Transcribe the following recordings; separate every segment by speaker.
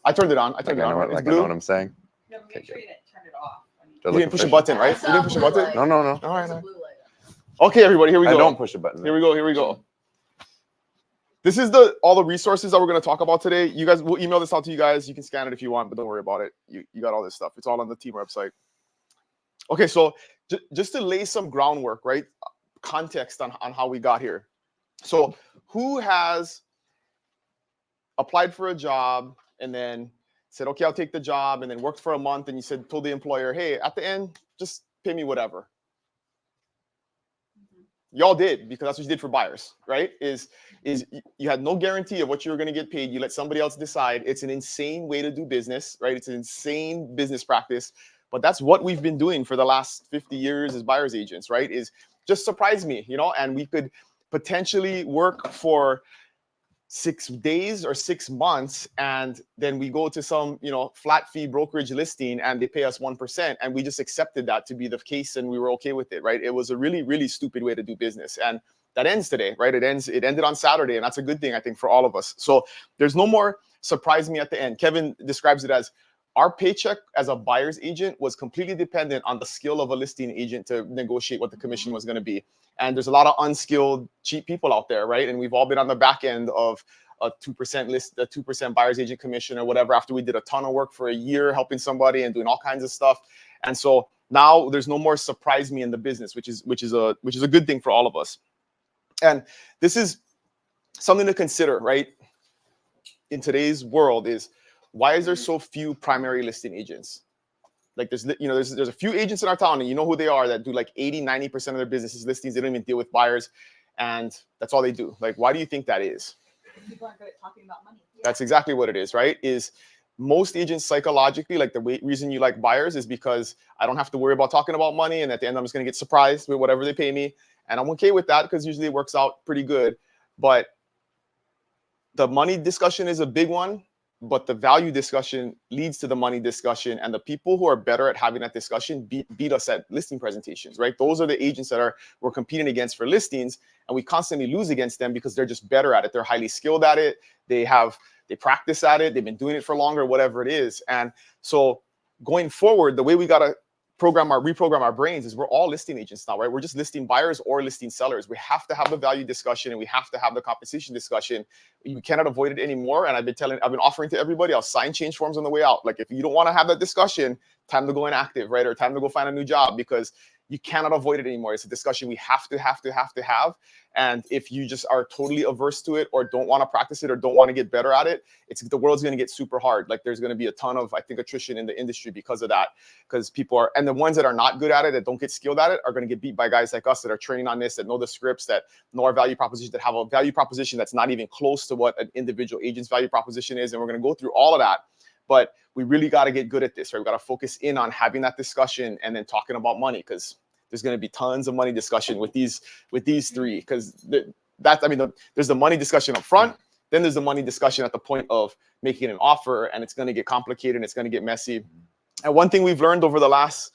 Speaker 1: I turned it on. I turned it on. Right?
Speaker 2: I know what I'm saying.
Speaker 3: No, make sure you didn't turn it off.
Speaker 1: You didn't push a button, right? You didn't push a button?
Speaker 2: No.
Speaker 1: All right. Okay, everybody, here we go.
Speaker 2: I don't push a button.
Speaker 1: Here we go. This is all the resources that we're going to talk about today. You guys, we'll email this out to you guys. You can scan it if you want, but don't worry about it. You got all this stuff. It's all on the team website. Okay, so just to lay some groundwork, right? Context on how we got here. So who has applied for a job and then said, okay, I'll take the job, and then worked for a month, and you told the employer, hey, at the end, just pay me whatever. Y'all did, because that's what you did for buyers, right? Is you had no guarantee of what you were going to get paid. You let somebody else decide. It's an insane way to do business, right? It's an insane business practice. But that's what we've been doing for the last 50 years as buyer's agents, right? Is just surprise me, and we could potentially work for 6 days or 6 months, and then we go to some, flat fee brokerage listing and they pay us 1%, and we just accepted that to be the case and we were okay with it, right? It was a really, really stupid way to do business, and that ends today, right? It ended on Saturday, and that's a good thing, I think, for all of us. So there's no more surprise me at the end. Kevin describes it as our paycheck as a buyer's agent was completely dependent on the skill of a listing agent to negotiate what the commission was going to be. And there's a lot of unskilled, cheap people out there, right? And we've all been on the back end of a 2% buyer's agent commission or whatever, after we did a ton of work for a year helping somebody and doing all kinds of stuff. And so now there's no more surprise me in the business, which is a good thing for all of us. And this is something to consider, right? In today's world is, why is there so few primary listing agents? Like there's a few agents in our town, and you know who they are, that do like 80-90% of their businesses listings. They don't even deal with buyers, and that's all they do. Like, why do you think that is?
Speaker 3: People aren't good at talking about money.
Speaker 1: That's exactly what it is, right? Is most agents psychologically, like the reason you like buyers is because I don't have to worry about talking about money, and at the end I'm just going to get surprised with whatever they pay me, and I'm okay with that because usually it works out pretty good. But the money discussion is a big one. But the value discussion leads to the money discussion, and the people who are better at having that discussion beat us at listing presentations, right? Those are the agents that we're competing against for listings, and we constantly lose against them because they're just better at it. They're highly skilled at it. They practice at it. They've been doing it for longer, whatever it is. And so going forward, the way we got to reprogram our brains is we're all listing agents now, right? We're just listing buyers or listing sellers. We have to have the value discussion, and we have to have the compensation discussion. You cannot avoid it anymore. And I've been offering to everybody, I'll sign change forms on the way out. Like, if you don't want to have that discussion, time to go inactive, right? Or time to go find a new job, because you cannot avoid it anymore. It's a discussion we have to have. And if you just are totally averse to it, or don't want to practice it, or don't want to get better at it, the world's going to get super hard. Like, there's going to be a ton of, I think, attrition in the industry because of that. Because and the ones that are not good at it, that don't get skilled at it, are going to get beat by guys like us that are training on this, that know the scripts, that know our value proposition, that have a value proposition that's not even close to what an individual agent's value proposition is. And we're going to go through all of that. But we really got to get good at this, right? We got to focus in on having that discussion and then talking about money, because there's going to be tons of money discussion with these three, because there's the money discussion up front, then there's the money discussion at the point of making an offer, and it's going to get complicated and it's going to get messy. And one thing we've learned over the last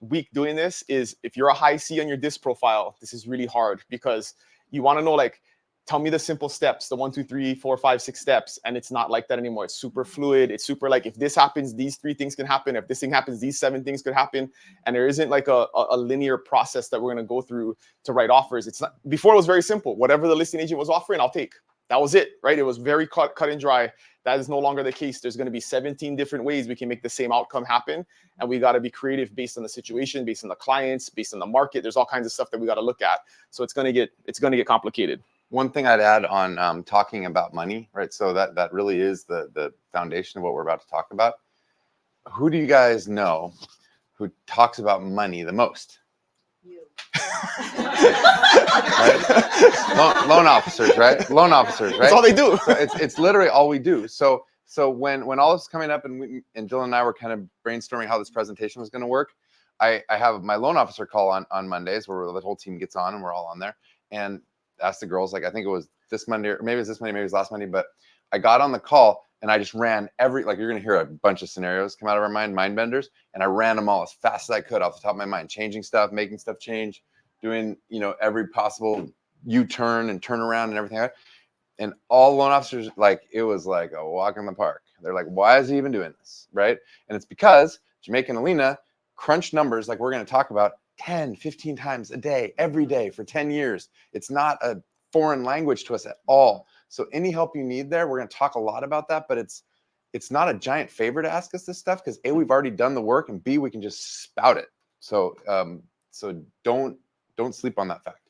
Speaker 1: week doing this is, if you're a high C on your DISC profile, this is really hard, because you want to know, like, tell me the simple steps, the 1, 2, 3, 4, 5, 6 steps. And it's not like that anymore. It's super fluid. It's super like, if this happens, these 3 things can happen. If this thing happens, these 7 things could happen. And there isn't like a linear process that we're going to go through to write offers. It's not, before it was very simple. Whatever the listing agent was offering, I'll take. That was it, right? It was very cut and dry. That is no longer the case. There's going to be 17 different ways we can make the same outcome happen. And we got to be creative based on the situation, based on the clients, based on the market. There's all kinds of stuff that we got to look at. So it's going to get complicated.
Speaker 2: One thing I'd add on talking about money, right? So that really is the foundation of what we're about to talk about. Who do you guys know who talks about money the most?
Speaker 3: You.
Speaker 2: Right? Loan officers, right? Loan officers, right?
Speaker 1: That's all they do.
Speaker 2: So it's literally all we do. So when all this is coming up, and Jill and I were kind of brainstorming how this presentation was going to work, I have my loan officer call on Mondays, where the whole team gets on and we're all on there, and asked the girls, like, I think it was this Monday, or maybe it was this Monday, maybe it was last Monday, but I got on the call and I just ran like, you're going to hear a bunch of scenarios come out of our mind benders. And I ran them all as fast as I could off the top of my mind, changing stuff, making stuff change, doing, every possible U-turn and turnaround and everything. And all loan officers, like, it was like a walk in the park. They're like, why is he even doing this, right? And it's because Jamaica and Alina crunch numbers like we're going to talk about 10, 15 times a day, every day for 10 years. It's not a foreign language to us at all. So any help you need there, we're going to talk a lot about that, but it's not a giant favor to ask us this stuff because A, we've already done the work, and B, we can just spout it. So so don't sleep on that fact.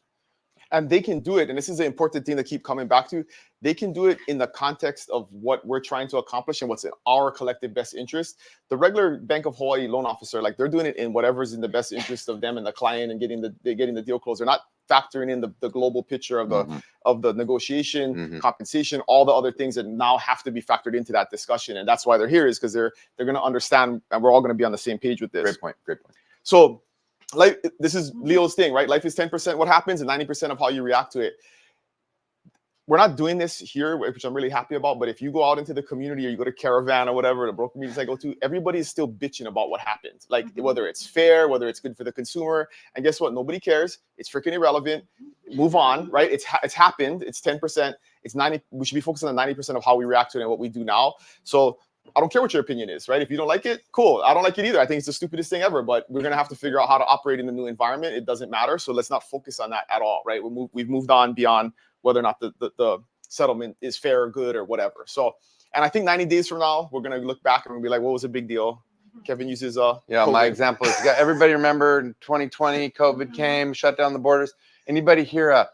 Speaker 1: And they can do it, and this is the important thing to keep coming back to. They can do it in the context of what we're trying to accomplish and what's in our collective best interest. The regular Bank of Hawaii loan officer, like, they're doing it in whatever's in the best interest of them and the client, and getting the deal closed. They're not factoring in the global picture of the negotiation, compensation, all the other things that now have to be factored into that discussion. And that's why they're here, is because they're going to understand, and we're all going to be on the same page with this.
Speaker 2: Great point.
Speaker 1: So, life, this is Leo's thing, right? Life is 10% what happens and 90% of how you react to it. We're not doing this here, which I'm really happy about, but if you go out into the community, or you go to Caravan or whatever, the broker meetings I go to, everybody is still bitching about what happened. Like, whether it's fair, whether it's good for the consumer. And guess what? Nobody cares. It's freaking irrelevant. Move on, right? It's happened. It's 10%. It's 90. We should be focused on the 90% of how we react to it and what we do now. So I don't care what your opinion is, right? If you don't like it, cool. I don't like it either. I think it's the stupidest thing ever, but we're going to have to figure out how to operate in the new environment. It doesn't matter. So let's not focus on that at all, right? We've moved on beyond whether or not the settlement is fair or good or whatever. So, and I think 90 days from now, we're going to look back and we'll be like, what was a big deal? Kevin uses
Speaker 2: yeah, my example is, everybody remember in 2020, COVID came, shut down the borders. Anybody here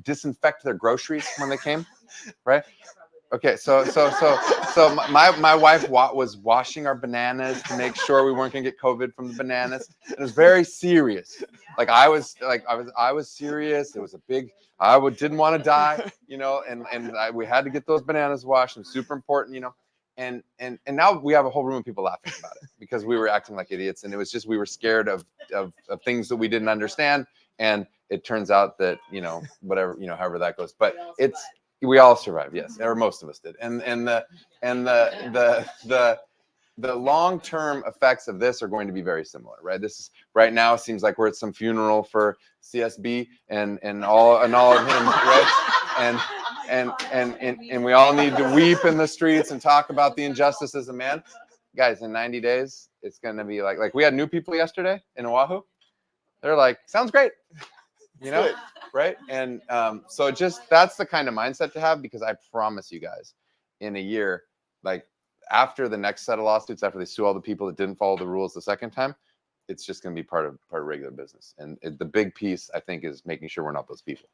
Speaker 2: disinfect their groceries when they came, right? Okay, so my wife was washing our bananas to make sure we weren't gonna get COVID from the bananas. It was very serious. Like I was serious. It was a big. Didn't want to die, you know, and we had to get those bananas washed. It was super important, you know. And now we have a whole room of people laughing about it because we were acting like idiots, and it was just we were scared of things that we didn't understand. And it turns out that, you know, whatever, you know, however that goes, but we all survived, yes, or most of us did. And the long-term effects of this are going to be very similar, right? This is right now seems like we're at some funeral for CSB and all of him, right? And we all need to weep in the streets and talk about the injustices of man. Guys, in 90 days, it's going to be like we had new people yesterday in Oahu. They're like, sounds great, you know, right? And so just that's the kind of mindset to have, because I promise you guys, in a year, like after the next set of lawsuits, after they sue all the people that didn't follow the rules the second time, it's just going to be part of regular business. And the big piece, I think, is making sure we're not those people,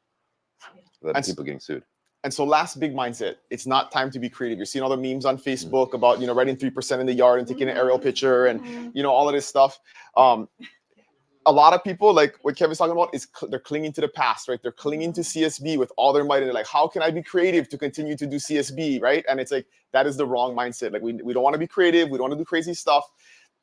Speaker 2: people getting sued.
Speaker 1: And so last big mindset, it's not time to be creative. You're seeing all the memes on Facebook about, you know, writing 3% in the yard and taking an aerial picture and, you know, all of this stuff. A lot of people, like what Kevin's talking about, is they're clinging to the past, right? They're clinging to CSB with all their might. And they're like, how can I be creative to continue to do CSB, right? And it's like, that is the wrong mindset. Like, we don't want to be creative. We don't want to do crazy stuff.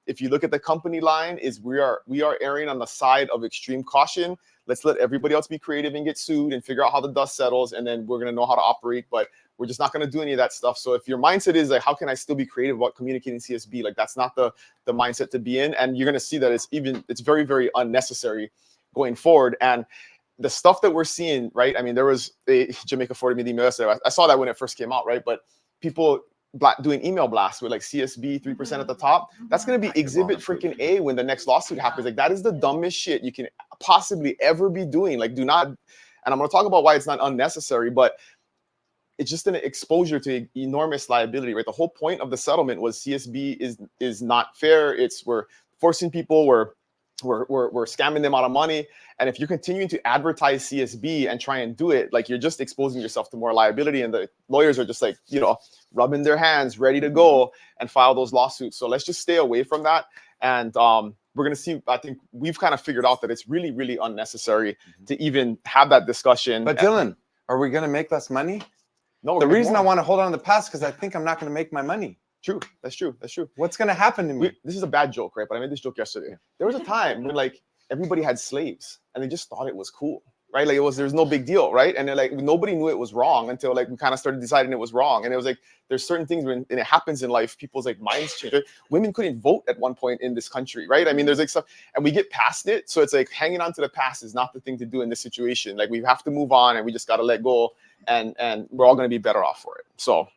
Speaker 1: If you look at the company line, is we are erring on the side of extreme caution. Let's let everybody else be creative and get sued and figure out how the dust settles, and then we're going to know how to operate. But we're just not going to do any of that stuff. So if your mindset is like, how can I still be creative about communicating CSB? Like, that's not the mindset to be in. And you're going to see that it's very, very unnecessary going forward. And the stuff that we're seeing, right? I mean, there was a Jamaica 40 million yesterday. I saw that when it first came out, right? But people doing email blasts with like CSB 3% at the top. That's going to be exhibit freaking A when the next lawsuit happens. Like, that is the dumbest shit you can possibly ever be doing. Like, do not, and I'm going to talk about why it's not unnecessary, but it's just an exposure to enormous liability, right? The whole point of the settlement was CSB is not fair. We're forcing people, we're scamming them out of money. And if you're continuing to advertise CSB and try and do it, like, you're just exposing yourself to more liability. And the lawyers are just like, you know, rubbing their hands, ready to go and file those lawsuits. So let's just stay away from that. And we're going to see, I think we've kind of figured out that it's really, really unnecessary to even have that discussion.
Speaker 2: But Dylan, are we going to make less money?
Speaker 1: No,
Speaker 2: the reason I want to hold on to the past because I think I'm not going to make my money.
Speaker 1: True. That's true. That's true.
Speaker 2: What's going to happen to me?
Speaker 1: This is a bad joke, right? But I made this joke yesterday. There was a time when, like, everybody had slaves and they just thought it was cool, right? Like, there's no big deal, right? And then, like, nobody knew it was wrong until, like, we kind of started deciding it was wrong. And it was like, there's certain things when it happens in life, people's, like, minds change. Women couldn't vote at one point in this country, right? I mean, there's like stuff, and we get past it. So it's like hanging on to the past is not the thing to do in this situation. Like, we have to move on and we just got to let go and we're all going to be better off for it. So,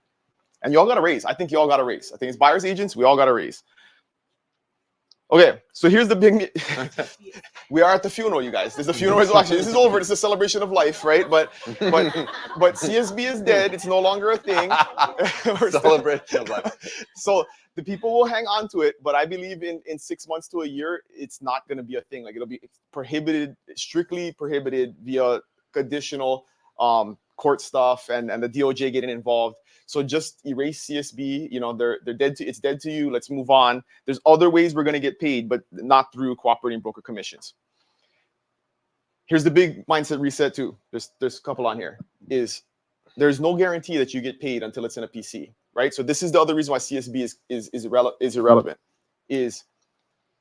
Speaker 1: and you all got to raise. I think you all got to raise. I think it's buyers agents. We all got to raise. Okay, so here's the big. We are at the funeral, you guys. This is the funeral resolution. This is over. This is a celebration of life, right? But CSB is dead. It's no longer a thing.
Speaker 2: Celebration of life.
Speaker 1: So the people will hang on to it, but I believe in 6 months to a year, it's not going to be a thing. Like it'll be prohibited, strictly prohibited via additional court stuff and the DOJ getting involved. So just erase CSB. You know, they're dead to, it's dead to you. Let's move on. There's other ways we're going to get paid, but not through cooperating broker commissions. Here's the big mindset reset too. There's a couple on here. There's no guarantee that you get paid until it's in a PC, right? So this is the other reason why CSB is irrelevant. Is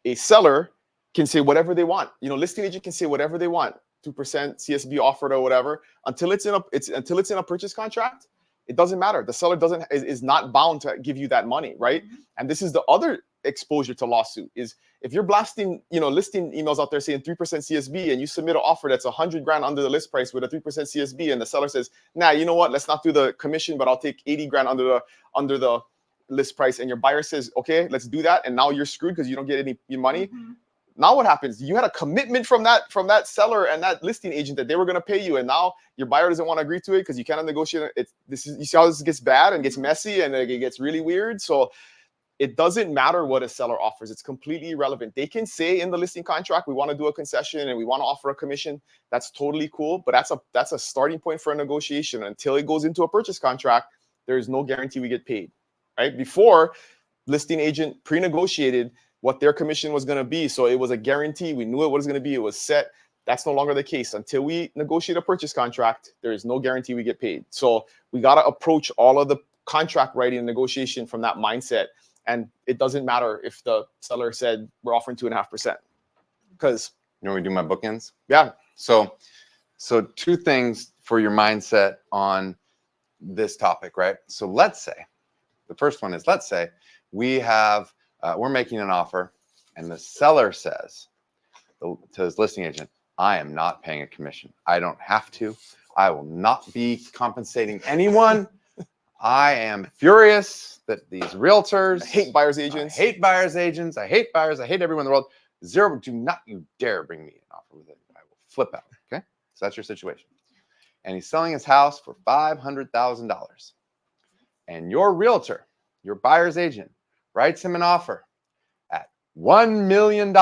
Speaker 1: a seller can say whatever they want. You know, listing agent can say whatever they want. 2% CSB offered or whatever until it's in a purchase contract. It doesn't matter. The seller is not bound to give you that money, right? And this is the other exposure to lawsuit is if you're blasting, you know, listing emails out there saying 3% CSB and you submit an offer that's $100,000 under the list price with a 3% CSB and the seller says, nah, you know what? Let's not do the commission, but I'll take $80,000 under the list price. And your buyer says, okay, let's do that. And now you're screwed because you don't get any money. Mm-hmm. Now what happens? You had a commitment from that seller and that listing agent that they were going to pay you, and now your buyer doesn't want to agree to it because you cannot negotiate. You see how this gets bad and gets messy and it gets really weird. So it doesn't matter what a seller offers; it's completely irrelevant. They can say in the listing contract, we want to do a concession and we want to offer a commission. That's totally cool, but that's a starting point for a negotiation. Until it goes into a purchase contract, there is no guarantee we get paid. Right before, listing agent pre-negotiated what their commission was going to be. So it was a guarantee. We knew it was going to be. It was set. That's no longer the case. Until we negotiate a purchase contract, there is no guarantee we get paid. So we got to approach all of the contract writing and negotiation from that mindset. And it doesn't matter if the seller said we're offering 2.5%. Because
Speaker 2: you know, we do my bookends.
Speaker 1: Yeah.
Speaker 2: So two things for your mindset on this topic, right? So let's say, the first one is, let's say we have, we're making an offer and the seller says to his listing agent, I am not paying a commission. I don't have to. I will not be compensating anyone. I am furious that these realtors.
Speaker 1: I hate buyer's agents.
Speaker 2: I hate buyer's agents. I hate buyers. I hate everyone in the world. Zero, do not you dare bring me an offer with it. I will flip out. Okay. So that's your situation. And he's selling his house for $500,000. And your realtor, your buyer's agent, writes him an offer at $1 million,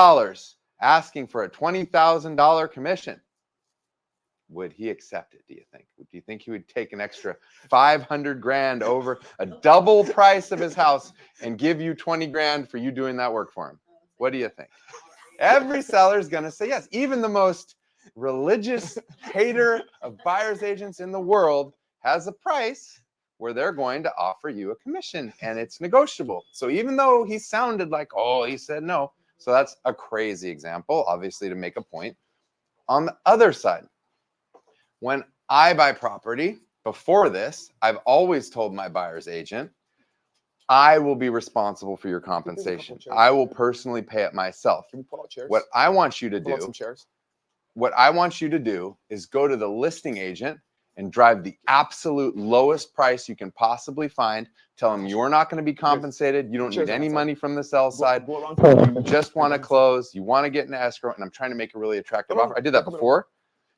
Speaker 2: asking for a $20,000 commission. Would he accept it, do you think? Do you think he would take an extra $500,000 over a double price of his house and give you $20,000 for you doing that work for him? What do you think? Every seller is going to say yes. Even the most religious hater of buyer's agents in the world has a price where they're going to offer you a commission, and it's negotiable. So even though he sounded like, oh, he said no. So that's a crazy example, obviously, to make a point. On the other side, when I buy property, before this, I've always told my buyer's agent, I will be responsible for your compensation. I will personally pay it myself.
Speaker 1: Can we pull out chairs?
Speaker 2: What I want you to
Speaker 1: Pull out
Speaker 2: do,
Speaker 1: some chairs.
Speaker 2: what I want you to do is go to the listing agent and drive the absolute lowest price you can possibly find. Tell them you're not going to be compensated. You don't need any money from the sell side. You just want to close. You want to get an escrow. And I'm trying to make a really attractive offer. I did that before.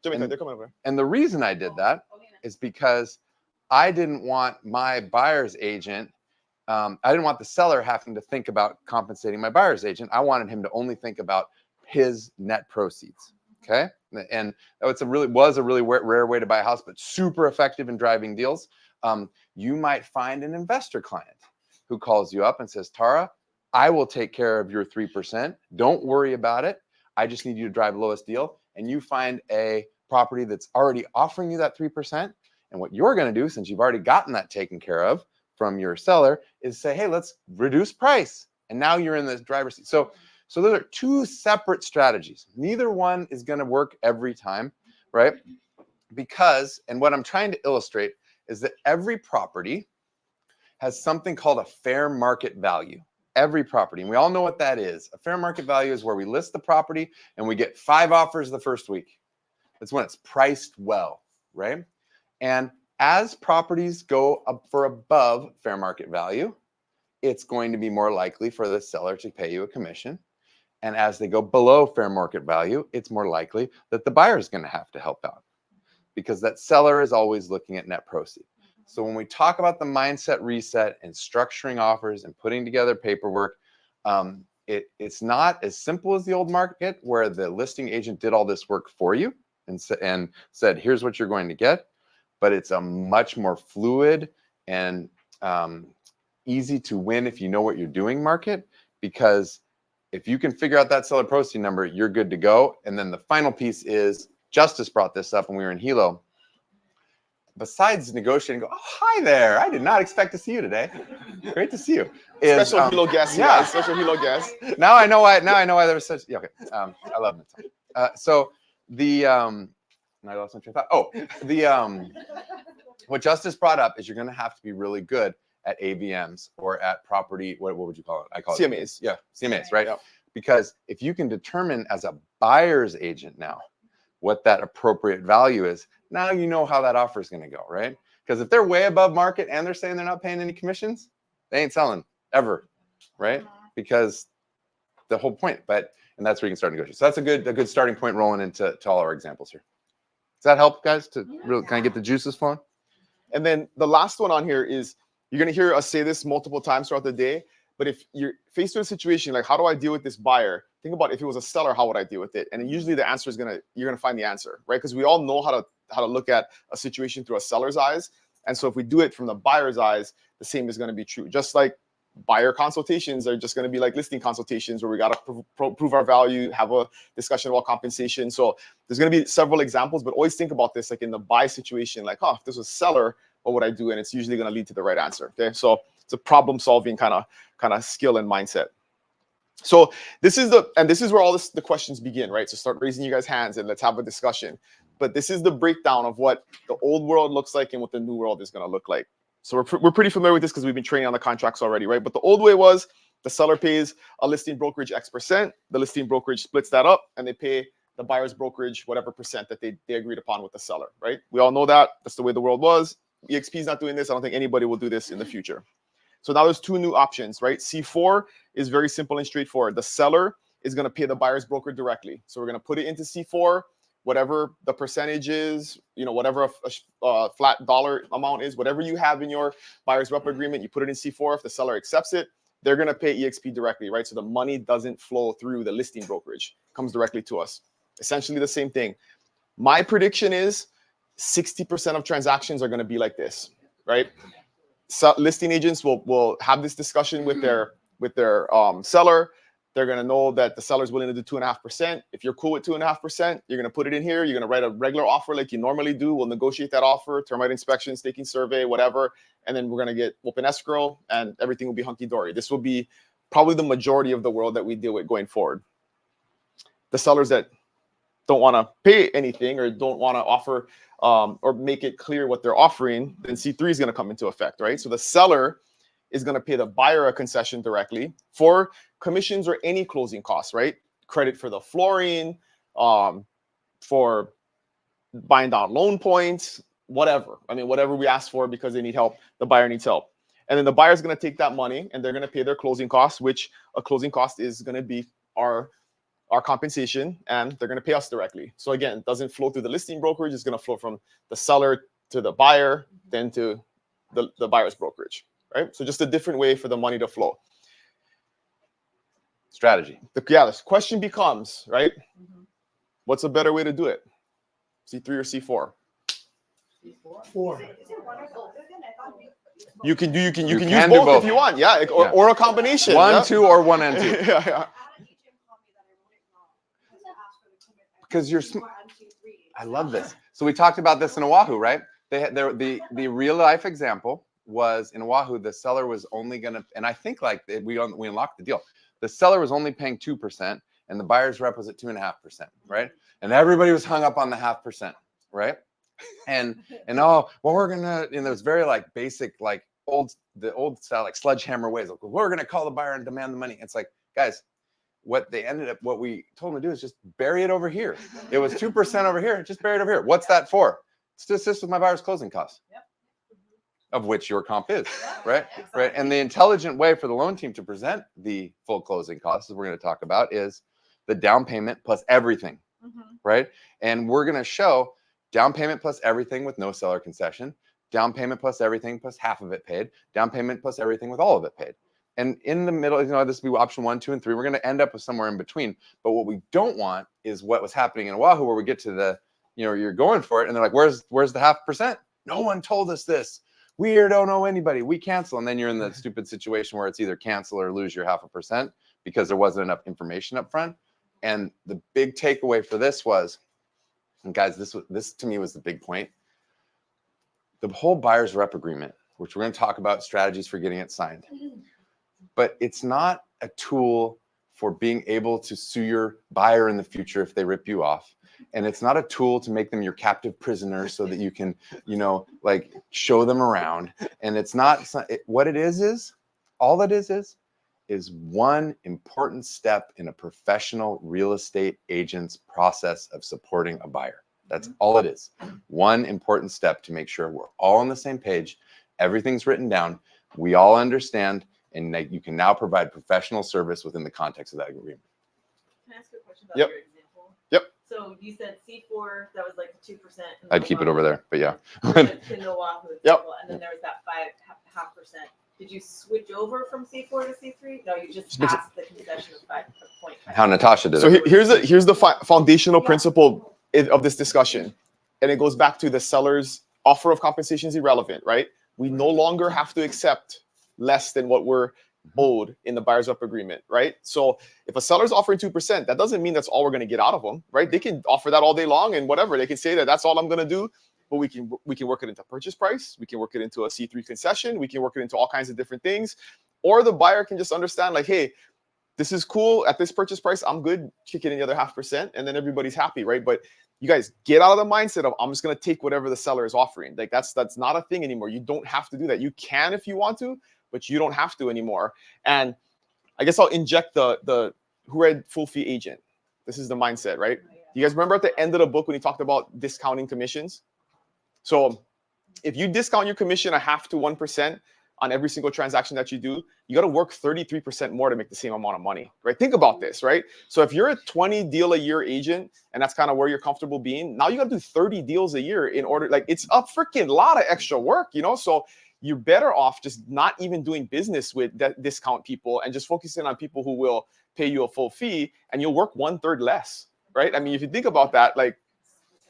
Speaker 2: And the reason I did that is because I didn't want my buyer's agent, I didn't want the seller having to think about compensating my buyer's agent. I wanted him to only think about his net proceeds. Okay. And was a really rare way to buy a house, but super effective in driving deals. You might find an investor client who calls you up and says, Tara, I will take care of your 3%. Don't worry about it. I just need you to drive the lowest deal. And you find a property that's already offering you that 3%. And what you're going to do, since you've already gotten that taken care of from your seller, is say, hey, let's reduce price. And now you're in the driver's seat. So those are two separate strategies. Neither one is going to work every time, right? Because, and what I'm trying to illustrate is that every property has something called a fair market value. Every property. And we all know what that is. A fair market value is where we list the property and we get 5 offers the first week. That's when it's priced well, right? And As properties go up for above fair market value, it's going to be more likely for the seller to pay you a commission. And as they go below fair market value, it's more likely that the buyer is going to have to help out, because that seller is always looking at net proceeds. So when we talk about the mindset reset and structuring offers and putting together paperwork, it's not as simple as the old market where the listing agent did all this work for you and said, here's what you're going to get. But it's a much more fluid and easy to win if you know what you're doing market, because if you can figure out that seller proceed number, you're good to go. And then the final piece is, Justice brought this up when we were in Hilo. Besides negotiating, go, oh, hi there. I did not expect to see you today. Great to see you.
Speaker 1: Special Hilo guest,
Speaker 2: yeah.
Speaker 1: guys. Special Hilo guest.
Speaker 2: Now I know why there was such. Yeah, okay. I love it. So the I lost my train of thought. Oh, the what Justice brought up is you're going to have to be really good at AVMs or at property. What would you call it? I call it
Speaker 1: CMAs.
Speaker 2: Yeah, CMAs, right? Because if you can determine as a buyer's agent now what that appropriate value is, now you know how that offer is going to go, right? Because if they're way above market and they're saying they're not paying any commissions, they ain't selling ever, right? Because the whole point. And that's where you can start negotiating. So that's a good starting point rolling into all our examples here. Does that help, guys, to really kind of get the juices flowing?
Speaker 1: And then the last one on here is, you're going to hear us say this multiple times throughout the day, but if you're faced with a situation like, how do I deal with this buyer? Think about, if it was a seller, how would I deal with it? And usually the answer is you're going to find the answer, right? Because we all know how to look at a situation through a seller's eyes. And so if we do it from the buyer's eyes, the same is going to be true. Just like buyer consultations are just going to be like listing consultations, where we got to prove our value, have a discussion about compensation. So there's going to be several examples, but always think about this like in the buy situation, like, oh, if this was a seller, what would I do? And it's usually going to lead to the right answer. Okay, so it's a problem solving kind of skill and mindset. So this is where all the questions begin, right? So start raising you guys' hands and let's have a discussion. But this is the breakdown of what the old world looks like and what the new world is going to look like. So we're pretty familiar with this because we've been training on the contracts already, right? But the old way was the seller pays a listing brokerage X%, the listing brokerage splits that up, and they pay the buyer's brokerage whatever percent that they agreed upon with the seller, right? We all know that. That's the way the world was. EXP is not doing this. I don't think anybody will do this in the future. So now there's two new options, right? C4 is very simple and straightforward. The seller is going to pay the buyer's broker directly. So we're going to put it into C4, whatever the percentage is, whatever a flat dollar amount is, whatever you have in your buyer's rep agreement, you put it in C4. If the seller accepts it, they're going to pay EXP directly, right? So the money doesn't flow through the listing brokerage. It comes directly to us. Essentially the same thing. My prediction is 60% of transactions are going to be like this, right? So listing agents will have this discussion with their seller. They're going to know that the seller's willing to do 2.5%. If you're cool with 2.5%, you're going to put it in here. You're going to write a regular offer like you normally do. We'll negotiate that offer, termite inspection, staking survey, whatever. And then we're going to get open escrow and everything will be hunky-dory. This will be probably the majority of the world that we deal with going forward. The sellers that don't want to pay anything or don't want to offer or make it clear what they're offering, then C3 is going to come into effect, right? So the seller is going to pay the buyer a concession directly for commissions or any closing costs, right? Credit for the flooring, for buying down loan points, whatever. I mean, whatever we ask for because they need help, the buyer needs help. And then the buyer is going to take that money and they're going to pay their closing costs, which a closing cost is going to be our compensation, and they're going to pay us directly. So again, it doesn't flow through the listing brokerage. It's going to flow from the seller to the buyer, then to the buyer's brokerage, right? So just a different way for the money to flow.
Speaker 2: Strategy.
Speaker 1: The question becomes, right? What's a better way to do it? C3 or C4?
Speaker 4: Four.
Speaker 1: You can use
Speaker 2: do
Speaker 1: both,
Speaker 2: both
Speaker 1: if you want, yeah, or a combination.
Speaker 2: One, two, or one and two.
Speaker 1: Yeah.
Speaker 2: Because I love this. So we talked about this in Oahu, right? The real life example was in Oahu, the seller was only going to, and I think we unlocked the deal. The seller was only paying 2% and the buyer's rep was at 2.5%, right? And everybody was hung up on the 0.5%, right? And we're going to, and there's very basic, the old style, sledgehammer ways. Like, we're going to call the buyer and demand the money. It's like, guys, what we told them to do is just bury it over here. It was 2% over here. Just bury it over here. What's that for? It's to assist with my buyer's closing costs.
Speaker 3: Yep.
Speaker 2: of which your comp is, right? Right. And the intelligent way for the loan team to present the full closing costs, as we're going to talk about, is the down payment plus everything, right? And we're going to show down payment plus everything with no seller concession, down payment plus everything plus half of it paid, down payment plus everything with all of it paid. And in the middle, this will be option 1, 2, and 3. We're going to end up with somewhere in between. But what we don't want is what was happening in Oahu, where we get to the, you're going for it, and they're like, where's the 0.5%? No one told us this. We don't know anybody. We cancel. And then you're in the stupid situation where it's either cancel or lose your 0.5% because there wasn't enough information up front. And the big takeaway for this was, and guys, this to me was the big point. The whole buyer's rep agreement, which we're going to talk about strategies for getting it signed. But it's not a tool for being able to sue your buyer in the future if they rip you off. And it's not a tool to make them your captive prisoner so that you can, like show them around. And it's not, what it is all it is one important step in a professional real estate agent's process of supporting a buyer. That's all it is. One important step to make sure we're all on the same page. Everything's written down. We all understand, and that you can now provide professional service within the context of that agreement.
Speaker 3: Can I ask a question about
Speaker 1: Yep.
Speaker 3: your example?
Speaker 1: Yep.
Speaker 3: So you said C4, that was like the 2%.
Speaker 2: I'd keep it over there, but yeah.
Speaker 3: In the Oahu
Speaker 1: Yep.
Speaker 3: example, and then there was that 5.5%. Did you switch over from C4 to C3? No, you just passed the concession of 5.5.
Speaker 2: How Natasha did
Speaker 1: So
Speaker 2: it.
Speaker 1: here's the foundational principle of this discussion, and it goes back to the seller's offer of compensation is irrelevant, right? We no longer have to accept less than what we're owed in the buyer's rep agreement, right? So if a seller's offering 2%, that doesn't mean that's all we're going to get out of them, right? They can offer that all day long and whatever. They can say that that's all I'm going to do, but we can work it into purchase price. We can work it into a C3 concession. We can work it into all kinds of different things. Or the buyer can just understand like, hey, this is cool at this purchase price. I'm good. Kick it in the other 0.5%, and then everybody's happy, right? But you guys get out of the mindset of I'm just going to take whatever the seller is offering. Like that's not a thing anymore. You don't have to do that. You can if you want to, but you don't have to anymore. And I guess I'll inject the who read Full Fee Agent. This is the mindset, right? You guys remember at the end of the book when he talked about discounting commissions? So if you discount your commission 0.5 to 1% on every single transaction that you do, you got to work 33% more to make the same amount of money, right? Think about this, right? So if you're a 20 deal a year agent and that's kind of where you're comfortable being, now you got to do 30 deals a year in order, like it's a freaking lot of extra work, So you're better off just not even doing business with discount people and just focusing on people who will pay you a full fee, and you'll work 1/3 less, right? I mean, if you think about that, like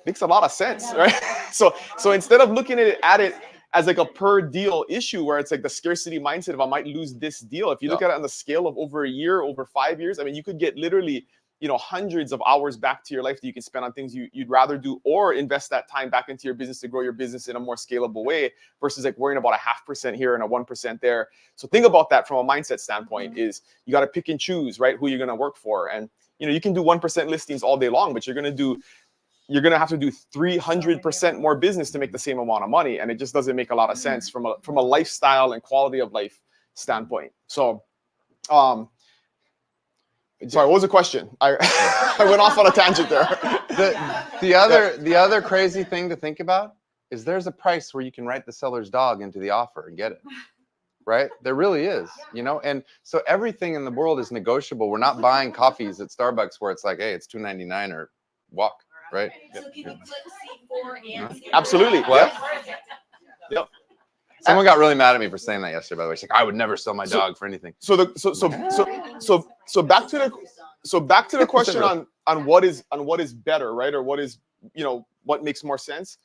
Speaker 1: makes a lot of sense, right? So instead of looking at it as like a per deal issue where it's like the scarcity mindset of I might lose this deal, if you look at it on the scale of over a year, over 5 years, I mean, you could get literally, hundreds of hours back to your life that you can spend on things you'd rather do, or invest that time back into your business to grow your business in a more scalable way versus like worrying about a 0.5% here and a 1% there. So think about that from a mindset standpoint is you got to pick and choose, right? Who you're going to work for. And, you can do 1% listings all day long, but you're going to have to do 300% more business to make the same amount of money. And it just doesn't make a lot of sense from a lifestyle and quality of life standpoint. So, sorry, what was the question? I went off on a tangent there.
Speaker 2: The other crazy thing to think about is there's a price where you can write the seller's dog into the offer and get it. Right? There really is, and so everything in the world is negotiable. We're not buying coffees at Starbucks where it's like, hey, it's $2.99 or walk. Right.
Speaker 3: So can you flip C4 and C3?
Speaker 1: Absolutely.
Speaker 2: What?
Speaker 1: Yep.
Speaker 2: Someone got really mad at me for saying that yesterday, by the way. She's like, I would never sell my dog for anything.
Speaker 1: So back to the question on what is better, right? Or what is, what makes more sense?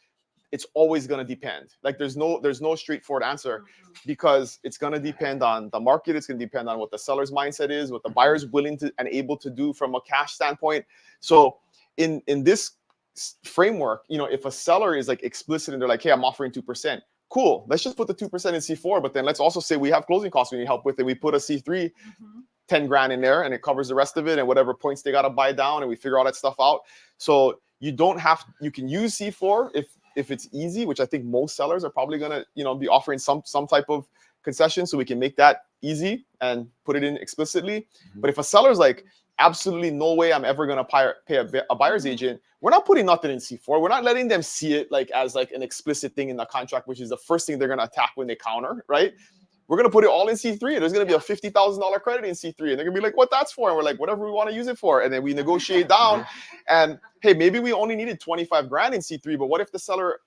Speaker 1: It's always going to depend. Like there's no straightforward answer because it's going to depend on the market. It's going to depend on what the seller's mindset is, what the buyer's willing to and able to do from a cash standpoint. So in this framework, if a seller is like explicit and they're like, hey, I'm offering 2%, cool. Let's just put the 2% in C4, but then let's also say we have closing costs we need help with, and we put a C3 10 grand in there and it covers the rest of it and whatever points they got to buy down, and we figure all that stuff out. So you can use C4 if it's easy, which I think most sellers are probably going to, be offering some type of concession, so we can make that easy and put it in explicitly. But if a seller's like, absolutely no way I'm ever going to pay a buyer's agent, we're not putting nothing in C4. We're not letting them see it like as like an explicit thing in the contract, which is the first thing they're going to attack when they counter, right? We're going to put it all in C3. There's going to be a $50,000 credit in C3. And they're going to be like, what that's for? And we're like, whatever we want to use it for. And then we negotiate down. And hey, maybe we only needed 25 grand in C3, but what if the seller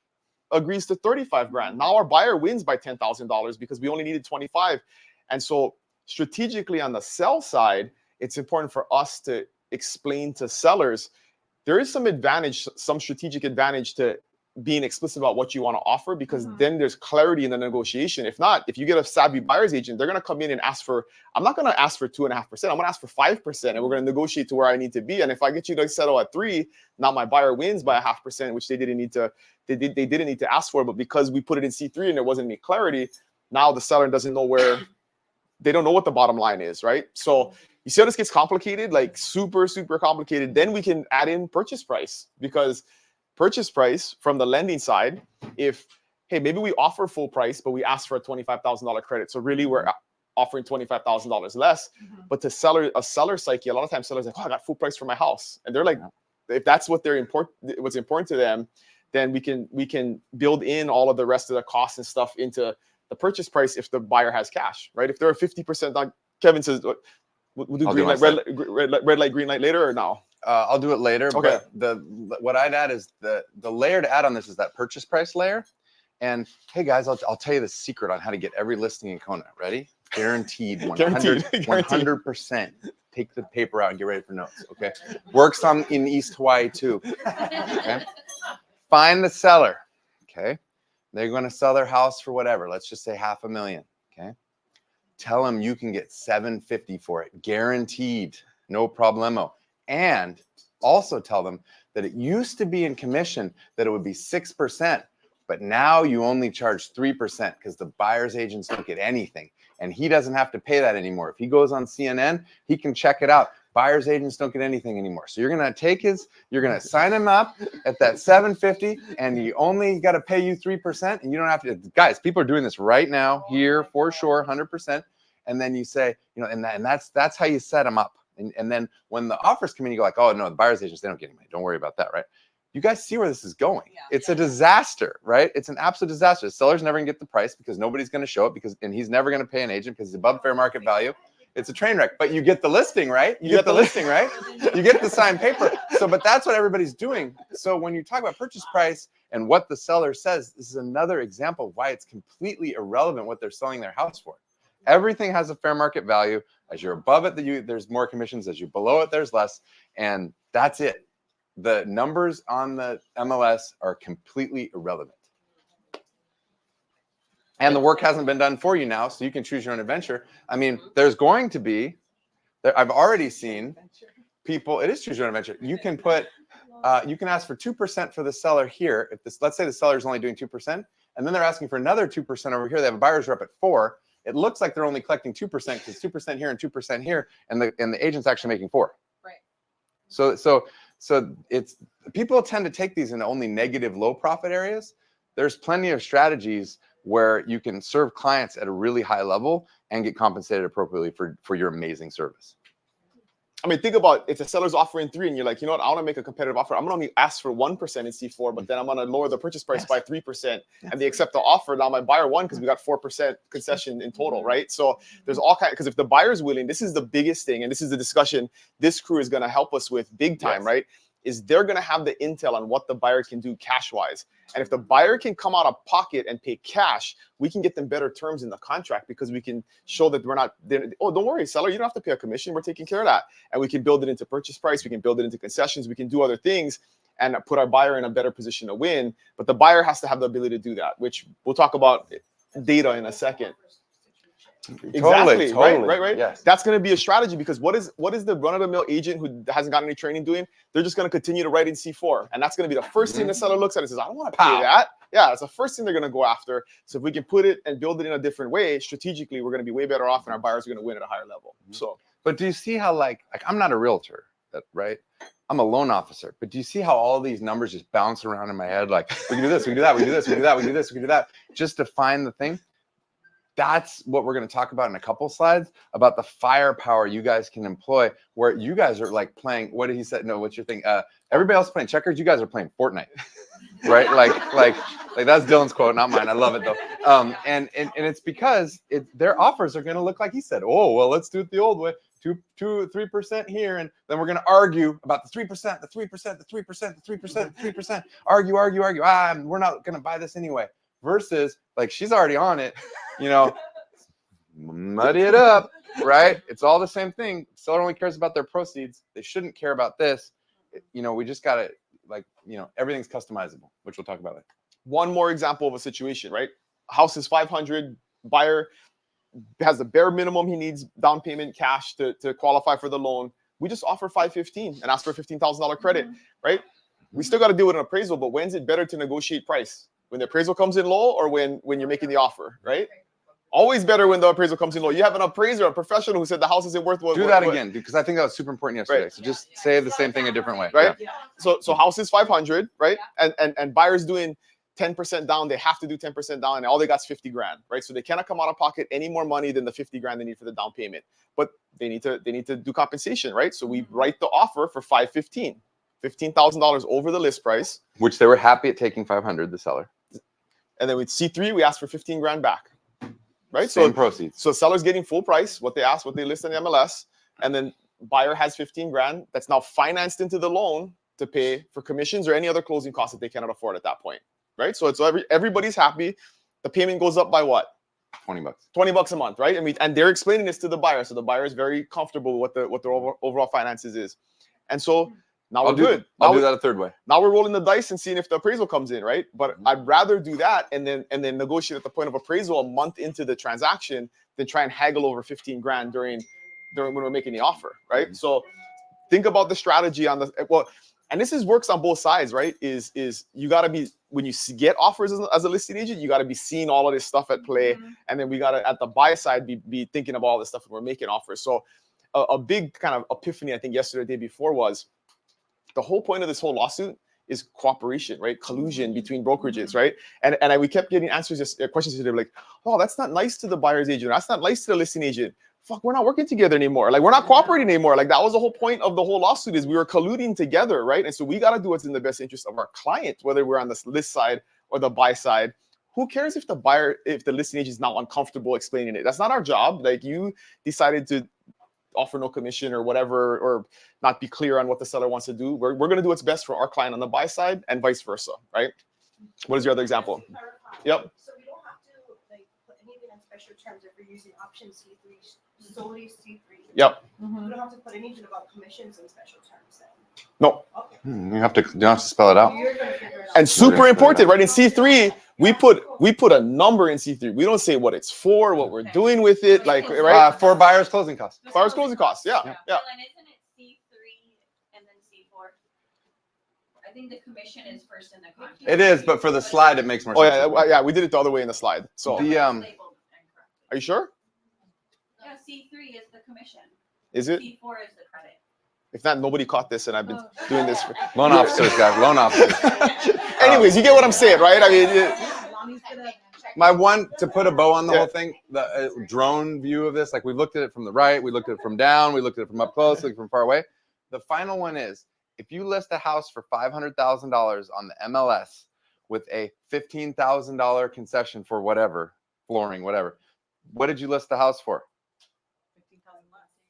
Speaker 1: agrees to 35 grand? Now our buyer wins by $10,000 because we only needed 25. And so strategically on the sell side, it's important for us to explain to sellers, there is some advantage, some strategic advantage to being explicit about what you want to offer, because then there's clarity in the negotiation. If not, if you get a savvy buyer's agent, they're going to come in and ask for, I'm not going to ask for 2.5%. I'm going to ask for 5%, and we're going to negotiate to where I need to be. And if I get you to settle at 3, now my buyer wins by 0.5%, which they didn't need to ask for. But because we put it in C3 and there wasn't any clarity, now the seller doesn't know where, they don't know what the bottom line is, right? So you see how this gets complicated, like super, super complicated. Then we can add in purchase price, because purchase price from the lending side, if, hey, maybe we offer full price, but we ask for a $25,000 credit. So really we're offering $25,000 less. But to a seller psyche, a lot of times sellers are like, oh, I got full price for my house. And they're like, if that's what what's important to them, then we can build in all of the rest of the costs and stuff into the purchase price if the buyer has cash, right? If they're 50% down, Kevin says, we'll do green light, red light, green light later or now?
Speaker 2: I'll do it later.
Speaker 1: Okay.
Speaker 2: But what I'd add is the layer to add on this is that purchase price layer. And hey guys, I'll tell you the secret on how to get every listing in Kona. Ready? Guaranteed 100%. Take the paper out and get ready for notes. Okay. Works in East Hawaii too. Okay. Find the seller. Okay. They're going to sell their house for whatever. Let's just say $500,000. Okay. Tell them you can get $750 for it, guaranteed, no problemo. And also tell them that it used to be in commission that it would be 6%, but now you only charge 3% because the buyer's agents don't get anything, and he doesn't have to pay that anymore. If he goes on CNN, he can check it out. Buyer's agents don't get anything anymore. So you're gonna you're gonna sign him up at that $750, and he only got to pay you 3%, and you don't have to. Guys, people are doing this right now here for sure, 100%. And then you say, and that's how you set them up. And then when the offers come in, you go like, oh no, the buyer's agents, they don't get any money. Don't worry about that, right? You guys see where this is going. It's a disaster, right? It's an absolute disaster. The seller's never gonna get the price because nobody's gonna show it, and he's never gonna pay an agent because it's above fair market value. It's a train wreck, but you get the listing, right? You get the listing, right? You get the signed paper. But that's what everybody's doing. So when you talk about purchase price and what the seller says, this is another example of why it's completely irrelevant what they're selling their house for. Everything has a fair market value. As you're above it, there's more commissions. As you're below it, there's less. And that's it. The numbers on the MLS are completely irrelevant. And the work hasn't been done for you now, so you can choose your own adventure. I mean, there's going to be, I've already seen people, it is choose your own adventure. You can you can ask for 2% for the seller here. Let's say the seller is only doing 2%, and then they're asking for another 2% over here. They have a buyer's rep at 4%. It looks like they're only collecting 2% because 2% here and 2% here, and the agent's actually making 4%.
Speaker 3: Right.
Speaker 2: So it's, people tend to take these into only negative low profit areas. There's plenty of strategies where you can serve clients at a really high level and get compensated appropriately for your amazing service.
Speaker 1: I mean, think about if the seller's offering 3 and you're like, you know what, I want to make a competitive offer. I'm going to only ask for 1% in C4, but then I'm going to lower the purchase price by 3%, and they accept the offer. Now my buyer won because we got 4% concession in total, right? So there's all kinds, because if the buyer's willing, this is the biggest thing, and this is the discussion this crew is going to help us with big time, right? Is they're going to have the intel on what the buyer can do cash-wise. And if the buyer can come out of pocket and pay cash, we can get them better terms in the contract because we can show that we're not, oh, don't worry, seller, you don't have to pay a commission. We're taking care of that. And we can build it into purchase price. We can build it into concessions. We can do other things and put our buyer in a better position to win. But the buyer has to have the ability to do that, which we'll talk about data in a second. Exactly.
Speaker 2: Totally.
Speaker 1: Right.
Speaker 2: Yes.
Speaker 1: That's going to be a strategy, because what is the run-of-the-mill agent who hasn't got any training doing? They're just going to continue to write in C4, and that's going to be the first thing the seller looks at and says, I don't want to pay that. Yeah, it's the first thing they're going to go after. So if we can put it and build it in a different way, strategically, we're going to be way better off, and our buyers are going to win at a higher level. So,
Speaker 2: but do you see how like I'm not a realtor, right? I'm a loan officer, but do you see how all these numbers just bounce around in my head? Like, we can do this, we can do that, we can do this, we can do that, we can do this, we can do that, just to find the thing. that's what we're going to talk about in a couple slides about the firepower you guys can employ, where you guys are like playing. What did he say? No, what's your thing? Everybody else playing checkers. You guys are playing Fortnite, right? Like that's Dylan's quote, not mine. I love it though. And it's because their offers are going to look like he said. Oh, well, let's do it the old way. 3% here, and then we're going to argue about the 3%, the 3%, the 3%, the 3%, the 3%. Argue. We're not going to buy this anyway. Versus, like, she's already on it, you know, muddy it up, right? It's all the same thing. Seller only cares about their proceeds. They shouldn't care about this. You know, we just got to, like, you know, everything's customizable, which we'll talk about later.
Speaker 1: One more example of a situation, right? House is 500, buyer has the bare minimum he needs down payment cash to qualify for the loan. We just offer 515 and ask for $15,000 credit, right? We still got to deal with an appraisal, but when's it better to negotiate price? When the appraisal comes in low or when you're making the offer, right? Always better when the appraisal comes in low. You have an appraiser, a professional who said the house isn't worth what.
Speaker 2: Do that again, because I think that was super important yesterday.
Speaker 1: Right.
Speaker 2: So just say the same thing a different way.
Speaker 1: Right.
Speaker 2: Yeah.
Speaker 1: So house is 500, right? And buyers doing 10% down. They have to do 10% down, and all they got is 50 grand, right? So they cannot come out of pocket any more money than the 50 grand they need for the down payment. But they need to do compensation, right? So we write the offer for 515, $15,000 over the list price,
Speaker 2: which they were happy at taking 500, the seller.
Speaker 1: And then with C3, we ask for 15 grand back, right?
Speaker 2: Same proceeds.
Speaker 1: So seller's getting full price, what they asked, what they list in the MLS, and then buyer has 15 grand that's now financed into the loan to pay for commissions or any other closing costs that they cannot afford at that point, right? So it's everybody's happy. The payment goes up by what?
Speaker 2: $20.
Speaker 1: $20 a month, right? And they're explaining this to the buyer, so the buyer is very comfortable with what their overall finances is, and so. Now we're good.
Speaker 2: I'll do that a third way.
Speaker 1: Now we're rolling the dice and seeing if the appraisal comes in, right? But I'd rather do that and then negotiate at the point of appraisal a month into the transaction than try and haggle over 15 grand during when we're making the offer, right? So think about the strategy on the and this works on both sides, right? Is you got to be, when you get offers as a listing agent, you got to be seeing all of this stuff at play, and then we got to at the buy side be thinking about all this stuff when we're making offers. So a big kind of epiphany I think yesterday, the day before was. The whole point of this whole lawsuit is cooperation, right? Collusion between brokerages, right? And we kept getting questions today like, oh, that's not nice to the buyer's agent. That's not nice to the listing agent. Fuck, we're not working together anymore. Like, we're not cooperating anymore. Like, that was the whole point of the whole lawsuit is we were colluding together, right? And so we got to do what's in the best interest of our client, whether we're on the list side or the buy side. Who cares if the listing agent is not uncomfortable explaining it? That's not our job. Like, you decided to offer no commission or whatever, or not be clear on what the seller wants to do. We're going to do what's best for our client on the buy side and vice versa, right? What is your other example? Yep.
Speaker 4: So we don't have to like put anything on special terms if we're using option C3, solely C3.
Speaker 1: Yep.
Speaker 4: We don't have to put anything about commissions and special terms then.
Speaker 1: No.
Speaker 4: Okay.
Speaker 2: You don't have to spell it out.
Speaker 4: You're gonna figure it out.
Speaker 1: And super important, right? In C3, we put a number in C3. We don't say what it's for, what we're doing with it, like, right?
Speaker 2: For buyer's closing costs.
Speaker 1: Buyer's closing costs, yeah.
Speaker 5: Dylan, isn't it C3 and then C4? I think the commission is first in the contract.
Speaker 2: It is, but for the slide, it makes more
Speaker 1: Oh
Speaker 2: sense.
Speaker 1: yeah, we did it the other way in the slide. So
Speaker 2: The
Speaker 1: are you sure?
Speaker 5: Yeah, C3 is the commission.
Speaker 1: Is it?
Speaker 5: C4 is the credit.
Speaker 1: If not, nobody caught this, and I've been doing this for
Speaker 2: Loan officers, guys, loan officers.
Speaker 1: Anyways, you get what I'm saying, right? I mean,
Speaker 2: My one, to put a bow on the whole thing, the drone view of this, like we looked at it from the right, we looked at it from down, we looked at it from up close, looked from far away. The final one is, if you list a house for $500,000 on the MLS with a $15,000 concession for whatever, flooring, whatever, what did you list the house for?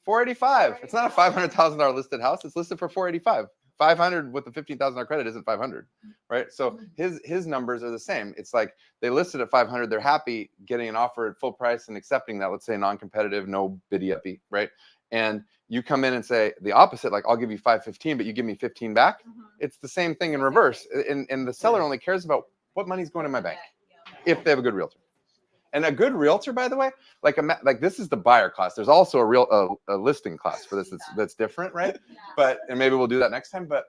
Speaker 2: $485. It's not a $500,000 listed house. It's listed for $485. 500 with the $15,000 credit isn't 500, right? So his numbers are the same. It's like they listed at 500. They're happy getting an offer at full price and accepting that. Let's say non-competitive, no biddy uppy, right? And you come in and say the opposite, like I'll give you 515, but you give me 15 back. It's the same thing in reverse. And the seller only cares about what money's going in my bank if they have a good realtor. And a good realtor, by the way, like this is the buyer class. There's also a listing class for this that's different, right? But and maybe we'll do that next time. But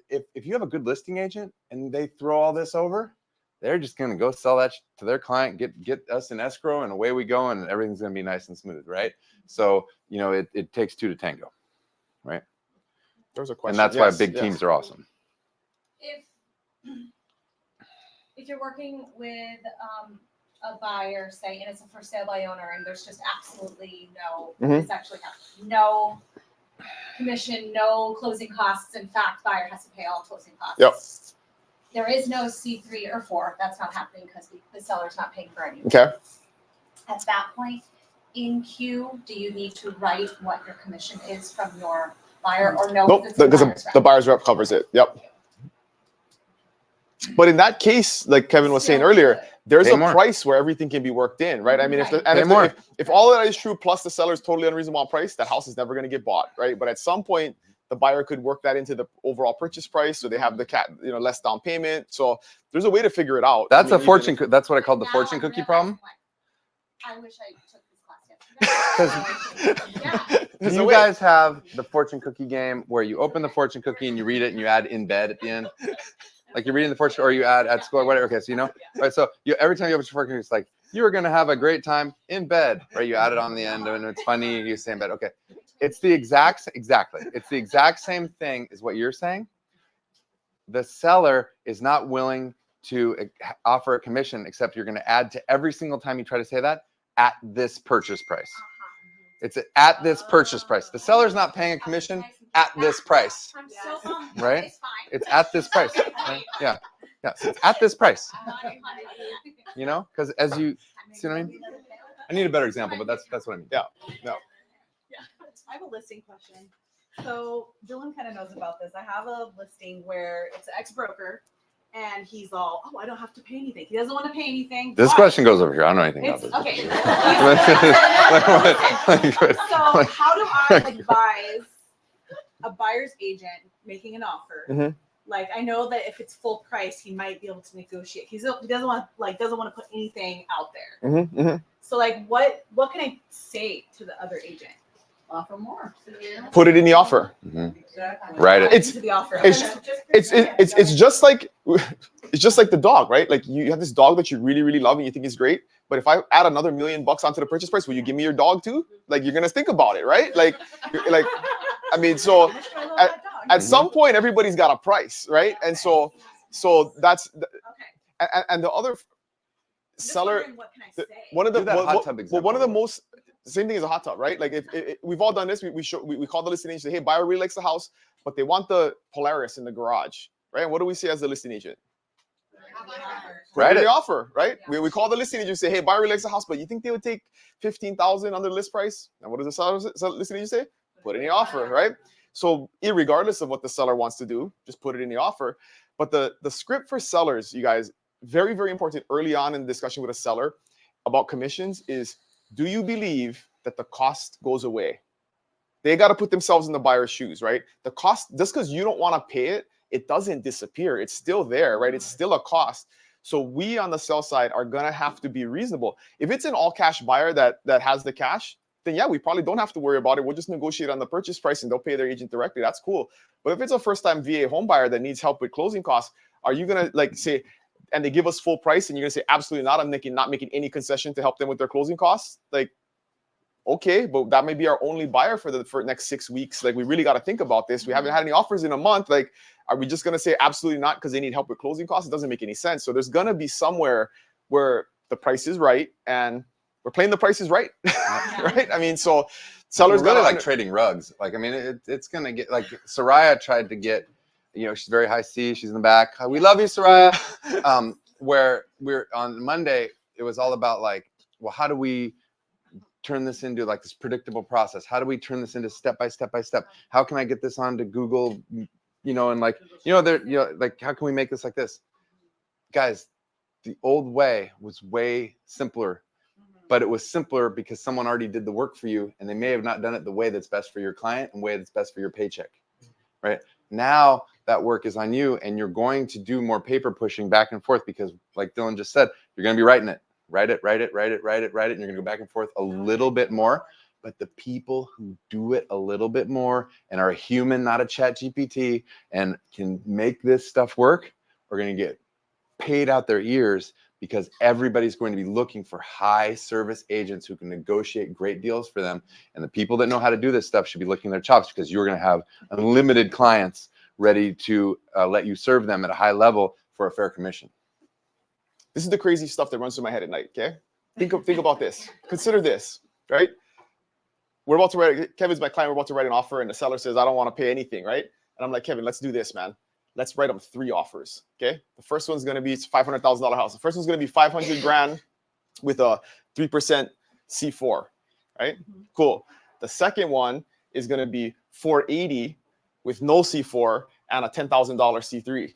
Speaker 2: if you have a good listing agent and they throw all this over, they're just gonna go sell that to their client, get us in escrow, and away we go, and everything's gonna be nice and smooth, right? So it takes two to tango, right?
Speaker 1: There's a question,
Speaker 2: and that's why big teams are awesome.
Speaker 6: If you're working with a buyer, say, and it's a for sale by owner, and there's just absolutely no,
Speaker 1: Mhm.
Speaker 6: it's actually no commission, no closing costs. In fact, buyer has to pay all closing costs.
Speaker 1: Yep.
Speaker 6: There is no C3 or 4. That's not happening because the seller's not paying for anything.
Speaker 1: Okay.
Speaker 6: At that point, in queue, do you need to write what your commission is from your buyer or no?
Speaker 1: Nope,
Speaker 6: It's
Speaker 1: because
Speaker 6: buyer's rep?
Speaker 1: the buyer's rep covers it. Yep. But in that case, like Kevin was saying
Speaker 6: Still
Speaker 1: earlier,
Speaker 6: good.
Speaker 1: there's
Speaker 2: Pay
Speaker 1: a
Speaker 2: more.
Speaker 1: price where everything can be worked in, right? I mean,
Speaker 6: Right.
Speaker 1: and
Speaker 2: Pay more.
Speaker 1: if all of that is true, plus the seller's totally unreasonable on price, that house is never going to get bought, right? But at some point, the buyer could work that into the overall purchase price, so they have less down payment. So there's a way to figure it out.
Speaker 2: That's
Speaker 1: I
Speaker 2: a
Speaker 1: mean,
Speaker 2: fortune. That's what I call the
Speaker 6: Now
Speaker 2: fortune
Speaker 6: I'm
Speaker 2: cookie
Speaker 6: realizing
Speaker 2: problem.
Speaker 6: why. I wish I took this class yesterday. Yeah.
Speaker 1: There's
Speaker 2: Do
Speaker 1: a
Speaker 2: you
Speaker 1: way.
Speaker 2: guys have the fortune cookie game where you open the fortune cookie and you read it and you add in bed at the end? Like you're reading the fortune, or you add at school or whatever. Okay, so you know, right? So you every time you open your fortune cookie, it's like you're gonna have a great time in bed, right? You add it on the end, and it's funny. You say in bed. Okay, it's the exactly. It's the exact same thing as what you're saying. The seller is not willing to offer a commission, except you're going to add to every single time you try to say that at this purchase price. It's at this purchase price. The seller's not paying a commission at this price,
Speaker 6: I'm so bummed.
Speaker 2: right?
Speaker 6: It's fine.
Speaker 2: It's at this price. Right? Yeah, yeah. So it's at this price. You know, because as you see what I mean. I need a better example, but that's what I mean.
Speaker 1: Yeah.
Speaker 7: I have a listing question. So Dylan kind of knows about this. I have a listing where it's an ex-broker and he's all, oh, I don't have to pay anything. He doesn't want to pay anything.
Speaker 2: This
Speaker 7: but
Speaker 2: question goes over here. I don't know anything
Speaker 7: It's
Speaker 2: about this.
Speaker 7: okay.
Speaker 2: Like,
Speaker 7: So how do I advise a buyer's agent making an offer?
Speaker 1: Mhm.
Speaker 7: Like I know that if it's full price, he might be able to negotiate. He doesn't want to put anything out there.
Speaker 1: Mm-hmm, mm-hmm.
Speaker 7: So like what can I say to the other agent?
Speaker 3: Offer more.
Speaker 1: Put it in the offer.
Speaker 3: Exactly.
Speaker 2: Write it.
Speaker 1: It's-
Speaker 7: to the offer.
Speaker 1: It's just like the dog, right? Like you have this dog that you really, really love and you think is great. But if I add another $1 million onto the purchase price, will you give me your dog too? Like you're gonna think about it, right? Like I mean, so
Speaker 7: How much do I love that dog?
Speaker 1: at some point everybody's got a price, right? And so that's
Speaker 7: Okay.
Speaker 1: and the other
Speaker 7: I'm just
Speaker 1: seller,
Speaker 7: wondering what can I say?
Speaker 1: one of the
Speaker 2: Do that hot tub
Speaker 1: well,
Speaker 2: example.
Speaker 1: one of the most same thing as a hot tub, right? Like if we've all done this, we call the listing agent, say, hey, buyer really likes the house, but they want the Polaris in the garage, right? And what do we say as the listing agent? Put
Speaker 2: Write
Speaker 1: in
Speaker 2: it.
Speaker 1: the offer, right? We call the listing agent, say, hey, buyer really likes the house, but you think they would take $15,000 under the list price? And what does the listing agent say? Put in the offer, right? So irregardless of what the seller wants to do, just put it in the offer. But the script for sellers, you guys, very, very important early on in the discussion with a seller about commissions is, do you believe that the cost goes away? They got to put themselves in the buyer's shoes, right? The cost, just because you don't want to pay it, it doesn't disappear. It's still there, right? It's still a cost. So we on the sell side are going to have to be reasonable. If it's an all cash buyer that has the cash, then yeah, we probably don't have to worry about it. We'll just negotiate on the purchase price and they'll pay their agent directly. That's cool. But if it's a first time VA home buyer that needs help with closing costs, are you going to like say, and they give us full price and you're going to say, absolutely not, I'm not making any concession to help them with their closing costs? Like, okay, but that may be our only buyer for the next 6 weeks. Like, we really got to think about this. We haven't had any offers in a month. Like, are we just going to say absolutely not because they need help with closing costs? It doesn't make any sense. So there's going to be somewhere where the price is right and we're playing the price is right, right? I mean, so sellers
Speaker 2: We're really
Speaker 1: got
Speaker 2: like trading rugs. Like, I mean, it's going to get, like, Soraya tried to get, you know, she's very high C, she's in the back. We love you, Soraya. Where we're on Monday, it was all about like, well, how do we turn this into like this predictable process? How do we turn this into step by step by step? How can I get this onto Google, you know, and like, you know, there, you know, like, how can we make this like this? Guys, the old way was way simpler, but it was simpler because someone already did the work for you and they may have not done it the way that's best for your client and way that's best for your paycheck, right? Now that work is on you and you're going to do more paper pushing back and forth because, like Dylan just said, you're going to be writing it. Write it, and you're going to go back and forth a little bit more. But the people who do it a little bit more and are a human, not a chat GPT, and can make this stuff work are going to get paid out their ears because everybody's going to be looking for high service agents who can negotiate great deals for them. And the people that know how to do this stuff should be licking their chops because you're going to have unlimited clients ready to let you serve them at a high level for a fair commission.
Speaker 1: This is the crazy stuff that runs through my head at night. Okay, think about this. Consider this, right? We're about to write. Kevin's my client. We're about to write an offer, and the seller says, "I don't want to pay anything," right? And I'm like, Kevin, let's do this, man. Let's write them 3 offers. Okay, the first one's going to be $500,000 house. The first one's going to be 500 grand with a 3% C4, right? Cool. The second one is going to be 480 with no C4 and a $10,000 C3.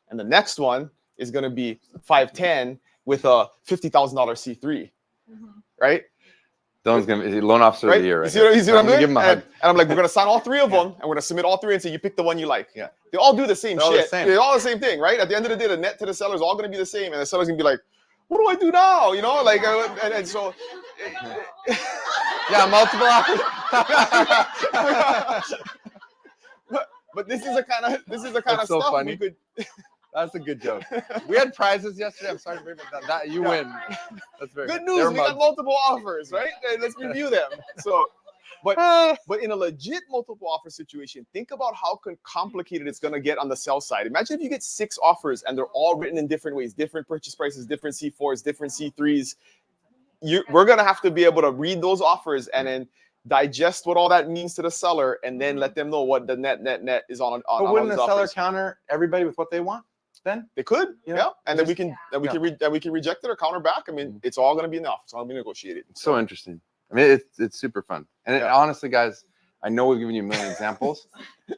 Speaker 1: And the next one is going to be 510 with a $50,000 C3, right?
Speaker 2: Dylan's gonna be loan officer of the year.
Speaker 1: You
Speaker 2: Right
Speaker 1: see what, you see what I'm doing?
Speaker 2: Give him a hug.
Speaker 1: And I'm like, we're going to sign all 3 of them, and we're going to submit all 3 and say, you pick the one you like.
Speaker 2: Yeah.
Speaker 1: They all do the same
Speaker 2: They're all the
Speaker 1: shit.
Speaker 2: same.
Speaker 1: They're all the same thing, right? At the end of the day, the net to the seller is all going to be the same. And the seller's going to be like, what do I do now? You know, like, and so.
Speaker 2: Yeah, multiple offers.
Speaker 1: but this is the kind of
Speaker 2: That's so
Speaker 1: stuff
Speaker 2: funny.
Speaker 1: we could.
Speaker 2: That's a good joke. We had prizes yesterday. I'm sorry to bring that. You win. That's very
Speaker 1: Good
Speaker 2: They were
Speaker 1: news. We got
Speaker 2: mugs.
Speaker 1: multiple offers, right? And let's review them. So, but in a legit multiple offer situation, think about how complicated it's going to get on the sell side. Imagine if you get 6 offers and they're all written in different ways, different purchase prices, different C4s, different C3s. We're going to have to be able to read those offers and then digest what all that means to the seller, and then let them know what the net is on.
Speaker 2: But wouldn't the
Speaker 1: these
Speaker 2: seller
Speaker 1: offers.
Speaker 2: counter everybody with what they want? Then
Speaker 1: They could,
Speaker 2: You know,
Speaker 1: yeah, and then we
Speaker 2: just-
Speaker 1: can we can reject it or counter back. I mean, it's all going to be enough. It's all going to be negotiated.
Speaker 2: so interesting. I mean, it's super fun. And
Speaker 1: Yeah.
Speaker 2: honestly, guys, I know we've given you a million examples.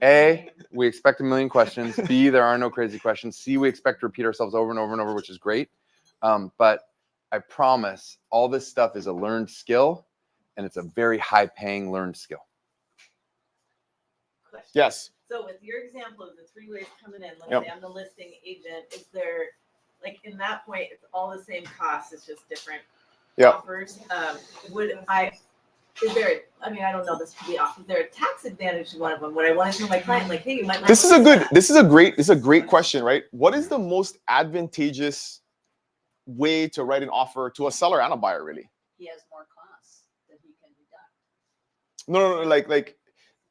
Speaker 2: A, we expect a million questions. B, there are no crazy questions. C, we expect to repeat ourselves over and over and over, which is great. But I promise all this stuff is a learned skill, and it's a very high-paying learned skill.
Speaker 3: Question.
Speaker 1: Yes.
Speaker 3: So with your example of the 3 ways coming in, let's
Speaker 1: Yep.
Speaker 3: say I'm the listing agent, is there, like in that point, it's all the same cost, it's just different
Speaker 1: Yep.
Speaker 3: offers? Is there, I mean, I don't know, this could be off, is there a tax advantage to one of them? Would I want to tell my client, like, hey, you might.
Speaker 1: This is a great question, right? What is the most advantageous way to write an offer to a seller and a buyer, really?
Speaker 8: He has more costs that he can deduct.
Speaker 1: No, like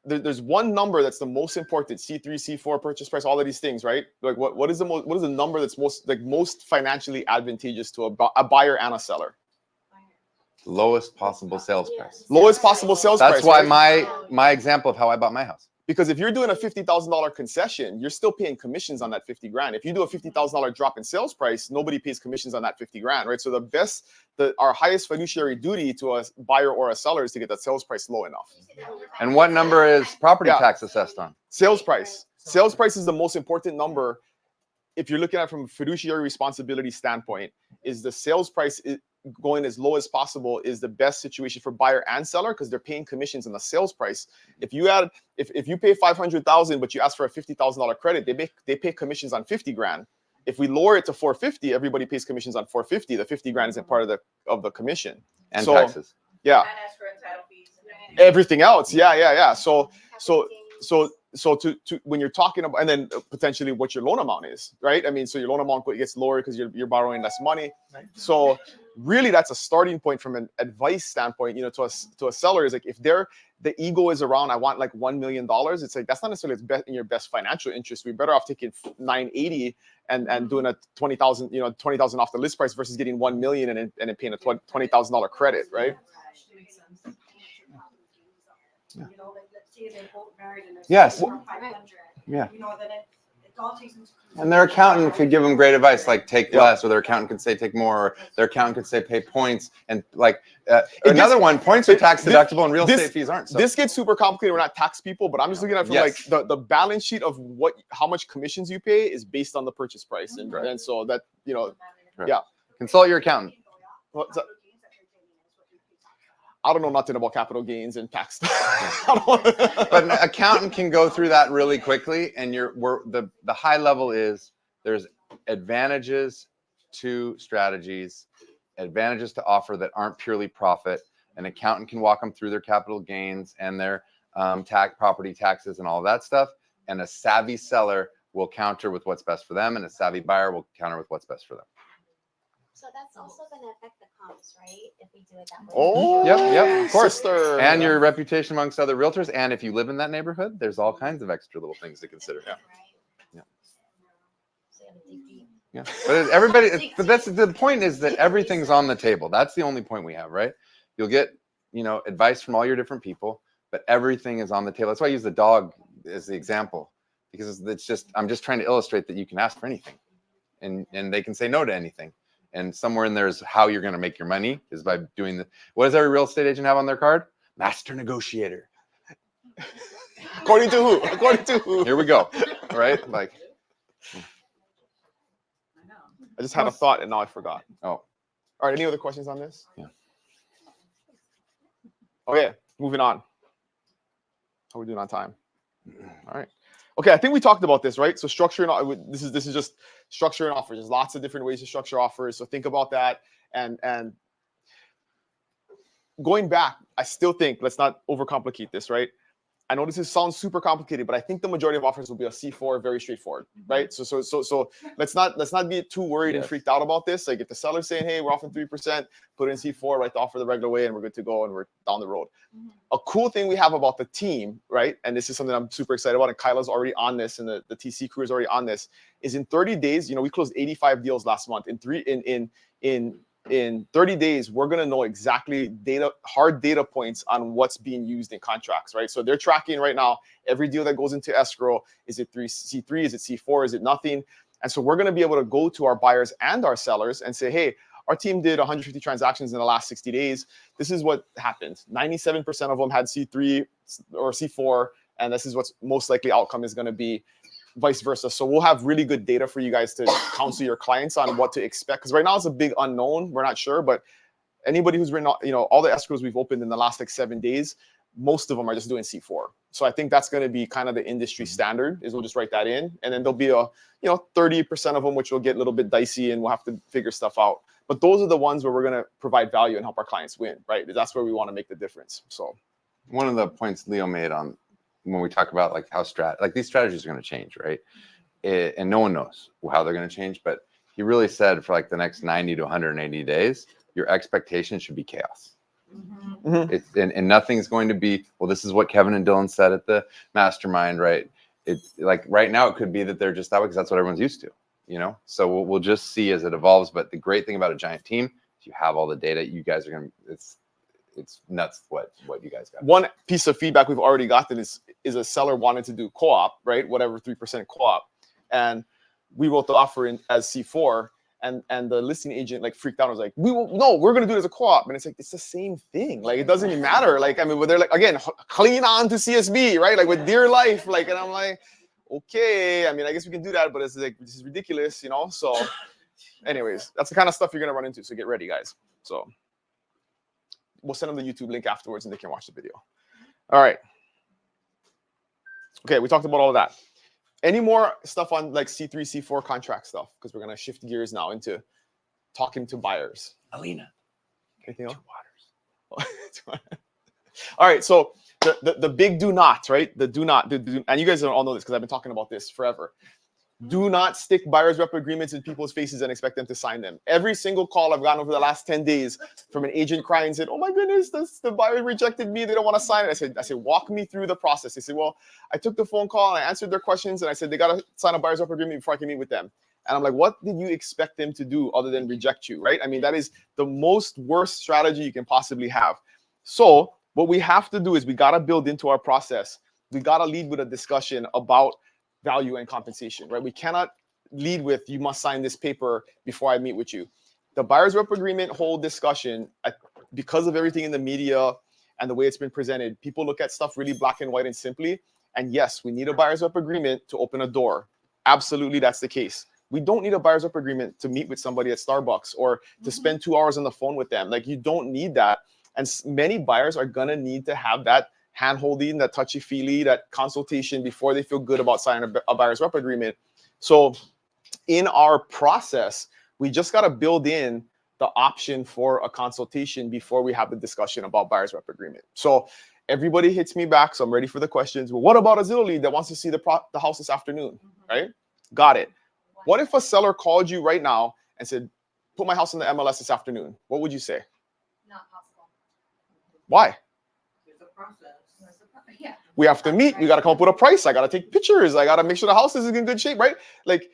Speaker 1: there's one number that's the most important: C3, C4, purchase price, all of these things, right? Like what is the number that's most financially advantageous to a buyer and a seller?
Speaker 2: Lowest possible sales price.
Speaker 1: Lowest possible sales price.
Speaker 2: That's why
Speaker 1: right?
Speaker 2: my example of how I bought my house.
Speaker 1: Because if you're doing a $50,000 concession, you're still paying commissions on that 50 grand. If you do a $50,000 drop in sales price, nobody pays commissions on that 50 grand, right? So our highest fiduciary duty to a buyer or a seller is to get that sales price low enough.
Speaker 2: And what number is property tax assessed on?
Speaker 1: Sales price. Sales price is the most important number. If you're looking at it from a fiduciary responsibility standpoint, is the sales price going as low as possible is the best situation for buyer and seller, because they're paying commissions on the sales price. If you pay $500,000 but you ask for a $50,000 credit, they pay commissions on 50 grand. If we lower it to 450, everybody pays commissions on 450. The 50 grand isn't part of the commission
Speaker 2: And
Speaker 1: So,
Speaker 2: taxes.
Speaker 1: Yeah,
Speaker 5: And escrow and title fees and everything.
Speaker 1: everything else. Yeah. So to when you're talking about, and then potentially what your loan amount is, right? I mean, so your loan amount gets lower because you're borrowing less money. So really, that's a starting point from an advice standpoint. To a seller is like, if the ego is around, I want like $1 million. It's like that's not necessarily in your best financial interest. We're better off taking 980 and doing a 20,000, 20,000 off the list price versus getting 1 million and then paying a $20,000 credit, right?
Speaker 4: You know, like, let's say they're both married and there's.
Speaker 2: Yes.
Speaker 4: 500.
Speaker 2: Yeah.
Speaker 4: You know, then it all takes into.
Speaker 2: And their accountant could give them great advice, like take
Speaker 1: Yeah.
Speaker 2: less, or their accountant could say take more, or their accountant could say pay points. And like points are tax deductible and real estate fees aren't. So.
Speaker 1: This gets super complicated. We're not tax people, but I'm just looking at it from
Speaker 2: Yes.
Speaker 1: like the balance sheet of how much commissions you pay is based on the purchase price, and so that
Speaker 2: Consult your accountant.
Speaker 1: what's that? I don't know nothing about capital gains and tax. But
Speaker 2: But an accountant can go through that really quickly, and the high level is there's advantages to strategies, advantages to offer that aren't purely profit. An accountant can walk them through their capital gains and their property taxes and all that stuff, and a savvy seller will counter with what's best for them, and a savvy buyer will counter with what's best for them.
Speaker 9: So that's also going to affect the comps, right? If we do it that way.
Speaker 1: Oh,
Speaker 2: Yep, of course.
Speaker 1: sister.
Speaker 2: And your reputation amongst other realtors, and if you live in that neighborhood, there's all kinds of extra little things to consider.
Speaker 1: Yeah.
Speaker 2: Yeah.
Speaker 9: So you have to dig deep.
Speaker 2: Yeah, but everybody. But that's the point is that everything's on the table. That's the only point we have, right? You'll get advice from all your different people, but everything is on the table. That's why I use the dog as the example, because I'm just trying to illustrate that you can ask for anything, and they can say no to anything. And somewhere in there is how you're going to make your money is by doing what does every real estate agent have on their card? Master negotiator.
Speaker 1: According to who? According to who?
Speaker 2: Here we go. Right? Like,
Speaker 1: I just had a thought and now I forgot.
Speaker 2: oh,
Speaker 1: All right. Any other questions on this?
Speaker 2: Yeah.
Speaker 1: Okay. Moving on. How are we doing on time? All right. Okay. I think we talked about this, right? So structuring. This is just structuring offers. There's lots of different ways to structure offers. So think about that. And going back, I still think let's not overcomplicate this, right? I know this sounds super complicated, but I think the majority of offers will be a C4, very straightforward, right? So let's not be too worried and freaked out about this. Like if the seller's saying, "Hey, we're offering 3%," put it in C4, write the offer the regular way, and we're good to go, and we're down the road. A cool thing we have about the team, right? And this is something I'm super excited about, and Kyla's already on this, and the TC crew is already on this. Is in 30 days, we closed 85 deals last month. In 30 days, we're going to know exactly hard data points on what's being used in contracts, right? So they're tracking right now every deal that goes into escrow. Is it C3? Is it C4? Is it nothing? And so we're going to be able to go to our buyers and our sellers and say, hey, our team did 150 transactions in the last 60 days. This is what happened. 97% of them had C3 or C4, and this is what's most likely outcome is going to be. Vice versa. So we'll have really good data for you guys to counsel your clients on what to expect. Because right now it's a big unknown. We're not sure, but anybody who's written, all the escrows we've opened in the last 7 days, most of them are just doing C4. So I think that's going to be kind of the industry standard is we'll just write that in. And then there'll be 30% of them, which will get a little bit dicey and we'll have to figure stuff out. But those are the ones where we're going to provide value and help our clients win, right? That's where we want to make the difference. So
Speaker 2: one of the points Leo made on when we talk about like how these strategies are going to change, right? And no one knows how they're going to change, but he really said for like the next 90 to 180 days, your expectation should be chaos. And nothing's going to be, well, this is what Kevin and Dylan said at the Mastermind, right? It's like right now it could be that they're just that way because that's what everyone's used to, So we'll just see as it evolves. But the great thing about a giant team is you have all the data. You guys are going to, it's nuts what you guys got.
Speaker 1: One piece of feedback we've already gotten is a seller wanted to do co-op, right? Whatever 3% co-op, and we wrote the offer in as C4, and the listing agent like freaked out. I was like, we're gonna do it as a co-op, and it's like it's the same thing. Like it doesn't even matter. Like I mean, but they're like again, clean on to CSB, right? Like with dear life, like, and I'm like, okay. I mean, I guess we can do that, but it's like this is ridiculous, So, anyways, that's the kind of stuff you're gonna run into. So get ready, guys. So. We'll send them the YouTube link afterwards and they can watch the video. All right. Okay, we talked about all of that. Any more stuff on like C3, C4 contract stuff? Because we're going to shift gears now into talking to buyers.
Speaker 2: Alina.
Speaker 1: Anything else? Waters. All right, so the big do not, right? The do not, and you guys all know this because I've been talking about this forever. Do not stick buyer's rep agreements in people's faces and expect them to sign them. Every single call I've gotten over the last 10 days from an agent crying said, oh my goodness, the buyer rejected me. They don't want to sign it. I said, walk me through the process. They said, well, I took the phone call and I answered their questions. And I said, they got to sign a buyer's rep agreement before I can meet with them. And I'm like, what did you expect them to do other than reject you, right? I mean, that is the most worst strategy you can possibly have. So what we have to do is we got to build into our process. We got to lead with a discussion about value and compensation, right? We cannot lead with, you must sign this paper before I meet with you. The buyer's rep agreement whole discussion, because of everything in the media and the way it's been presented, people look at stuff really black and white and simply. And yes, we need a buyer's rep agreement to open a door. Absolutely, that's the case. We don't need a buyer's rep agreement to meet with somebody at Starbucks or to spend 2 hours on the phone with them. Like you don't need that. And many buyers are gonna need to have that hand-holding, that touchy-feely, that consultation before they feel good about signing a buyer's rep agreement. So in our process, we just got to build in the option for a consultation before we have the discussion about buyer's rep agreement. So everybody hits me back, so I'm ready for the questions. Well, what about a Zillow lead that wants to see the house this afternoon, right? Got it. What if a seller called you right now and said, put my house in the MLS this afternoon? What would you say?
Speaker 6: Not possible.
Speaker 1: Why?
Speaker 8: There's a process.
Speaker 6: Yeah.
Speaker 1: We have to meet. We got to come up with a price. I got to take pictures. I got to make sure the house is in good shape, right? Like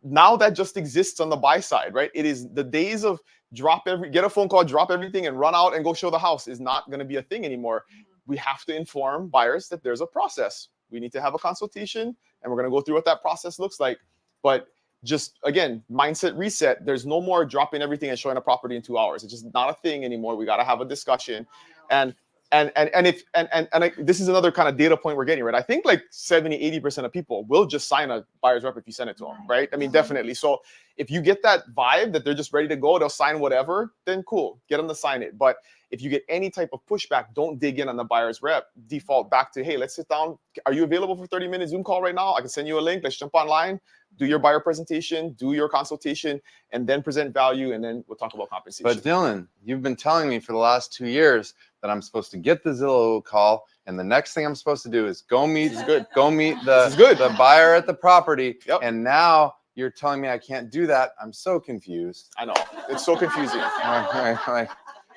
Speaker 1: now that just exists on the buy side, right? It is the days of get a phone call, drop everything, and run out and go show the house is not going to be a thing anymore. We have to inform buyers that there's a process. We need to have a consultation, and we're going to go through what that process looks like. But just again, mindset reset. There's no more dropping everything and showing a property in 2 hours. It's just not a thing anymore. We got to have a discussion, and this is another kind of data point we're getting, right? I think like 70-80% of people will just sign a buyer's rep if you send it to them, right? I mean, definitely. So if you get that vibe that they're just ready to go, they'll sign whatever, then cool, get them to sign it. But if you get any type of pushback, don't dig in on the buyer's rep. Default back to, hey, let's sit down. Are you available for 30-minute Zoom call right now? I can send you a link. Let's jump online, do your buyer presentation, do your consultation, and then present value, and then we'll talk about compensation.
Speaker 2: But Dylan, you've been telling me for the last 2 years that I'm supposed to get the Zillow call, and the next thing I'm supposed to do is go meet the buyer at the property.
Speaker 1: Yep.
Speaker 2: And now you're telling me I can't do that. I'm so confused.
Speaker 1: I know, it's so confusing.
Speaker 2: Like,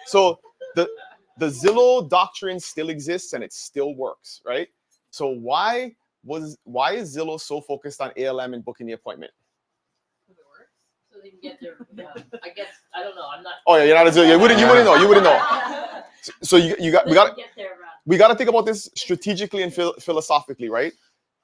Speaker 1: So the Zillow doctrine still exists and it still works, right? So why is Zillow so focused on ALM and booking the appointment?
Speaker 8: So they can get their, I guess, I don't know, I'm not.
Speaker 1: Oh yeah, you're not a Zillow. You wouldn't know. So we got
Speaker 8: Get their,
Speaker 1: we got to think about this strategically and philosophically, right?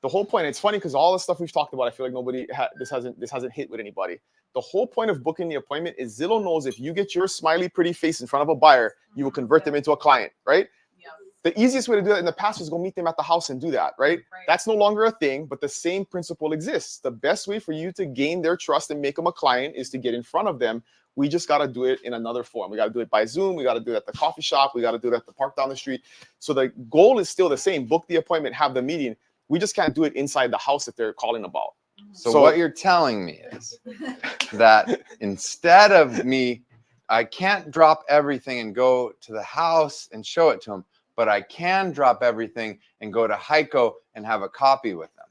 Speaker 1: The whole point. It's funny because all the stuff we've talked about, I feel like this hasn't hit with anybody. The whole point of booking the appointment is Zillow knows if you get your smiley, pretty face in front of a buyer, you will convert them into a client, right?
Speaker 7: Yeah.
Speaker 1: The easiest way to do that in the past was go meet them at the house and do that, right? That's no longer a thing, but the same principle exists. The best way for you to gain their trust and make them a client is to get in front of them. We just got to do it in another form. We got to do it by Zoom. We got to do it at the coffee shop. We got to do it at the park down the street. So the goal is still the same. Book the appointment, have the meeting. We just can't do it inside the house that they're calling about.
Speaker 2: so what you're telling me is that instead of me, I can't drop everything and go to the house and show it to them, but I can drop everything and go to Heiko and have a copy with them.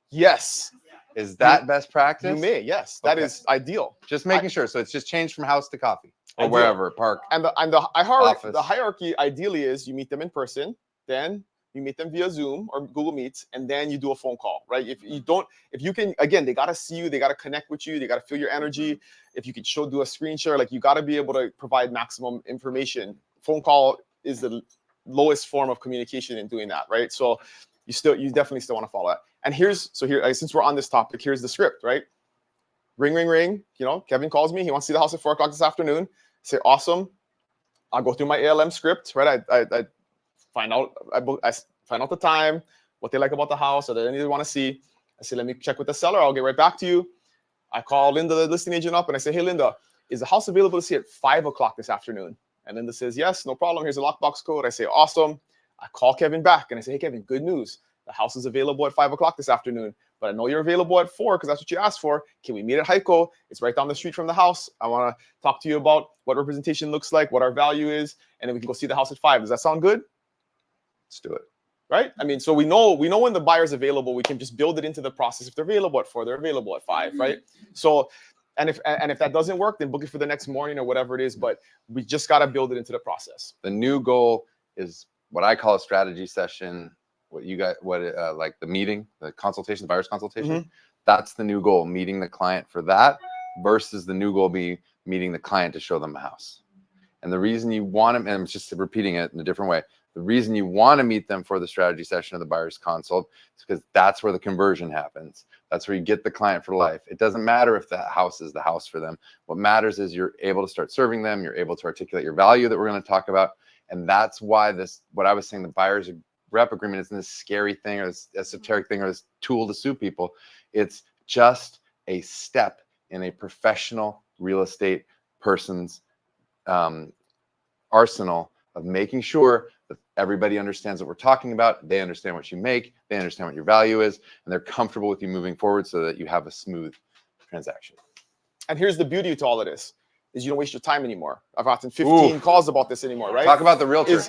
Speaker 1: Yes.
Speaker 2: Is that best practice?
Speaker 1: You may, yes. That is ideal.
Speaker 2: Just making sure. So it's just changed from house to coffee or
Speaker 1: Ideal.
Speaker 2: wherever, park.
Speaker 1: And the
Speaker 2: Office.
Speaker 1: hierarchy ideally is you meet them in person, then you meet them via Zoom or Google Meets, and then you do a phone call, right? If you can, again, they got to see you, they got to connect with you, they got to feel your energy. If you can do a screen share, like you got to be able to provide maximum information. Phone call is the lowest form of communication in doing that, right? So you definitely still want to follow that. And since we're on this topic, here's the script, right? Ring, ring, ring. Kevin calls me. He wants to see the house at 4 o'clock this afternoon. I say, awesome. I'll go through my ALM script, right? I find out the time, what they like about the house, or that anything they want to see. I say, let me check with the seller. I'll get right back to you. I call Linda, the listing agent, up, and I say, hey, Linda, is the house available to see at 5 o'clock this afternoon? And Linda says, yes, no problem. Here's a lockbox code. I say, awesome. I call Kevin back, and I say, hey, Kevin, good news. The house is available at 5 o'clock this afternoon, but I know you're available at 4 because that's what you asked for. Can we meet at Heiko? It's right down the street from the house. I want to talk to you about what representation looks like, what our value is, and then we can go see the house at 5. Does that sound good?
Speaker 2: Let's do it.
Speaker 1: Right? I mean, so we know when the buyer's available, we can just build it into the process. If they're available at 4, they're available at 5, right? So, and if that doesn't work, then book it for the next morning or whatever it is. But we just got to build it into the process.
Speaker 2: The new goal is what I call a strategy session. Like the meeting, the consultation, the buyer's consultation.
Speaker 1: Mm-hmm.
Speaker 2: That's the new goal, meeting the client for that versus the new goal be meeting the client to show them the house. And the reason you want them, and I'm just repeating it in a different way, the reason you want to meet them for the strategy session of the buyer's consult is because that's where the conversion happens. That's where you get the client for life. It doesn't matter if that house is the house for them. What matters is you're able to start serving them. You're able to articulate your value that we're going to talk about. And that's why what I was saying, the buyer's rep agreement isn't this scary thing or this esoteric thing or this tool to sue people. It's just a step in a professional real estate person's arsenal of making sure that everybody understands what we're talking about. They understand what you make. They understand what your value is, and they're comfortable with you moving forward so that you have a smooth transaction.
Speaker 1: And here's the beauty to all of this. Is you don't waste your time anymore. I've gotten 15 calls about this anymore, right?
Speaker 2: Talk about the realtor.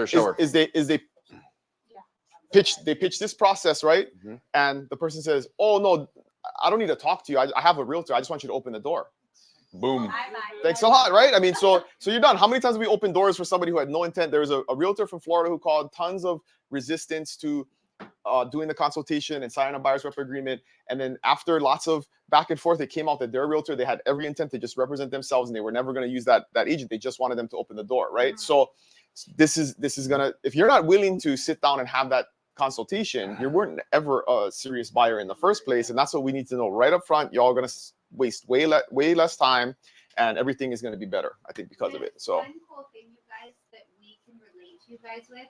Speaker 2: Shower.
Speaker 1: They pitch this process, right?
Speaker 2: Mm-hmm.
Speaker 1: And the person says, oh no, I don't need to talk to you. I have a realtor. I just want you to open the door. Boom. Thanks a lot, right? I mean, so you're done. How many times have we opened doors for somebody who had no intent? There was a realtor from Florida who called, tons of resistance to doing the consultation and signing a buyer's rep agreement. And then after lots of back and forth, it came out that their realtor, they had every intent to just represent themselves, and they were never going to use that agent. They just wanted them to open the door, right? So this is gonna, if you're not willing to sit down and have that consultation, you weren't ever a serious buyer in the first place. And that's what we need to know right up front. Y'all are gonna waste way less time, and everything is gonna be better, I think, because of it. So
Speaker 10: one cool thing, you guys, that we can relate to you guys with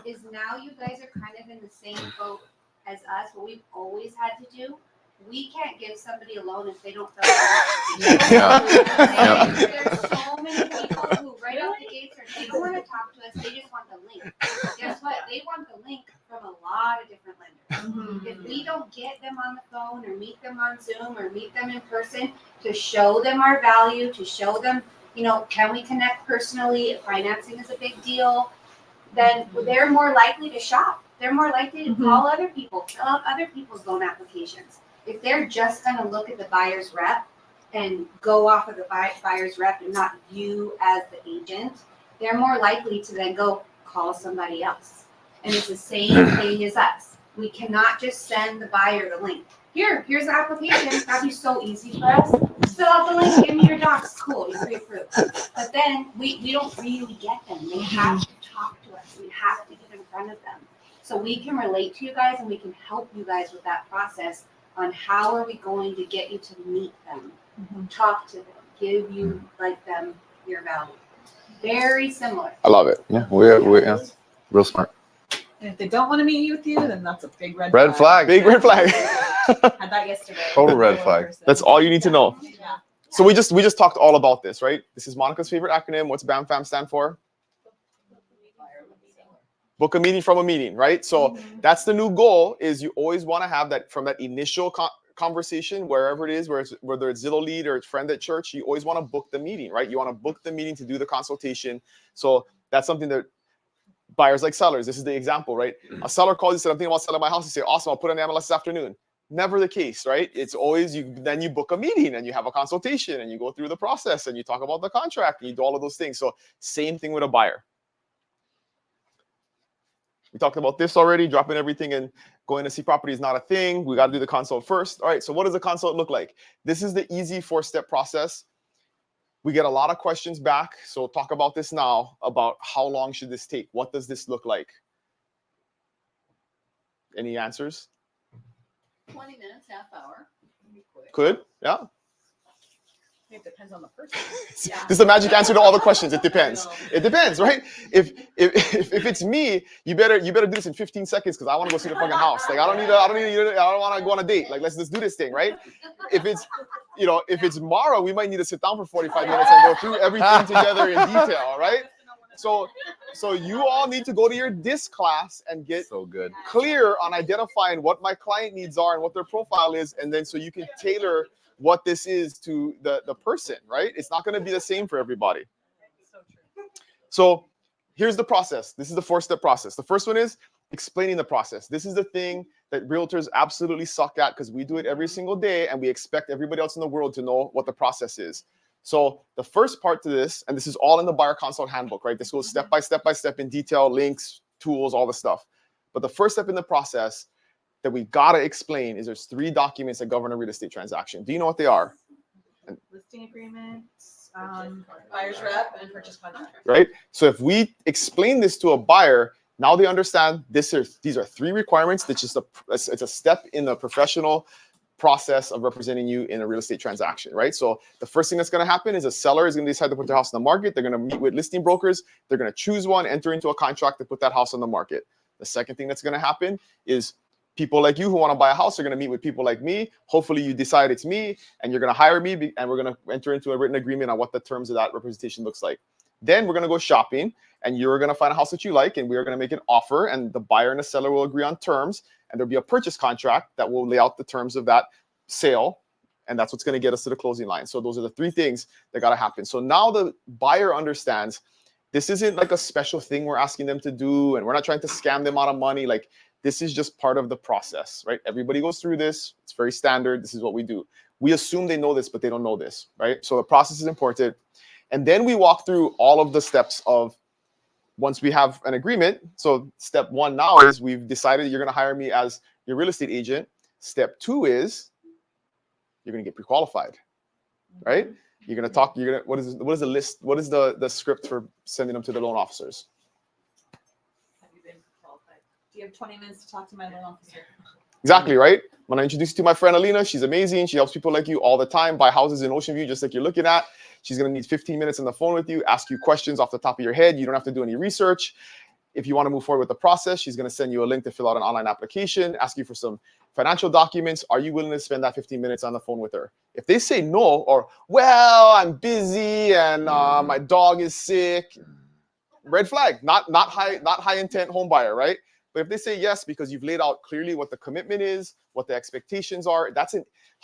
Speaker 10: is now you guys are kind of in the same boat as us. What we've always had to do, we can't give somebody a loan if they don't fill out
Speaker 2: Yeah.
Speaker 10: There's so many people who right out the gates they don't want to talk to us, they just want the link. Guess what? They want the link from a lot of different lenders. If we don't get them on the phone or meet them on Zoom or meet them in person to show them our value, to show them, can we connect personally, if financing is a big deal, then they're more likely to shop. They're more likely to call other people, fill out other people's loan applications. If they're just going to look at the buyer's rep and go off of the buyer's rep and not you as the agent, they're more likely to then go call somebody else. And it's the same thing as us. We cannot just send the buyer the link. Here's the application. That'd be so easy for us. Fill out the link, give me your docs. Cool, you're pre-approved. But then we don't really get them. They have to talk to us. We have to get in front of them. So we can relate to you guys and we can help you guys with that process on how are we going to get you to meet them, talk to them, give you them your value. Very similar.
Speaker 1: I love it.
Speaker 2: Yeah, we're real smart.
Speaker 7: And if they don't want to meet with you, then that's a big red
Speaker 2: Flag.
Speaker 1: Big red flag.
Speaker 7: Had that yesterday.
Speaker 2: Total red flag.
Speaker 1: That's all you need to know.
Speaker 7: Yeah.
Speaker 1: So we just talked all about this, right? This is Monica's favorite acronym. What's BAMFAM stand for? Book a meeting from a meeting, right? So that's the new goal, is you always want to have that from that initial conversation, wherever it is, whether it's Zillow lead or it's friend at church, you always want to book the meeting, right? You want to book the meeting to do the consultation. So that's something that buyers like sellers, this is the example, right? A seller calls you, said, I'm thinking about selling my house. You say, awesome, I'll put an MLS this afternoon. Never the case, right? It's always then you book a meeting and you have a consultation and you go through the process and you talk about the contract and you do all of those things. So same thing with a buyer. We talked about this already, dropping everything and going to see property is not a thing. We got to do the consult first. All right, so what does a consult look like? This is the easy 4-step process. We get a lot of questions back. So talk about this now, about how long should this take? What does this look like? Any answers?
Speaker 8: 20 minutes, half hour.
Speaker 1: Could, yeah.
Speaker 7: It depends on the person.
Speaker 1: This is the magic answer to all the questions. It depends. It depends, right? If it's me, you better do this in 15 seconds because I want to go see the fucking house. Like I don't want to go on a date. Like let's just do this thing, right? If it's Mara, we might need to sit down for 45 minutes and go through everything together in detail, right? So you all need to go to your DISC class and get
Speaker 2: So good.
Speaker 1: clear on identifying what my client needs are and what their profile is, and then so you can tailor what this is to the person, right? It's not going to be the same for everybody. So here's the process. This is the 4-step process. The first one is explaining the process. This is the thing that realtors absolutely suck at because we do it every single day and we expect everybody else in the world to know what the process is. So the first part to this, and this is all in the buyer consult handbook, right? This goes step by step in detail, links, tools, all the stuff. But the first step in the process that we got to explain is there's 3 documents that govern a real estate transaction. Do you know what they are?
Speaker 7: Listing agreement, buyer's rep, and purchase contract.
Speaker 1: Right? So if we explain this to a buyer, now they understand these are 3 requirements. That's just it's a step in the professional process of representing you in a real estate transaction, right? So the first thing that's going to happen is a seller is going to decide to put their house on the market. They're going to meet with listing brokers. They're going to choose one, enter into a contract to put that house on the market. The second thing that's going to happen is people like you who want to buy a house are going to meet with people like me. Hopefully you decide it's me and you're going to hire me and we're going to enter into a written agreement on what the terms of that representation looks like. Then we're going to go shopping and you're going to find a house that you like and we are going to make an offer and the buyer and the seller will agree on terms and there'll be a purchase contract that will lay out the terms of that sale. And that's what's going to get us to the closing line. So those are the 3 things that got to happen. So now the buyer understands this isn't like a special thing we're asking them to do and we're not trying to scam them out of money. Like this is just part of the process, right? Everybody goes through this. It's very standard. This is what we do. We assume they know this, but they don't know this, right? So the process is important. And then we walk through all of the steps of once we have an agreement, so step 1 now is we've decided you're going to hire me as your real estate agent. Step 2 is you're going to get pre-qualified, right? You're going to talk, what is the list? What is the script for sending them to the loan officers?
Speaker 7: Have you been qualified? Do you have 20 minutes to talk to my loan officer?
Speaker 1: Exactly, right? When I introduce you to my friend Alina, she's amazing. She helps people like you all the time buy houses in Ocean View, just like you're looking at. She's going to need 15 minutes on the phone with you, ask you questions off the top of your head. You don't have to do any research. If you want to move forward with the process, she's going to send you a link to fill out an online application, ask you for some financial documents. Are you willing to spend that 15 minutes on the phone with her? If they say no, or, well, I'm busy and my dog is sick, red flag, not high intent home buyer, right? But if they say yes, because you've laid out clearly what the commitment is, what the expectations are, that's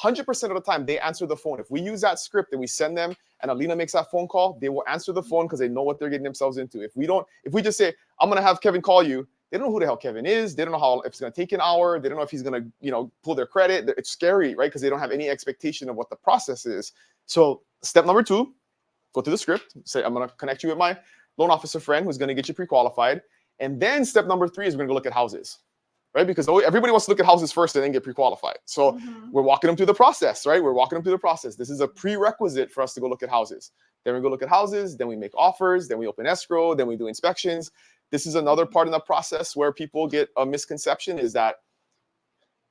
Speaker 1: 100% of the time they answer the phone. If we use that script and we send them and Alina makes that phone call, they will answer the phone because they know what they're getting themselves into. If we just say, I'm going to have Kevin call you, they don't know who the hell Kevin is. They don't know if it's going to take an hour. They don't know if he's going to, pull their credit. It's scary, right? Because they don't have any expectation of what the process is. So step number 2, go to the script, say, I'm going to connect you with my loan officer friend who's going to get you pre-qualified. And then step number 3 is we're going to go look at houses, right? Because everybody wants to look at houses first and then get pre-qualified. So we're walking them through the process, right? We're walking them through the process. This is a prerequisite for us to go look at houses. Then we go look at houses, then we make offers, then we open escrow, then we do inspections. This is another part in the process where people get a misconception is that,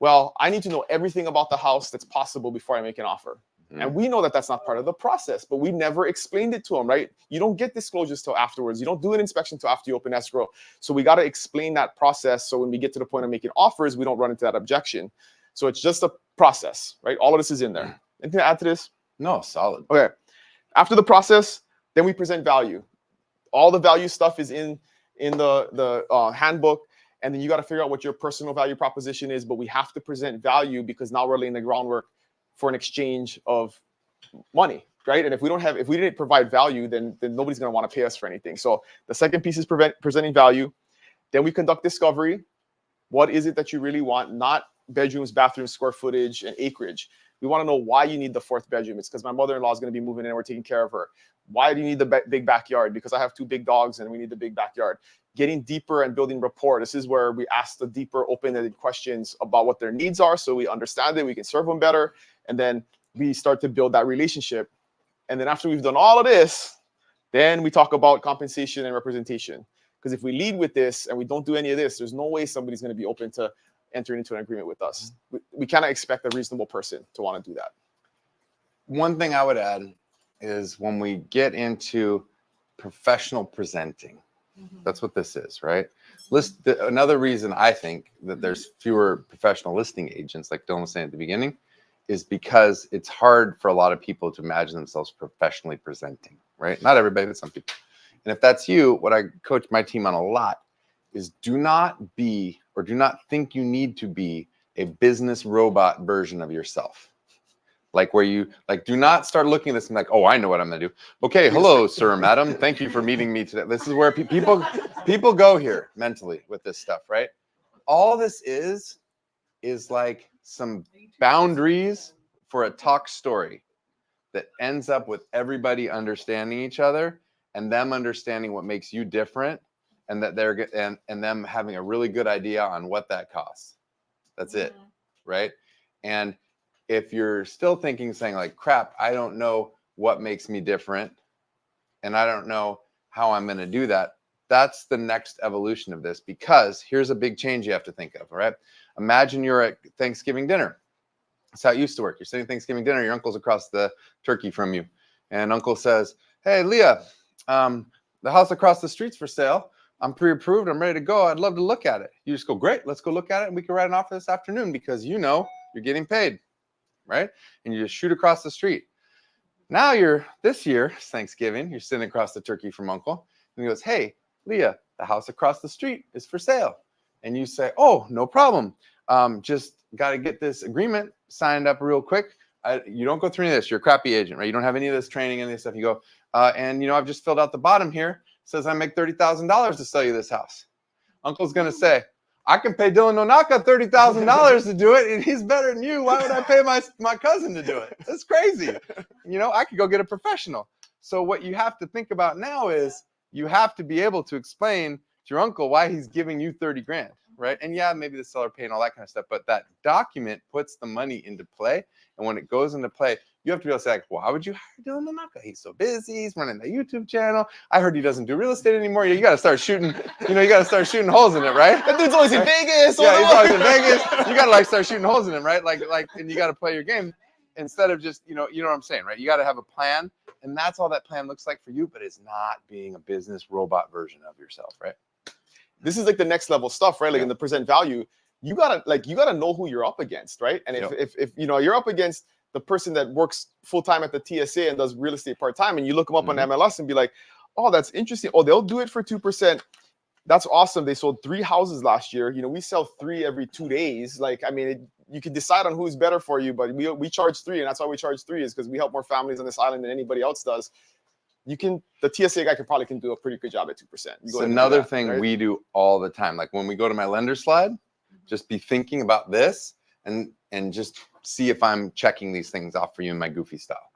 Speaker 1: well, I need to know everything about the house that's possible before I make an offer. And we know that that's not part of the process, but we never explained it to them, right? You don't get disclosures till afterwards. You don't do an inspection till after you open escrow. So we got to explain that process. So when we get to the point of making offers, we don't run into that objection. So it's just a process, right? All of this is in there. Anything to add to this?
Speaker 2: No, solid.
Speaker 1: Okay. After the process, then we present value. All the value stuff is in the handbook. And then you got to figure out what your personal value proposition is. But we have to present value because now we're laying the groundwork for an exchange of money, right? And if we didn't provide value, then nobody's going to want to pay us for anything. So the second piece is presenting value. Then we conduct discovery. What is it that you really want? Not bedrooms, bathrooms, square footage, and acreage. We want to know why you need the 4th bedroom. It's because my mother-in-law is going to be moving in and we're taking care of her. Why do you need the big backyard? Because I have 2 big dogs and we need the big backyard. Getting deeper and building rapport. This is where we ask the deeper, open-ended questions about what their needs are so we understand it, we can serve them better. And then we start to build that relationship. And then after we've done all of this, then we talk about compensation and representation. Because if we lead with this and we don't do any of this, there's no way somebody's going to be open to entering into an agreement with us. We cannot expect a reasonable person to want to do that.
Speaker 2: One thing I would add is when we get into professional presenting, that's what this is, right? Another reason I think that there's fewer professional listing agents, like Dylan was saying at the beginning, is because it's hard for a lot of people to imagine themselves professionally presenting, right? Not everybody, but some people. And if that's you, what I coach my team on a lot is do not be, or do not think you need to be, a business robot version of yourself. Like where you, do not start looking at this and like, oh, I know what I'm gonna do. Okay, hello, sir, madam. Thank you for meeting me today. This is where people go here mentally with this stuff, right? All this is like some boundaries for a talk story that ends up with everybody understanding each other and them understanding what makes you different, and that they're and them having a really good idea on what that costs. That's it, right? And if you're still saying like, crap, I don't know what makes me different and I don't know how I'm going to do that, that's the next evolution of this, because here's a big change you have to think of, all right? Imagine you're at Thanksgiving dinner. That's how it used to work. You're sitting at Thanksgiving dinner, your uncle's across the turkey from you, and uncle says, hey, Leah, the house across the street's for sale. I'm pre-approved. I'm ready to go. I'd love to look at it. You just go, great, let's go look at it, and we can write an offer this afternoon because you're getting paid, right? And you just shoot across the street. Now this year, it's Thanksgiving, you're sitting across the turkey from uncle, and he goes, hey, Leah, the house across the street is for sale. And you say, oh, no problem. Just got to get this agreement signed up real quick. You don't go through any of this. You're a crappy agent, right? You don't have any of this training, any of this stuff. You go, and I've just filled out the bottom here. It says I make $30,000 to sell you this house. Uncle's going to say, I can pay Dylan Onaka $30,000 to do it, and he's better than you. Why would I pay my cousin to do it? That's crazy. I could go get a professional. So what you have to think about now is you have to be able to explain to your uncle why he's giving you 30 grand, right? And yeah, maybe the seller paying all that kind of stuff, but that document puts the money into play. And when it goes into play, you have to be able to say, like, why would you hire Dylan Mamaka? He's so busy. He's running the YouTube channel. I heard he doesn't do real estate anymore. You got to start shooting, you got to start shooting holes in it, right?
Speaker 1: That dude's always in Vegas.
Speaker 2: Yeah, he's always in Vegas. You got to like start shooting holes in him, right? Like, and you got to play your game instead of just, you know what I'm saying, right? You got to have a plan, and that's all that plan looks like for you, but it's not being a business robot version of yourself, right?
Speaker 1: This is like the next level stuff, right? Like in the present value, you gotta know who you're up against, right? And if you're up against the person that works full time at the TSA and does real estate part time, and you look them up on MLS and be like, oh, that's interesting. Oh, they'll do it for 2%. That's awesome. They sold 3 houses last year. We sell 3 every 2 days. Like, I mean, you can decide on who's better for you, but we charge 3, and that's why we charge 3 is because we help more families on this island than anybody else does. The TSA guy can do a pretty good job at 2%.
Speaker 2: It's another thing, right? We do all the time. Like when we go to my lender slide, just be thinking about this and just see if I'm checking these things off for you in my goofy style.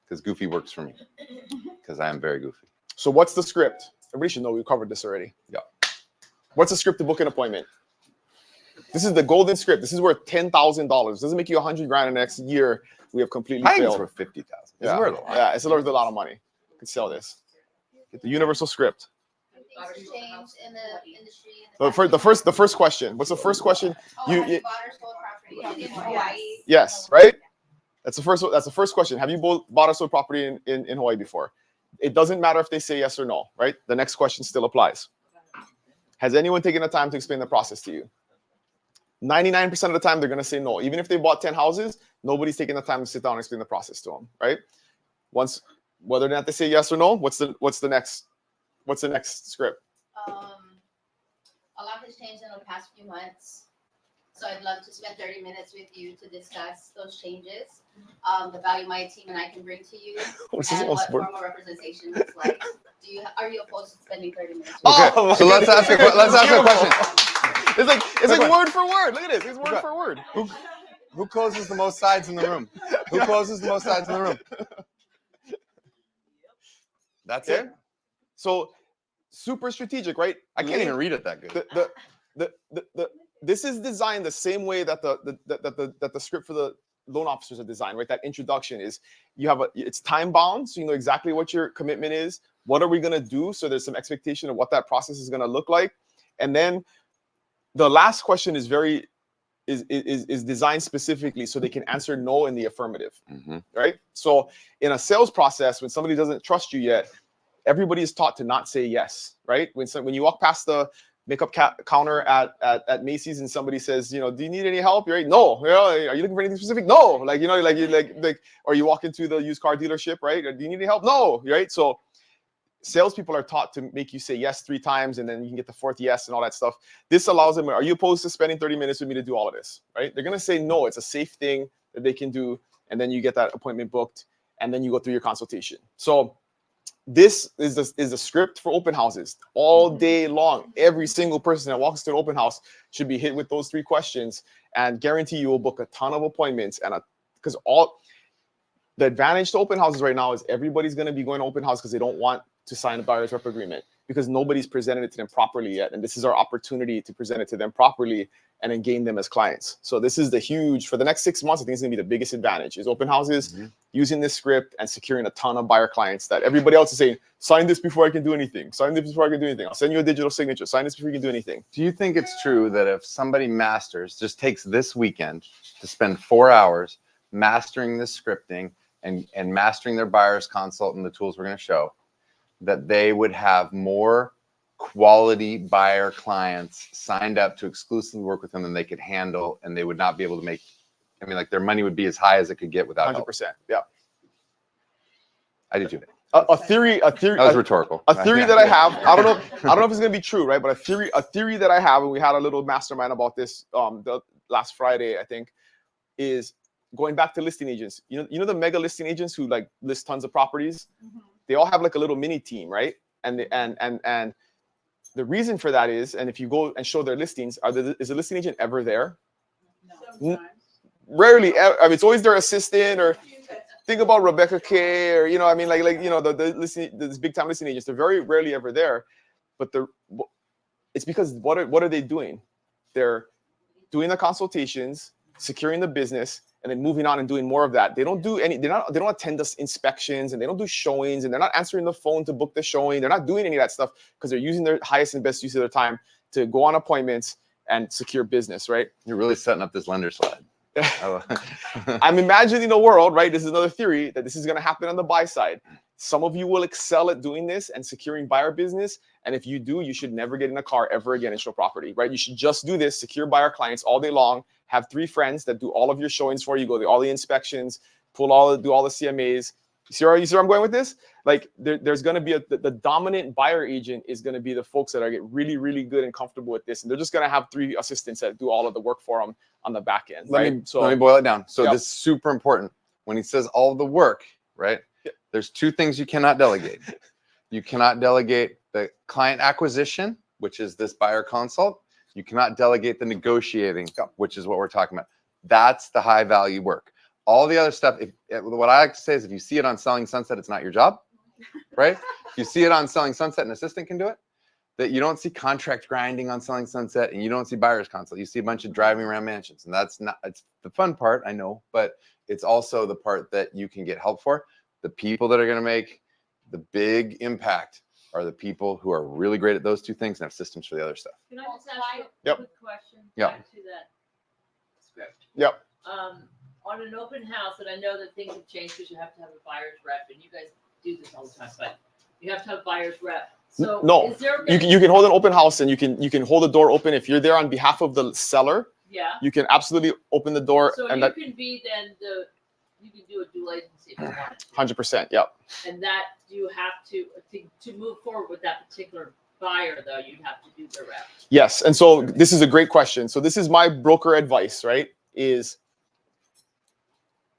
Speaker 2: Because goofy works for me. Because I am very goofy.
Speaker 1: So what's the script? Everybody should know we covered this already.
Speaker 2: Yeah.
Speaker 1: What's the script to book an appointment? This is the golden script. This is worth $10,000. Doesn't make you $100 grand in the next year. We have completely failed.
Speaker 2: It's worth $50,000.
Speaker 1: Yeah.
Speaker 2: Worth a lot.
Speaker 1: Yeah, it's worth a lot of money. You could sell this. Get the universal script.
Speaker 10: Things change in the industry.
Speaker 1: The first question. What's the first question?
Speaker 10: Have you bought or sold property in Hawaii?
Speaker 1: Yes, right? That's the first question. Have you bought or sold property in Hawaii before? It doesn't matter if they say yes or no, right? The next question still applies. Has anyone taken the time to explain the process to you? 99% of the time, they're going to say no. Even if they bought 10 houses, nobody's taking the time to sit down and explain the process to them, right? Whether or not they say yes or no, what's the next script?
Speaker 11: A lot has changed in the past few months. So I'd love to spend 30 minutes with you to discuss those changes, the value my team and I can bring to you, and what formal representation looks like. Are you opposed to spending 30 minutes?
Speaker 2: Okay, so let's ask a question.
Speaker 1: It's like word for word. Look at this. It's word for word.
Speaker 2: Who closes the most sides in the room? Who closes the most sides in the room? That's it.
Speaker 1: So super strategic, right?
Speaker 2: I can't even read it that good.
Speaker 1: This is designed the same way that the script for the loan officers are designed, right? That introduction is it's time bound, so you know exactly what your commitment is. What are we gonna do? So there's some expectation of what that process is gonna look like, and then the last question is designed specifically so they can answer no in the affirmative, right? So in a sales process, when somebody doesn't trust you yet, everybody is taught to not say yes, right? When you walk past the makeup counter at Macy's and somebody says, do you need any help? You're right. No. Are you looking for anything specific? No. Or you walk into the used car dealership, right? Do you need any help? No. Right. So salespeople are taught to make you say yes 3 times, and then you can get the 4th yes and all that stuff. This allows them. Are you opposed to spending 30 minutes with me to do all of this? Right. They're gonna say no. It's a safe thing that they can do, and then you get that appointment booked, and then you go through your consultation. So this is the script for open houses all day long. Every single person that walks to an open house should be hit with those 3 questions, and guarantee you will book a ton of appointments. And because the advantage to open houses right now is everybody's going to be going to open house because they don't want to sign a buyer's rep agreement because nobody's presented it to them properly yet. And this is our opportunity to present it to them properly and then gain them as clients. So this is for the next 6 months, I think it's gonna be the biggest advantage is open houses, using this script and securing a ton of buyer clients that everybody else is saying, sign this before I can do anything. Sign this before I can do anything. I'll send you a digital signature. Sign this before you can do anything.
Speaker 2: Do you think it's true that if somebody just takes this weekend to spend 4 hours mastering this scripting and mastering their buyer's consult and the tools we're gonna show, that they would have more quality buyer clients signed up to exclusively work with them than they could handle, and they would not be able to make, their money would be as high as it could get without
Speaker 1: 100%.
Speaker 2: help.
Speaker 1: Yeah.
Speaker 2: I do too.
Speaker 1: A theory.
Speaker 2: That was rhetorical.
Speaker 1: A theory that I have, I don't know if it's gonna be true, right? But a theory that I have, and we had a little mastermind about this the last Friday, I think, is going back to listing agents. You know the mega listing agents who list tons of properties? They all have a little mini team, right? And the reason for that is, and if you go and show their listings, is the listing agent ever there?
Speaker 7: No.
Speaker 1: Rarely. It's always their assistant or think about Rebecca Kay, or I mean, like this big time listing agents. They're very rarely ever there, but it's because what are they doing? They're doing the consultations, securing the business, and then moving on and doing more of that. They don't do any. They don't attend the inspections, and they don't do showings, and they're not answering the phone to book the showing. They're not doing any of that stuff because they're using their highest and best use of their time to go on appointments and secure business. Right?
Speaker 2: You're really setting up this lender slide.
Speaker 1: I'm imagining a world, right? This is another theory that this is going to happen on the buy side. Some of you will excel at doing this and securing buyer business. And if you do, you should never get in a car ever again and show property, right? You should just do this, secure buyer clients all day long, have 3 friends that do all of your showings for you, go to all the inspections, do all the CMAs. You see where I'm going with this? Like there's going to be the dominant buyer agent is going to be the folks that are get really, really good and comfortable with this. And they're just going to have 3 assistants that do all of the work for them on the back end, right?
Speaker 2: Let me boil it down. So
Speaker 1: Yep.
Speaker 2: this is super important. When he says all the work, right?
Speaker 1: Yep.
Speaker 2: There's 2 things you cannot delegate. You cannot delegate the client acquisition, which is this buyer consult. You cannot delegate the negotiating, which is what we're talking about. That's the high value work. All the other stuff, what I like to say is if you see it on Selling Sunset, it's not your job, right? If you see it on Selling Sunset, an assistant can do it. That you don't see contract grinding on Selling Sunset, and you don't see buyer's consult. You see a bunch of driving around mansions, and that's not, it's the fun part, I know, but it's also the part that you can get help for. The people that are going to make the big impact are the people who are really great at those 2 things and have systems for the other stuff.
Speaker 8: Can I just ask you a
Speaker 1: Yep.
Speaker 8: quick question?
Speaker 2: Yeah.
Speaker 8: Back to that script.
Speaker 1: Yep.
Speaker 8: On an open house, and I know that things have changed because you have to have a buyer's rep, and you guys do this all the time, but you have to have a buyer's rep. So
Speaker 1: No,
Speaker 8: is there
Speaker 1: you can hold an open house, and you can hold the door open if you're there on behalf of the seller.
Speaker 8: Yeah.
Speaker 1: You can absolutely open the door,
Speaker 8: So
Speaker 1: and
Speaker 8: you
Speaker 1: that
Speaker 8: can be then you can do a dual agency if you wanted to.
Speaker 1: 100%. Yep.
Speaker 8: And that you have to move forward with that particular buyer, though, you'd have to do the rep.
Speaker 1: Yes, and so this is a great question. So this is my broker advice, right? Is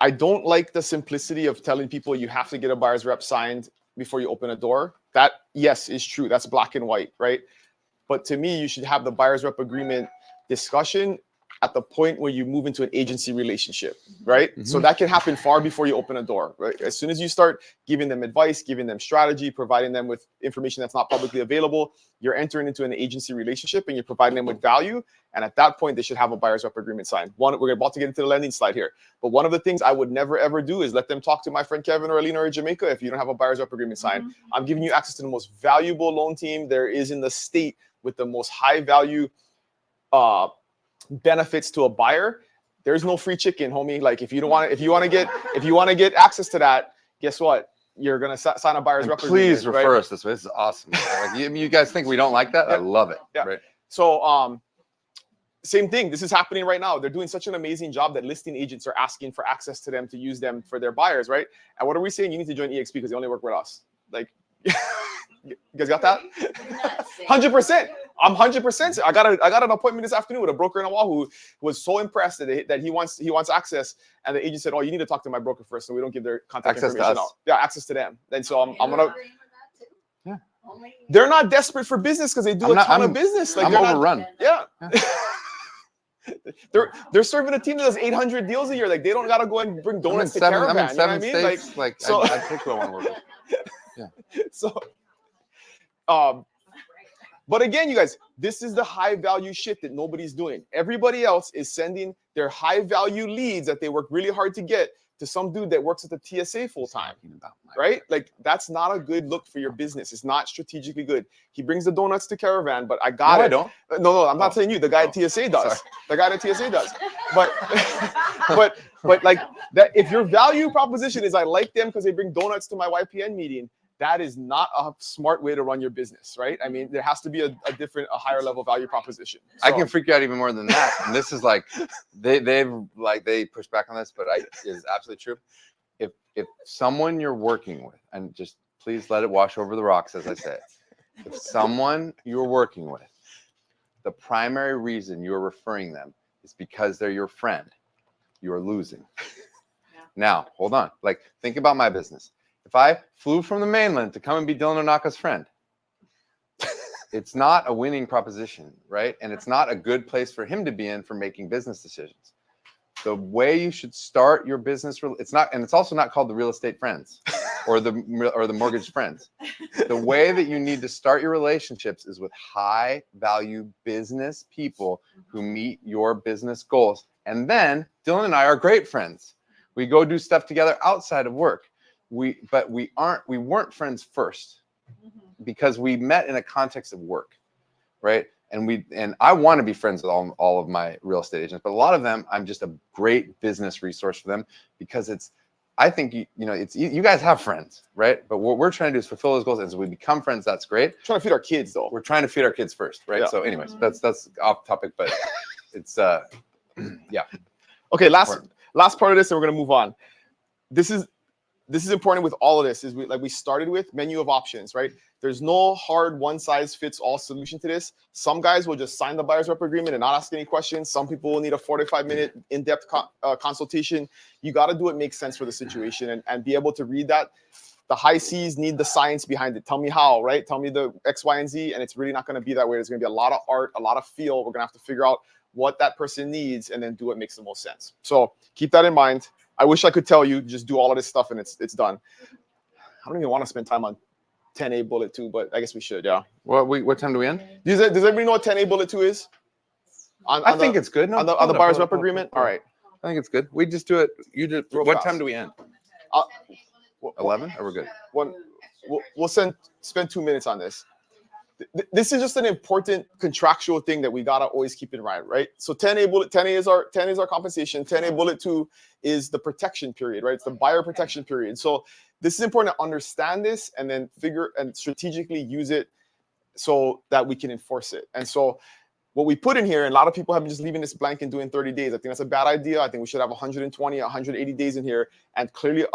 Speaker 1: I don't like the simplicity of telling people you have to get a buyer's rep signed before you open a door. That, yes, is true. That's black and white, right? But to me, you should have the buyer's rep agreement discussion at the point where you move into an agency relationship, right?
Speaker 2: Mm-hmm.
Speaker 1: So that can happen far before you open a door, right? As soon as you start giving them advice, giving them strategy, providing them with information that's not publicly available, you're entering into an agency relationship and you're providing them with value. And at that point, they should have a buyer's rep agreement signed. We're about to get into the lending slide here. But one of the things I would never, ever do is let them talk to my friend Kevin or Alina or Jamaica if you don't have a buyer's rep agreement signed.
Speaker 7: Mm-hmm.
Speaker 1: I'm giving you access to the most valuable loan team there is in the state with the most high value benefits to a buyer. There's no free chicken, homie. Like if you want to get access to that, guess what? You're gonna sign a buyer's rep.
Speaker 2: Please refer
Speaker 1: right?
Speaker 2: us this way. This is awesome. Like, you guys think we don't like that? I love it.
Speaker 1: Yeah.
Speaker 2: Right.
Speaker 1: So same thing. This is happening right now. They're doing such an amazing job that listing agents are asking for access to them to use them for their buyers, right? And what are we saying? You need to join EXP because they only work with us. Like, you guys got that? 100%. I'm 100%. I got an appointment this afternoon with a broker in Oahu who was so impressed that he wants access, and the agent said, "Oh, you need to talk to my broker first, so we don't give their contact
Speaker 2: Access to
Speaker 1: information
Speaker 2: us.
Speaker 1: out." Yeah, access to them. And so I'm gonna.
Speaker 2: Yeah.
Speaker 1: They're not desperate for business because they do a ton of business. Like
Speaker 2: I'm
Speaker 1: they're not-
Speaker 2: overrun.
Speaker 1: Yeah. They're serving a team that does 800 deals a year. Like they don't gotta go and bring donuts to Caravan.
Speaker 2: I'm in
Speaker 1: You know what I
Speaker 2: 7
Speaker 1: mean?
Speaker 2: states.
Speaker 1: Like,
Speaker 2: Like
Speaker 1: so-
Speaker 2: I pick who I want to work with.
Speaker 1: So, but again, you guys, this is the high value shit that nobody's doing. Everybody else is sending their high value leads that they work really hard to get to some dude that works at the TSA full time, right? Like that's not a good look for your business. It's not strategically good. He brings the donuts to Caravan, but I got it.
Speaker 2: I don't.
Speaker 1: No, I'm not saying you. The guy at TSA does.
Speaker 2: Sorry.
Speaker 1: The guy at TSA does. But but like that. If your value proposition is I like them because they bring donuts to my YPN meeting, that is not a smart way to run your business, right? I mean, there has to be a higher level value proposition.
Speaker 2: I
Speaker 1: So-
Speaker 2: can freak you out even more than that. And this is like they push back on this, but it is absolutely true. If someone you're working with, and just please let it wash over the rocks, as I say, if someone you're working with, the primary reason you're referring them is because they're your friend, you are losing.
Speaker 7: Yeah.
Speaker 2: Now, hold on. Like, think about my business. If I flew from the mainland to come and be Dylan Onaka's friend, it's not a winning proposition, right? And it's not a good place for him to be in for making business decisions. the way you should start your business, it's not, and it's also not called the real estate friends or the mortgage friends. The way that you need to start your relationships is with high value business people who meet your business goals. And then Dylan and I are great friends. We go do stuff together outside of work. But we weren't friends first because we met in a context of work, right? And I want to be friends with all of my real estate agents, but a lot of them, I'm just a great business resource for them because I think you guys have friends, right? But what we're trying to do is fulfill those goals. And so we become friends. That's great.
Speaker 1: We're trying to feed our kids, though.
Speaker 2: We're trying to feed our kids first, right?
Speaker 1: Yeah.
Speaker 2: So, anyways, that's off topic, but it's yeah.
Speaker 1: Okay, last part of this, and we're gonna move on. This is important with all of this. Like we started with menu of options, right? There's no hard one size fits all solution to this. Some guys will just sign the buyer's rep agreement and not ask any questions. Some people will need a 45-minute in-depth consultation. You got to do what makes sense for the situation and be able to read that. The high C's need the science behind it. Tell me how, right? Tell me the X, Y, and Z, and it's really not going to be that way. There's going to be a lot of art, a lot of feel. We're going to have to figure out what that person needs and then do what makes the most sense. So keep that in mind. I wish I could tell you, just do all of this stuff and it's done. I don't even want to spend time on 10A bullet 2, but I guess we should, yeah.
Speaker 2: What time do we end?
Speaker 1: Does everybody know what 10A bullet 2 is?
Speaker 2: I think it's good. No,
Speaker 1: on the buyer's rep agreement? All right.
Speaker 2: I think it's good. We just do it. What time do we end? 11? Or we're good?
Speaker 1: We'll spend 2 minutes on this. This is just an important contractual thing that we gotta always keep in mind, right? So 10A is our compensation. 10A bullet 2 is the protection period, right? It's the buyer protection period. So this is important to understand this and then figure and strategically use it so that we can enforce it. And so what we put in here, and a lot of people have been just leaving this blank and doing 30 days. I think that's a bad idea. I think we should have 120, 180 days in here and clearly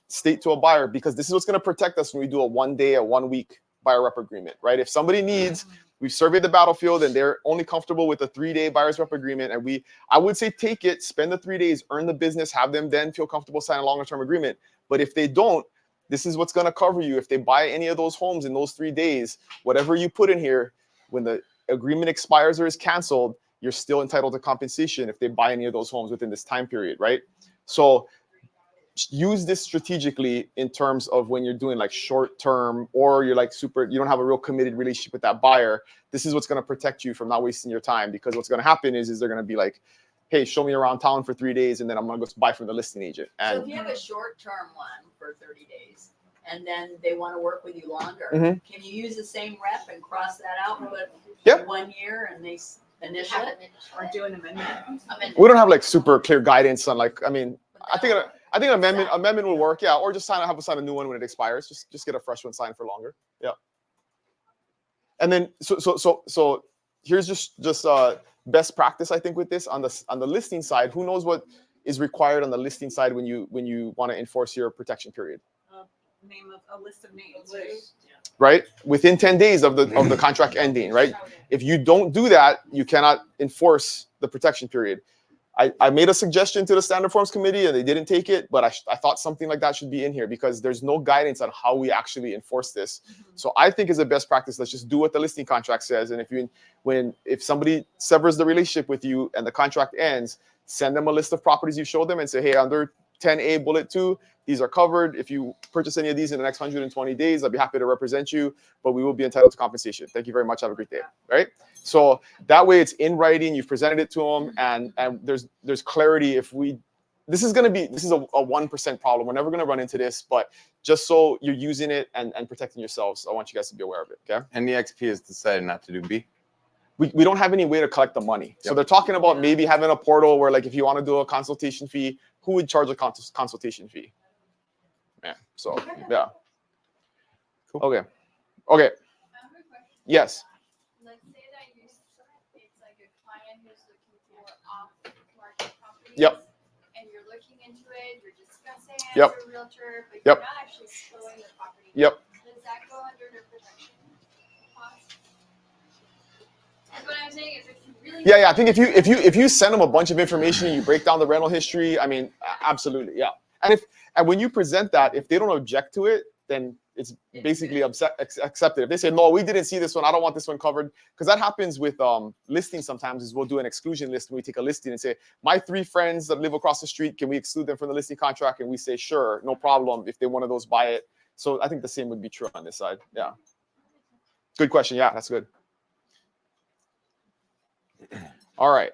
Speaker 1: state to a buyer, because this is what's going to protect us when we do a 1 day, a 1 week buyer rep agreement, right? If somebody needs, we've surveyed the battlefield and they're only comfortable with a 3-day buyer's rep agreement, and I would say take it, spend the 3 days, earn the business, have them then feel comfortable signing a longer term agreement. But if they don't, this is what's going to cover you. If they buy any of those homes in those 3 days, whatever you put in here, when the agreement expires or is canceled, you're still entitled to compensation if they buy any of those homes within this time period, right? So use this strategically in terms of when you're doing like short term, or you're like you don't have a real committed relationship with that buyer. This is what's going to protect you from not wasting your time, because what's going to happen is they're going to be like, hey, show me around town for 3 days and then I'm going to go buy from the listing agent. And
Speaker 8: so if you have a short-term one for 30 days and then they want to work with you longer, can you use the same rep and cross that out and put 1 year and they initial it?
Speaker 7: Or do an amendment?
Speaker 1: We don't have like super clear guidance on like, I mean, I think an amendment will work, yeah, or just have to sign a new one when it expires. Just get a fresh one signed for longer, yeah. And then so here's just best practice, I think, with this on the listing side. Who knows what is required on the listing side when you want to enforce your protection period?
Speaker 7: Name of a list of names,
Speaker 1: right? Within 10 days of the contract ending, right? If you don't do that, you cannot enforce the protection period. I made a suggestion to the Standard Forms Committee and they didn't take it, but I thought something like that should be in here because there's no guidance on how we actually enforce this. So I think as a best practice, let's just do what the listing contract says. And if somebody severs the relationship with you and the contract ends, send them a list of properties you showed them and say, hey, under 10A bullet 2, these are covered. If you purchase any of these in the next 120 days, I'll be happy to represent you, but we will be entitled to compensation. Thank you very much. Have a great day. Right? So that way it's in writing. You've presented it to them, and there's clarity. This is a 1% problem. We're never going to run into this, but just so you're using it and protecting yourselves, I want you guys to be aware of it. Okay?
Speaker 2: And the XP has decided not to do B.
Speaker 1: We don't have any way to collect the money. So they're talking about maybe having a portal where, like, if you want to do a consultation fee, who would charge a consultation fee? Yeah. So yeah. Cool. Okay.
Speaker 5: I have a question.
Speaker 1: Yes.
Speaker 5: Let's say that it's like a client who's looking for off-market properties.
Speaker 1: Yep.
Speaker 5: And you're looking into it, you're discussing it
Speaker 1: Yep.
Speaker 5: as a realtor, but
Speaker 1: Yep.
Speaker 5: you're not actually showing the property.
Speaker 1: Yep.
Speaker 5: Does that go under the protection cost? That's what I'm saying. If you really
Speaker 1: Yeah. I think if you send them a bunch of information and you break down the rental history, I mean, absolutely, yeah. And when you present that, if they don't object to it, then it's basically accepted. If they say, no, we didn't see this one, I don't want this one covered, because that happens with listings sometimes, is we'll do an exclusion list. We take a listing and say, my 3 friends that live across the street, can we exclude them from the listing contract? And we say, sure, no problem, if they one of those buy it. So I think the same would be true on this side. Yeah. Good question. Yeah, that's good. All right.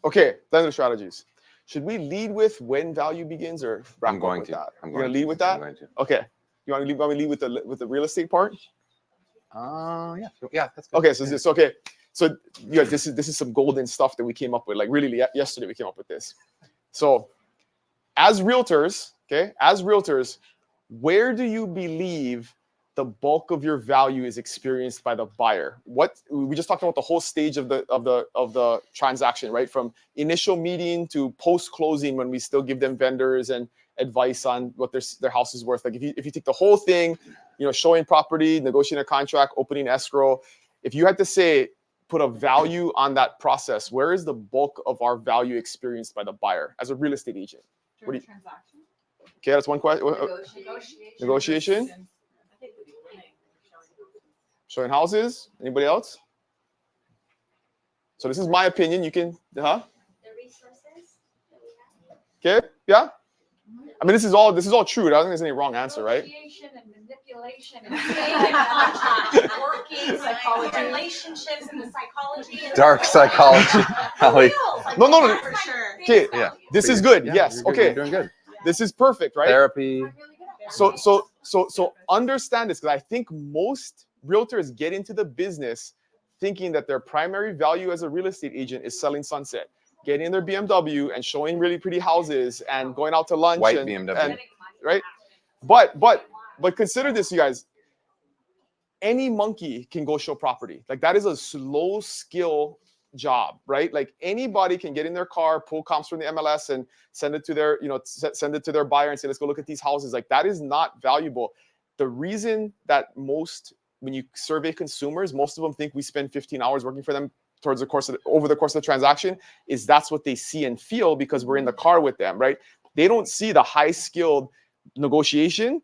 Speaker 1: Okay, lender strategies. Should we lead with when value begins, or wrap
Speaker 2: I'm going
Speaker 1: up with
Speaker 2: to.
Speaker 1: that?
Speaker 2: I'm
Speaker 1: You're
Speaker 2: going
Speaker 1: gonna lead
Speaker 2: to.
Speaker 1: with that?
Speaker 2: I'm going to.
Speaker 1: Okay. You want me to lead with the real estate part?
Speaker 2: Yeah, that's good.
Speaker 1: Okay, so this okay. So yeah, this is some golden stuff that we came up with. Like really yesterday we came up with this. So as realtors, where do you believe the bulk of your value is experienced by the buyer? What we just talked about, the whole stage of the transaction, right? From initial meeting to post closing, when we still give them vendors and advice on what their house is worth. Like if you take the whole thing, showing property, negotiating a contract, opening escrow, if you had to say, put a value on that process, where is the bulk of our value experienced by the buyer as a real estate agent?
Speaker 7: During the transaction.
Speaker 1: Okay, that's one question. Negotiation.
Speaker 3: I think the beginning,
Speaker 1: Showing houses. Anybody else? So this is my opinion. You can,
Speaker 11: The resources that we have.
Speaker 1: Okay, yeah. I mean, this is all true. I don't think there's any wrong answer, right?
Speaker 6: Negotiation and manipulation and working
Speaker 3: Psychology.
Speaker 6: relationships and the psychology.
Speaker 2: Dark psychology.
Speaker 1: No.
Speaker 6: For sure.
Speaker 1: Okay,
Speaker 2: Yeah.
Speaker 1: this
Speaker 2: So
Speaker 1: is
Speaker 2: you're-
Speaker 1: good.
Speaker 2: yeah,
Speaker 1: Yes.
Speaker 2: you're good.
Speaker 1: Okay.
Speaker 2: You're doing good.
Speaker 1: This is perfect, right?
Speaker 2: Therapy.
Speaker 1: So understand this, because I think most realtors get into the business thinking that their primary value as a real estate agent is selling sunset, getting in their BMW and showing really pretty houses and going out to lunch.
Speaker 2: White
Speaker 1: and,
Speaker 2: BMW.
Speaker 1: and right. But consider this, you guys. Any monkey can go show property. Like that is a slow skill job, right? Like anybody can get in their car, pull comps from the MLS and send it to their, send it to their buyer and say, let's go look at these houses. Like that is not valuable. The reason that when you survey consumers, most of them think we spend 15 hours working for them over the course of the transaction, is that's what they see and feel because we're in the car with them, right? They don't see the high skilled negotiation.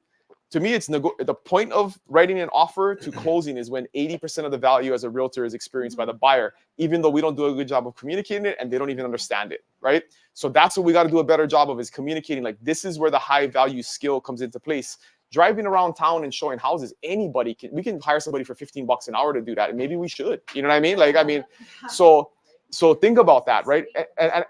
Speaker 1: To me, it's the point of writing an offer to closing is when 80% of the value as a realtor is experienced by the buyer, even though we don't do a good job of communicating it and they don't even understand it, right? So that's what we got to do a better job of, is communicating. Like this is where the high value skill comes into place. Driving around town and showing houses, we can hire somebody for $15 an hour to do that, and maybe we should. You know what I mean? Like, I mean, so think about that, right? And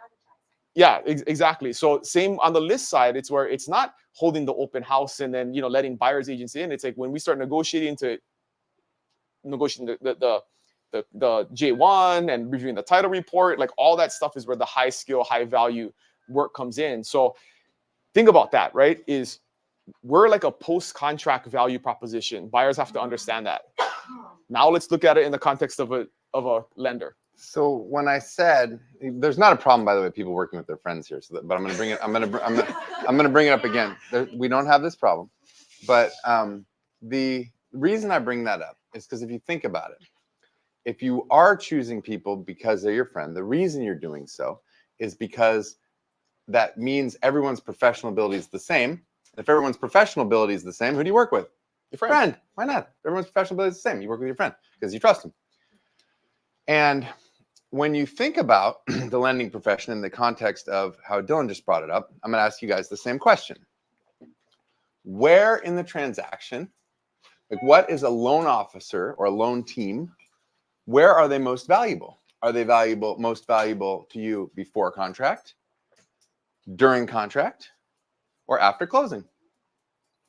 Speaker 1: yeah, exactly. So same on the list side, it's where it's not holding the open house and then letting buyers agents in. It's like when we start negotiating the J1 and reviewing the title report, like all that stuff is where the high skill, high value work comes in. So think about that, right? Is we're like a post-contract value proposition. Buyers have to understand that. Now let's look at it in the context of a lender.
Speaker 2: So when I said there's not a problem, by the way, people working with their friends here. But I'm going to bring it. I'm going to bring it up again. We don't have this problem, but the reason I bring that up is because if you think about it, if you are choosing people because they're your friend, the reason you're doing so is because that means everyone's professional ability is the same. If everyone's professional ability is the same, who do you work with? Your friend. Why not? Everyone's professional ability is the same. You work with your friend because you trust him. And when you think about the lending profession in the context of how Dylan just brought it up, I'm going to ask you guys the same question. Where in the transaction, like what is a loan officer or a loan team, where are they most valuable? Are they most valuable to you before contract, during contract, or after closing?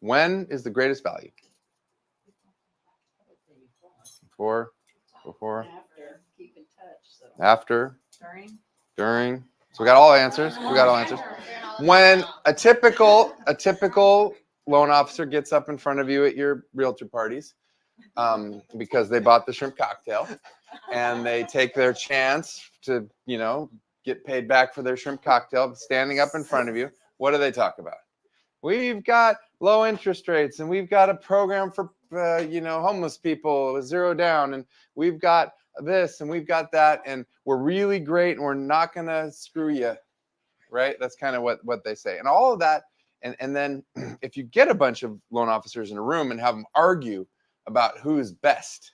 Speaker 2: When is the greatest value? Before,
Speaker 8: After, keep in touch. So.
Speaker 2: after,
Speaker 7: During.
Speaker 2: So we got all answers. When a typical loan officer gets up in front of you at your realtor parties, because they bought the shrimp cocktail, and they take their chance to get paid back for their shrimp cocktail, standing up in front of you, what do they talk about? We've got low interest rates, and we've got a program for homeless people with 0 down, and we've got this and we've got that, and we're really great, and we're not gonna screw you. right? That's kind of what they say. And all of that, and then if you get a bunch of loan officers in a room and have them argue about who is best,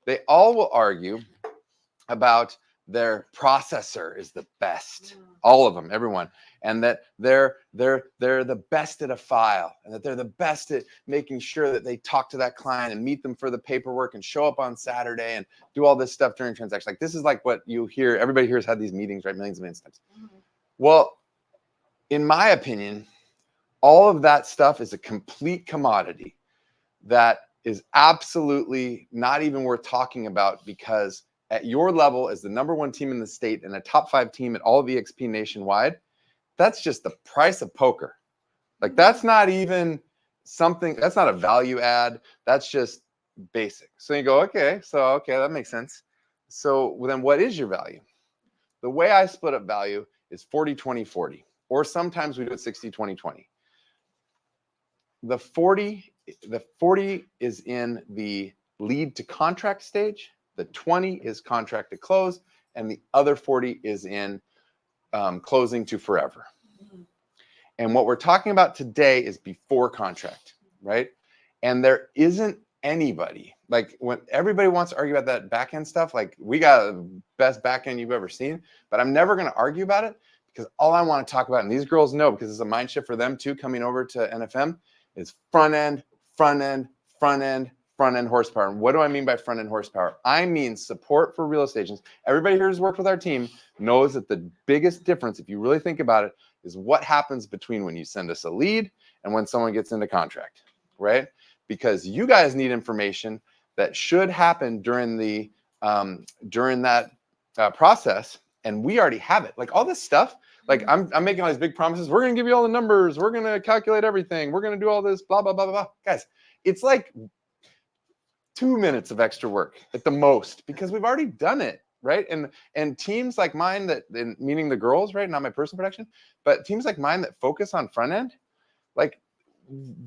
Speaker 2: they all will argue about their processor is the best, all of them, everyone, and that they're the best at a file, and that they're the best at making sure that they talk to that client and meet them for the paperwork and show up on Saturday and do all this stuff during transactions. Like, this is like what you hear, everybody here has had these meetings, right? Millions and millions of times. Well, in my opinion, all of that stuff is a complete commodity that is absolutely not even worth talking about, because at your level as the #1 team in the state and a top 5 team at all of EXP nationwide, that's just the price of poker. Like, that's not even something, that's not a value add. That's just basic. So you go, okay, that makes sense. So then what is your value? The way I split up value is 40-20-40, or sometimes we do it 60-20-20. The 40 is in the lead to contract stage, the 20 is contract to close, and the other 40 is in closing to forever. And what we're talking about today is before contract, right? And there isn't anybody, like, when everybody wants to argue about that back end stuff, like, we got the best back end you've ever seen, but I'm never going to argue about it, because all I want to talk about, and these girls know, because it's a mind shift for them too, coming over to NFM, is front end horsepower. And what do I mean by front end horsepower? I mean support for real estate agents. Everybody here who's worked with our team knows that the biggest difference, if you really think about it, is what happens between when you send us a lead and when someone gets into contract, right? Because you guys need information that should happen during the that process, and we already have it. Like, all this stuff, like, I'm making all these big promises. We're going to give you all the numbers. We're going to calculate everything. We're going to do all this, blah, blah, blah, blah, blah. Guys, it's like 2 minutes of extra work at the most, because we've already done it, right? And teams like mine that, meaning the girls, right? Not my personal production, but teams like mine that focus on front end, like,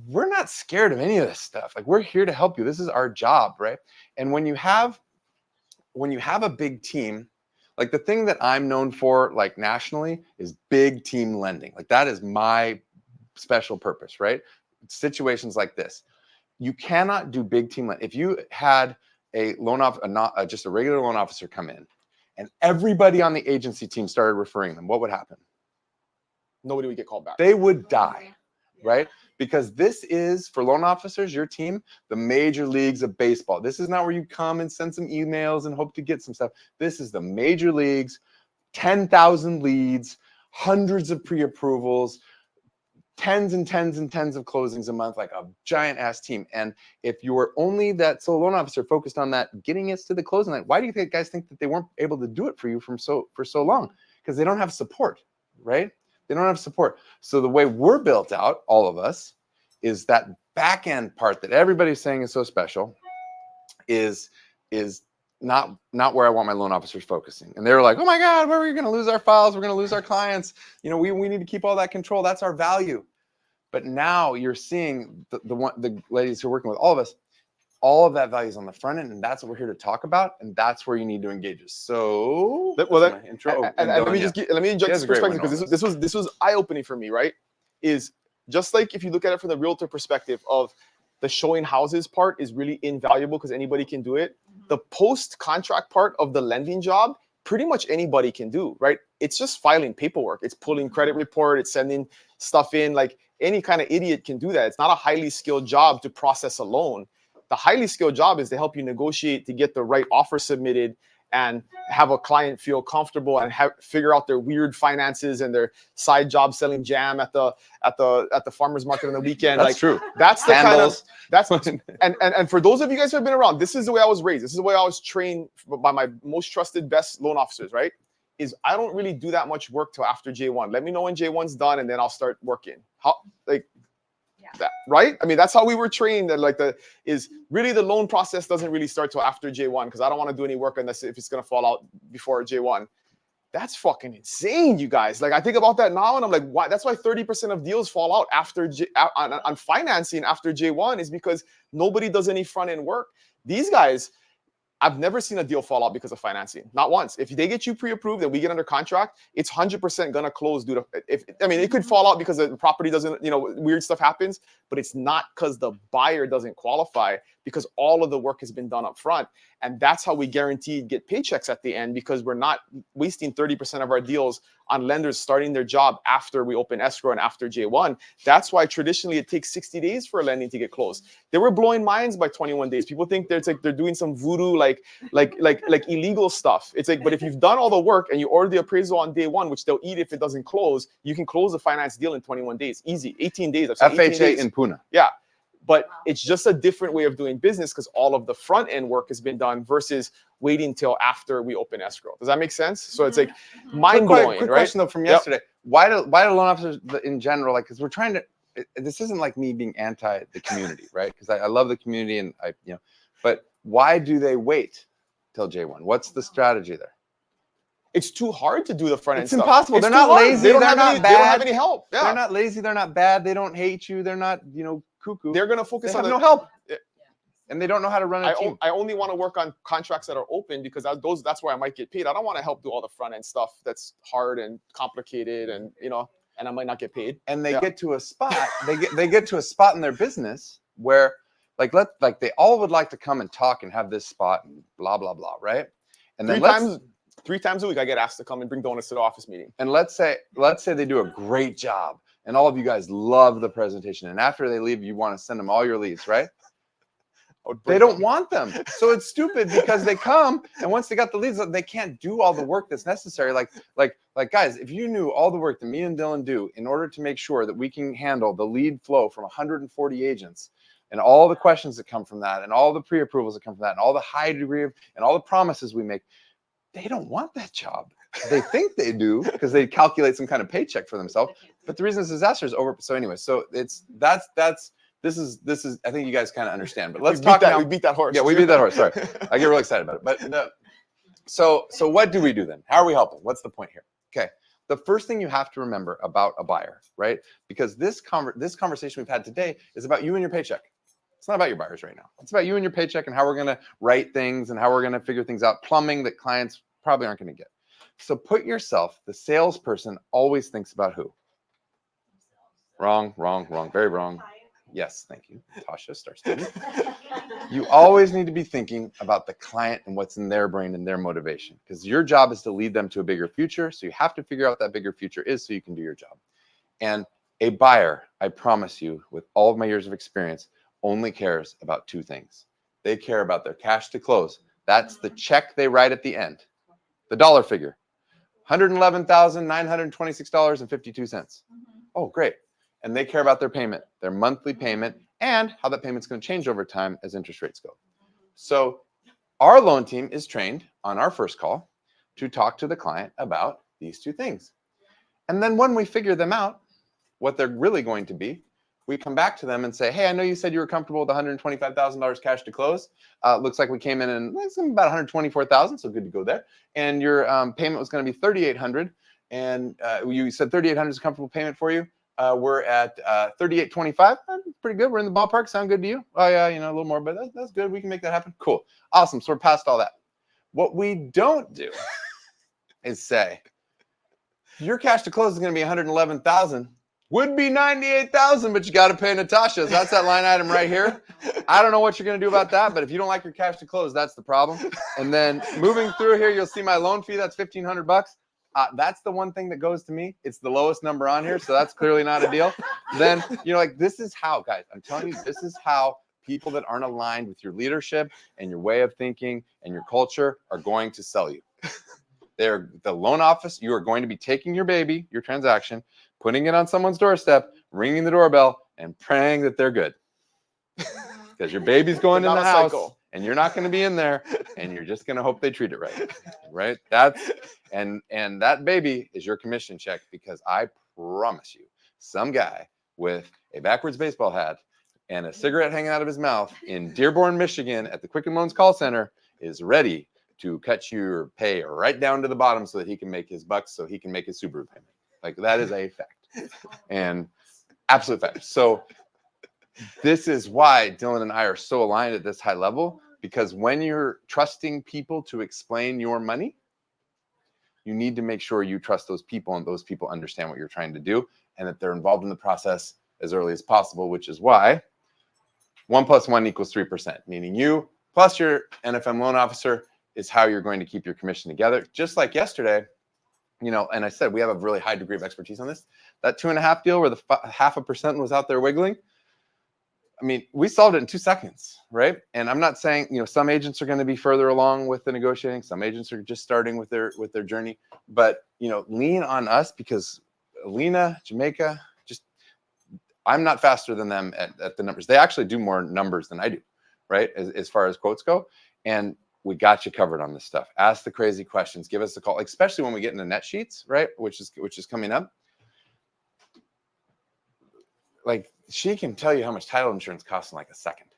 Speaker 2: we're not scared of any of this stuff. Like, we're here to help you. This is our job, right? And when you have a big team, like, the thing that I'm known for, like, nationally, is big team lending. Like, that is my special purpose, right? Situations like this, you cannot do big team lending. If you had a just a regular loan officer come in, and everybody on the agency team started referring them, what would happen?
Speaker 1: Nobody would get called back.
Speaker 2: They would die, right? Because this is, for loan officers, your team, the major leagues of baseball. This is not where you come and send some emails and hope to get some stuff. This is the major leagues, 10,000 leads, hundreds of pre-approvals, tens and tens and tens of closings a month, like a giant ass team. And if you were only that solo loan officer focused on that, getting us to the closing line, why do you guys think that they weren't able to do it for you for so long? Because they don't have support, right? They don't have support. So the way we're built out, all of us, is that back end part that everybody's saying is so special is not where I want my loan officers focusing. And they're like, oh my God, where are we going to lose our files? We're going to lose our clients. You know, we need to keep all that control. That's our value. But now you're seeing the ladies who are working with all of us, all of that value is on the front end, and that's what we're here to talk about, and that's where you need to engage us. So, intro.
Speaker 1: Let me inject this perspective, because this was eye-opening for me, right? Is just like, if you look at it from the realtor perspective of the showing houses part is really invaluable because anybody can do it. The post-contract part of the lending job, pretty much anybody can do, right? It's just filing paperwork. It's pulling credit report. It's sending stuff in. Like, any kind of idiot can do that. It's not a highly skilled job to process a loan. The highly skilled job is to help you negotiate to get the right offer submitted and have a client feel comfortable and figure out their weird finances and their side job selling jam at the farmer's market on the weekend.
Speaker 2: That's
Speaker 1: like,
Speaker 2: true.
Speaker 1: That's the
Speaker 2: Candles.
Speaker 1: And for those of you guys who have been around, this is the way I was raised. This is the way I was trained by my most trusted, best loan officers, right? Is I don't really do that much work till after J1. Let me know when J1's done, and then I'll start working. That, right? I mean, that's how we were trained. That really the loan process doesn't really start till after J1, because I don't want to do any work unless if it's gonna fall out before J1. That's fucking insane, you guys. Like, I think about that now, and I'm like, why? That's why 30% of deals fall out after on financing after J1, is because nobody does any front end work. These guys, I've never seen a deal fall out because of financing. Not once. If they get you pre-approved and we get under contract, it's 100% gonna close due to, it could fall out because the property doesn't, weird stuff happens, but it's not because the buyer doesn't qualify, because all of the work has been done up front. And that's how we guaranteed get paychecks at the end, because we're not wasting 30% of our deals on lenders starting their job after we open escrow and after J1. That's why traditionally it takes 60 days for a lending to get closed. They were blowing minds by 21 days. People think they're doing some voodoo, like illegal stuff. It's like, but if you've done all the work and you order the appraisal on day one, which they'll eat if it doesn't close, you can close the finance deal in 21 days. Easy. 18 days. I've said 18
Speaker 2: FHA
Speaker 1: days.
Speaker 2: in Pune.
Speaker 1: Yeah. But it's just a different way of doing business because all of the front end work has been done versus waiting till after we open escrow. Does that make sense? So it's like mind blowing,
Speaker 2: quick
Speaker 1: right?
Speaker 2: question though from yesterday. Why do loan officers in general, like, because we're trying to, this isn't like me being anti the community, right? Because I love the community and but why do they wait till J1? What's the strategy there?
Speaker 1: It's too hard to do the front end
Speaker 2: It's
Speaker 1: stuff.
Speaker 2: impossible.
Speaker 1: It's
Speaker 2: They're
Speaker 1: too
Speaker 2: not
Speaker 1: hard.
Speaker 2: lazy.
Speaker 1: They don't
Speaker 2: They're
Speaker 1: have
Speaker 2: not
Speaker 1: any, They don't have
Speaker 2: bad.
Speaker 1: any help. Yeah.
Speaker 2: They're not lazy. They're not bad. They don't hate you. They're not, cuckoo.
Speaker 1: They're gonna focus
Speaker 2: They
Speaker 1: on
Speaker 2: have no help. And they don't know how to run a team.
Speaker 1: I only want to work on contracts that are open because that's where I might get paid. I don't want to help do all the front end stuff that's hard and complicated and and I might not get paid.
Speaker 2: And they get to a spot. They get to a spot in their business where they all would like to come and talk and have this spot and blah blah blah, right? And then
Speaker 1: three times a week I get asked to come and bring donuts to the office meeting.
Speaker 2: And let's say they do a great job and all of you guys love the presentation, and after they leave you want to send them all your leads, right? They don't want them. So it's stupid because they come and once they got the leads, they can't do all the work that's necessary. Like guys, if you knew all the work that me and Dylan do in order to make sure that we can handle the lead flow from 140 agents and all the questions that come from that and all the pre-approvals that come from that and all the high degree of and all the promises we make, they don't want that job. They think they do because they calculate some kind of paycheck for themselves. But the reason this disaster is over. So anyway, so this is I think you guys kind of understand, but let's talk now.
Speaker 1: We beat that horse.
Speaker 2: Yeah, we beat that horse. Sorry. I get really excited about it. But so what do we do then? How are we helping? What's the point here? Okay. The first thing you have to remember about a buyer, right? Because this conversation we've had today is about you and your paycheck. It's not about your buyers right now. It's about you and your paycheck and how we're going to write things and how we're going to figure things out, plumbing that clients probably aren't going to get. So put yourself, the salesperson always thinks about who? Wrong, very wrong. Yes, thank you. Tasha, star student. You always need to be thinking about the client and what's in their brain and their motivation, because your job is to lead them to a bigger future. So you have to figure out what that bigger future is so you can do your job. And a buyer, I promise you, with all of my years of experience, only cares about two things. They care about their cash to close. That's the check they write at the end. The dollar figure, $111,926.52. Oh, great. And they care about their payment, their monthly payment, and how that payment's going to change over time as interest rates go. So our loan team is trained on our first call to talk to the client about these two things. And then when we figure them out, what they're really going to be, we come back to them and say, hey, I know you said you were comfortable with $125,000 cash to close. Looks like we came in and it's about $124,000, so good to go there. And your payment was going to be $3,800, and you said $3,800 is a comfortable payment for you. We're at $3,825. Pretty good. We're in the ballpark. Sound good to you? Oh yeah, a little more, but that's good. We can make that happen. Cool. Awesome. So we're past all that. What we don't do is say, your cash to close is going to be $111,000. Would be $98,000, but you got to pay Natasha. So that's that line item right here. I don't know what you're going to do about that, but if you don't like your cash to close, that's the problem. And then moving through here, you'll see my loan fee. That's $1,500. That's the one thing that goes to me. It's the lowest number on here, so that's clearly not a deal. Then, this is how, guys, I'm telling you, this is how people that aren't aligned with your leadership and your way of thinking and your culture are going to sell you. They're the loan office. You are going to be taking your baby, your transaction, putting it on someone's doorstep, ringing the doorbell, and praying that they're good. Because your baby's going in the house, and you're not going to be in there, and you're just going to hope they treat it right? And that baby is your commission check, because I promise you, some guy with a backwards baseball hat and a cigarette hanging out of his mouth in Dearborn, Michigan at the Quicken Loans call center is ready to cut your pay right down to the bottom so that he can make his bucks, so he can make his Subaru payment. Like, that is a fact, and absolute fact. So this is why Dylan and I are so aligned at this high level, Because when you're trusting people to explain your money, you need to make sure you trust those people and those people understand what you're trying to do and that they're involved in the process as early as possible, which is why 1 + 1 = 3%, meaning you plus your NFM loan officer is how you're going to keep your commission together. Just like yesterday, and I said we have a really high degree of expertise on this. That 2.5 deal where the 0.5% was out there wiggling, I mean, we solved it in 2 seconds, right? And I'm not saying, some agents are going to be further along with the negotiating. Some agents are just starting with their journey. But, lean on us because Alina, Jamaica, I'm not faster than them at the numbers. They actually do more numbers than I do, right? As far as quotes go. And we got you covered on this stuff. Ask the crazy questions. Give us a call, especially when we get into net sheets, right? Which is coming up. Like, she can tell you how much title insurance costs in like a second,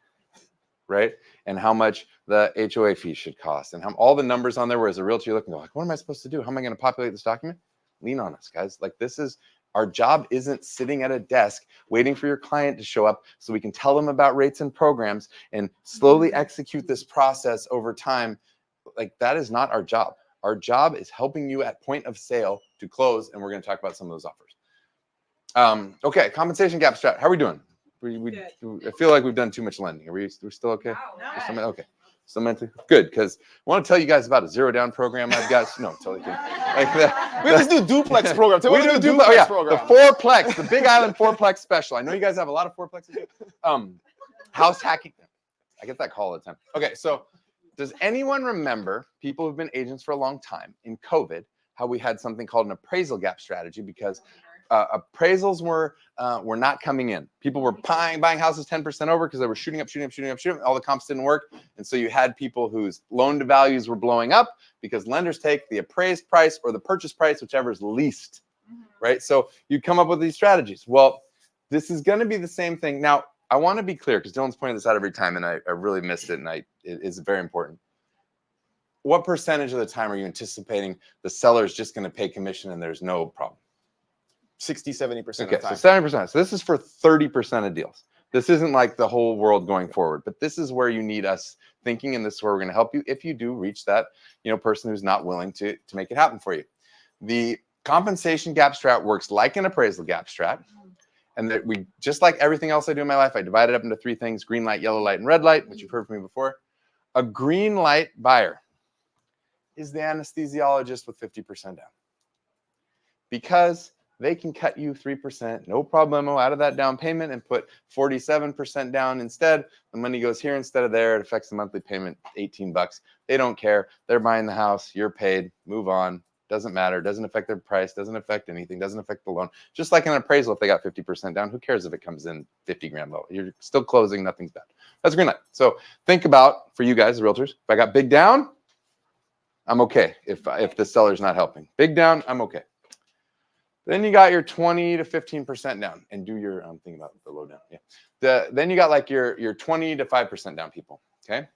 Speaker 2: right? And how much the HOA fee should cost, and how all the numbers on there. Where as a realtor, you're looking, like, what am I supposed to do? How am I going to populate this document? Lean on us, guys. Like, this is our job. Isn't sitting at a desk waiting for your client to show up so we can tell them about rates and programs and slowly execute this process over time. Like, that is not our job. Our job is helping you at point of sale to close, and we're going to talk about some of those offers. Okay, compensation gap strat. How are we doing? I feel like we've done too much lending. We're still okay?
Speaker 3: No.
Speaker 2: Okay. So mentally good, because I want to tell you guys about a 0-down program I've got. No, totally kidding. Like
Speaker 1: We have this new duplex program.
Speaker 2: We do
Speaker 1: duplex
Speaker 2: the
Speaker 1: program.
Speaker 2: fourplex, the Big Island fourplex special. I know you guys have a lot of fourplexes. House hacking. I get that call all the time. Okay, so does anyone remember, people who've been agents for a long time, in COVID, how we had something called an appraisal gap strategy because appraisals were not coming in. People were buying houses 10% over because they were shooting up. All the comps didn't work. And so you had people whose loan to values were blowing up because lenders take the appraised price or the purchase price, whichever is least, right? So you come up with these strategies. Well, this is going to be the same thing. Now, I want to be clear because Dylan's pointing this out every time and I really missed it, and it is very important. What percentage of the time are you anticipating the seller is just going to pay commission and there's no problem?
Speaker 1: 60-70% of the
Speaker 2: Okay,
Speaker 1: time.
Speaker 2: so 70%. So this is for 30% of deals. This isn't like the whole world going forward, but this is where you need us thinking, and this is where we're going to help you if you do reach that, person who's not willing to make it happen for you. The compensation gap strat works like an appraisal gap strat, and that we, just like everything else I do in my life, I divide it up into 3 things: green light, yellow light, and red light, which you've heard from me before. A green light buyer is the anesthesiologist with 50% down, because they can cut you 3%, no problemo, out of that down payment and put 47% down instead. The money goes here instead of there. It affects the monthly payment, $18. They don't care. They're buying the house. You're paid. Move on. Doesn't matter. Doesn't affect their price. Doesn't affect anything. Doesn't affect the loan. Just like an appraisal, if they got 50% down, who cares if it comes in 50 grand low? You're still closing. Nothing's bad. That's a green light. So think about, for you guys, the realtors, if I got big down, I'm okay. If the seller's not helping. Big down, I'm okay. Then you got your 20 to 15% down, and do your thing about the low down. Yeah. Then you got like your 20 to 5% down people. Okay.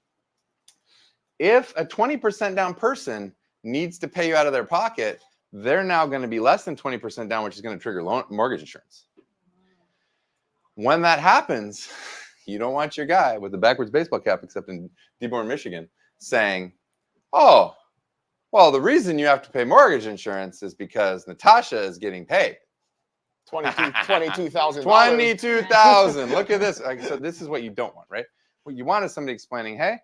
Speaker 2: If a 20% down person needs to pay you out of their pocket, they're now going to be less than 20% down, which is going to trigger mortgage insurance. When that happens, you don't want your guy with the backwards baseball cap, except in Dearborn, Michigan, saying, "Oh, well, the reason you have to pay mortgage insurance is because Natasha is getting paid."
Speaker 1: $22,000.
Speaker 2: $22,000. Look at this. So this is what you don't want, right? What you want is somebody explaining, hey,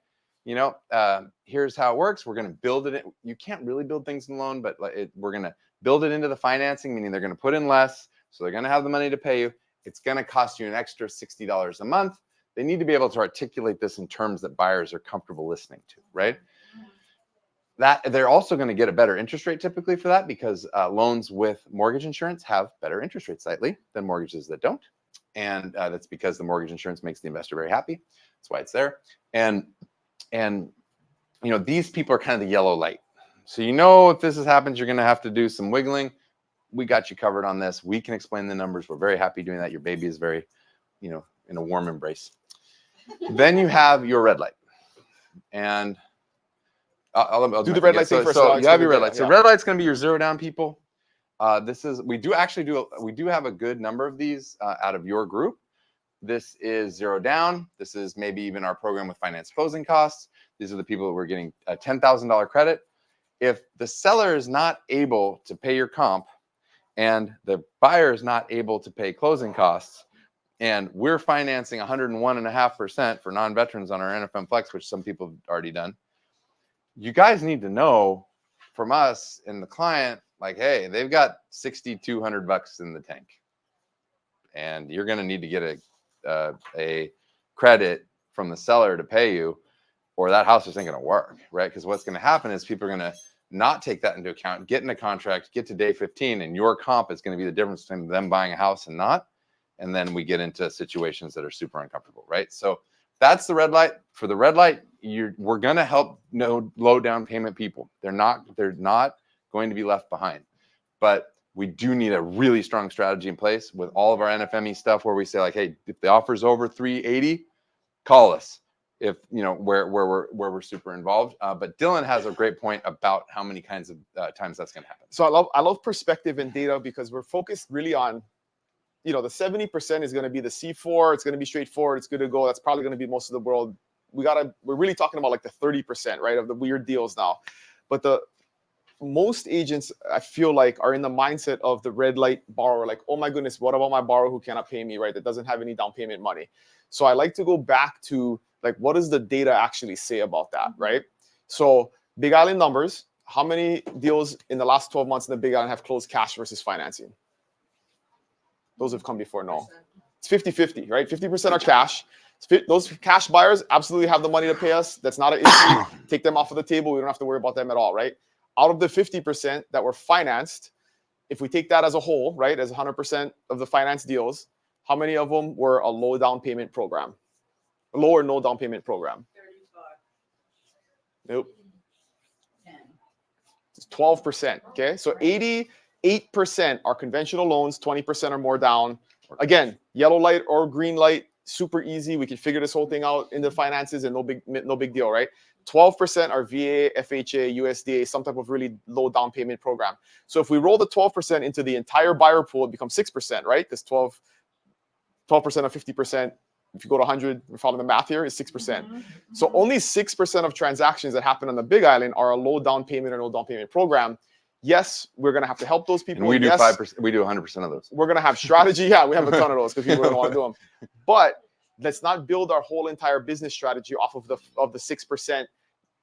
Speaker 2: here's how it works. We're going to build it. You can't really build things in loan, but we're going to build it into the financing, meaning they're going to put in less. So they're going to have the money to pay you. It's going to cost you an extra $60 a month. They need to be able to articulate this in terms that buyers are comfortable listening to, right? That they're also going to get a better interest rate typically for that, because loans with mortgage insurance have better interest rates slightly than mortgages that don't. And that's because the mortgage insurance makes the investor very happy. That's why it's there. And these people are kind of the yellow light. So if this happens, you're going to have to do some wiggling. We got you covered on this. We can explain the numbers. We're very happy doing that. Your baby is very, in a warm embrace. Then you have your red light. And I'll
Speaker 1: do the red light thing first.
Speaker 2: So you have your red light. So red light's going to be your 0-down people. We do have a good number of these out of your group. This is 0-down. This is maybe even our program with finance closing costs. These are the people that were getting a $10,000 credit. If the seller is not able to pay your comp and the buyer is not able to pay closing costs, and we're financing 101.5% for non-veterans on our NFM Flex, which some people have already done, you guys need to know from us and the client, like, hey, they've got $6,200 in the tank, and you're going to need to get a credit from the seller to pay you, or that house isn't going to work, right? Because what's going to happen is people are going to not take that into account, get in a contract, get to day 15, and your comp is going to be the difference between them buying a house and not. And then we get into situations that are super uncomfortable, right? So that's the red light. For the red light, we're going to help low down payment people. They're not going to be left behind. But we do need a really strong strategy in place with all of our NFME stuff where we say, like, hey, if the offer's over 380, call us. If where we're super involved. But Dylan has a great point about how many kinds of times that's going to happen.
Speaker 1: So I love perspective and data because we're focused really on, the 70% is going to be the C4. It's going to be straightforward. It's good to go. That's probably going to be most of the world. We're really talking about like the 30%, right, of the weird deals now. But most agents, I feel like, are in the mindset of the red light borrower. Like, oh my goodness, what about my borrower who cannot pay me, right? That doesn't have any down payment money. So I like to go back to, like, what does the data actually say about that, right? So Big Island numbers, how many deals in the last 12 months in the Big Island have closed cash versus financing? Those have come before, no. It's 50-50, right? 50% are cash. Those cash buyers absolutely have the money to pay us. That's not an issue. Take them off of the table. We don't have to worry about them at all, right? Out of the 50% that were financed, if we take that as a whole, right, as 100% of the finance deals, how many of them were a low down payment program? Low or no down payment program?
Speaker 8: 35.
Speaker 1: Nope. 10. It's 12%. Okay, so 88% are conventional loans, 20% or more down. Again, yellow light or green light, super easy. We can figure this whole thing out in the finances and no big deal, right? 12% are VA, FHA, USDA, some type of really low down payment program. So if we roll the 12% into the entire buyer pool, it becomes 6%, right? Because 12% of 50%, if you go to 100, we're following the math here, is 6%. So only 6% of transactions that happen on the Big Island are a low down payment or no down payment program. Yes, we're going to have to help those people.
Speaker 2: And we do
Speaker 1: yes,
Speaker 2: 5%. We do 100% of those.
Speaker 1: We're going to have strategy. Yeah, we have a ton of those because people don't want to do them. But let's not build our whole entire business strategy off of the 6%.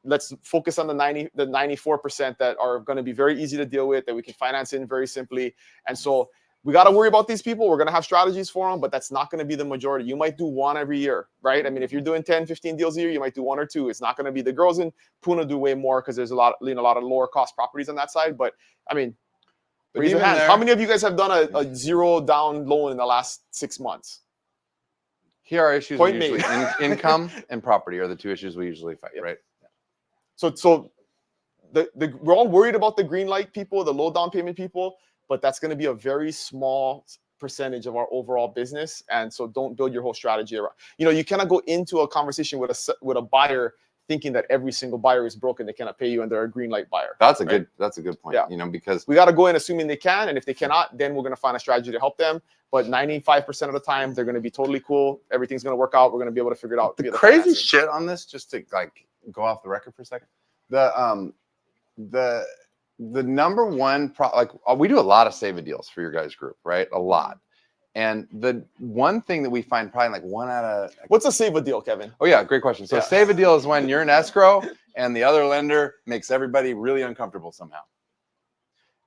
Speaker 1: Let's focus on the 94% that are going to be very easy to deal with, that we can finance in very simply. And so we got to worry about these people. We're going to have strategies for them, but that's not going to be the majority. You might do one every year, right? I mean, if you're doing 10, 15 deals a year, you might do one or two. It's not going to be the girls in Puna do way more because there's a lot of lower cost properties on that side. But I mean, raise your hands. How many of you guys have done a zero down loan in the last 6 months?
Speaker 2: Here are issues usually income and property are the two issues we usually fight, right?
Speaker 1: So we're all worried about the green light people, the low down payment people, but that's going to be a very small percentage of our overall business. And so don't build your whole strategy around. You cannot go into a conversation with a buyer thinking that every single buyer is broken, they cannot pay you, and they're a green light buyer.
Speaker 2: That's a good point. Yeah. Because
Speaker 1: we got to go in assuming they can, and if they cannot, then we're going to find a strategy to help them. But 95% of the time, they're going to be totally cool. Everything's going to work out. We're going to be able to figure it out.
Speaker 2: The crazy shit on this, just to like go off the record for a second, the number one we do a lot of save a deals for your guys group, right? A lot. And the one thing that we find probably like one out of
Speaker 1: what's a save a deal, Kevin?
Speaker 2: Oh yeah, great question. So save a deal is when you're in escrow and the other lender makes everybody really uncomfortable somehow.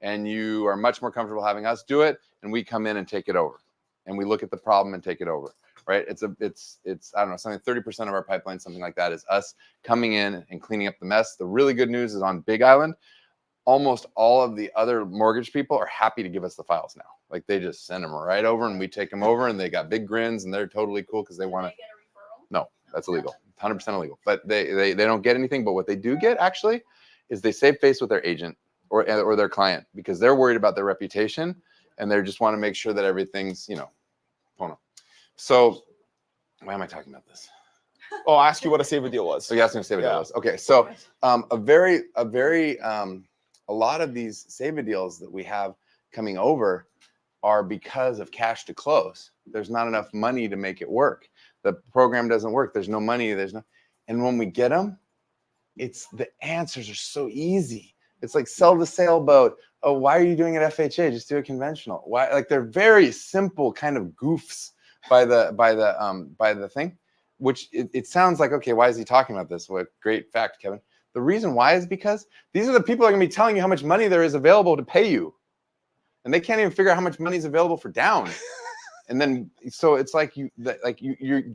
Speaker 2: And you are much more comfortable having us do it, and we come in and take it over. And we look at the problem and take it over. Right? It's I don't know, something 30% of our pipeline, something like that, is us coming in and cleaning up the mess. The really good news is on Big Island, almost all of the other mortgage people are happy to give us the files now. Like they just send them right over and we take them over and they got big grins and they're totally cool because they want to. No, that's illegal. 100% illegal. But they don't get anything. But what they do get actually is they save face with their agent or their client because they're worried about their reputation and they just want to make sure that everything's, Pono. So why am I talking about this?
Speaker 1: Oh, I asked you what a save a deal was.
Speaker 2: Oh, you asked me what a save a deal was. Okay, so a lot of these save a deals that we have coming over are because of cash to close. There's not enough money to make it work. The program doesn't work. There's no money. And when we get them, it's the answers are so easy. It's like sell the sailboat. Oh, why are you doing it FHA? Just do it conventional. Why? Like they're very simple kind of goofs by the thing, which it sounds like, okay, why is he talking about this? What great fact, Kevin. The reason why is because these are the people that are going to be telling you how much money there is available to pay you. And they can't even figure out how much money is available for down. And then, so it's like you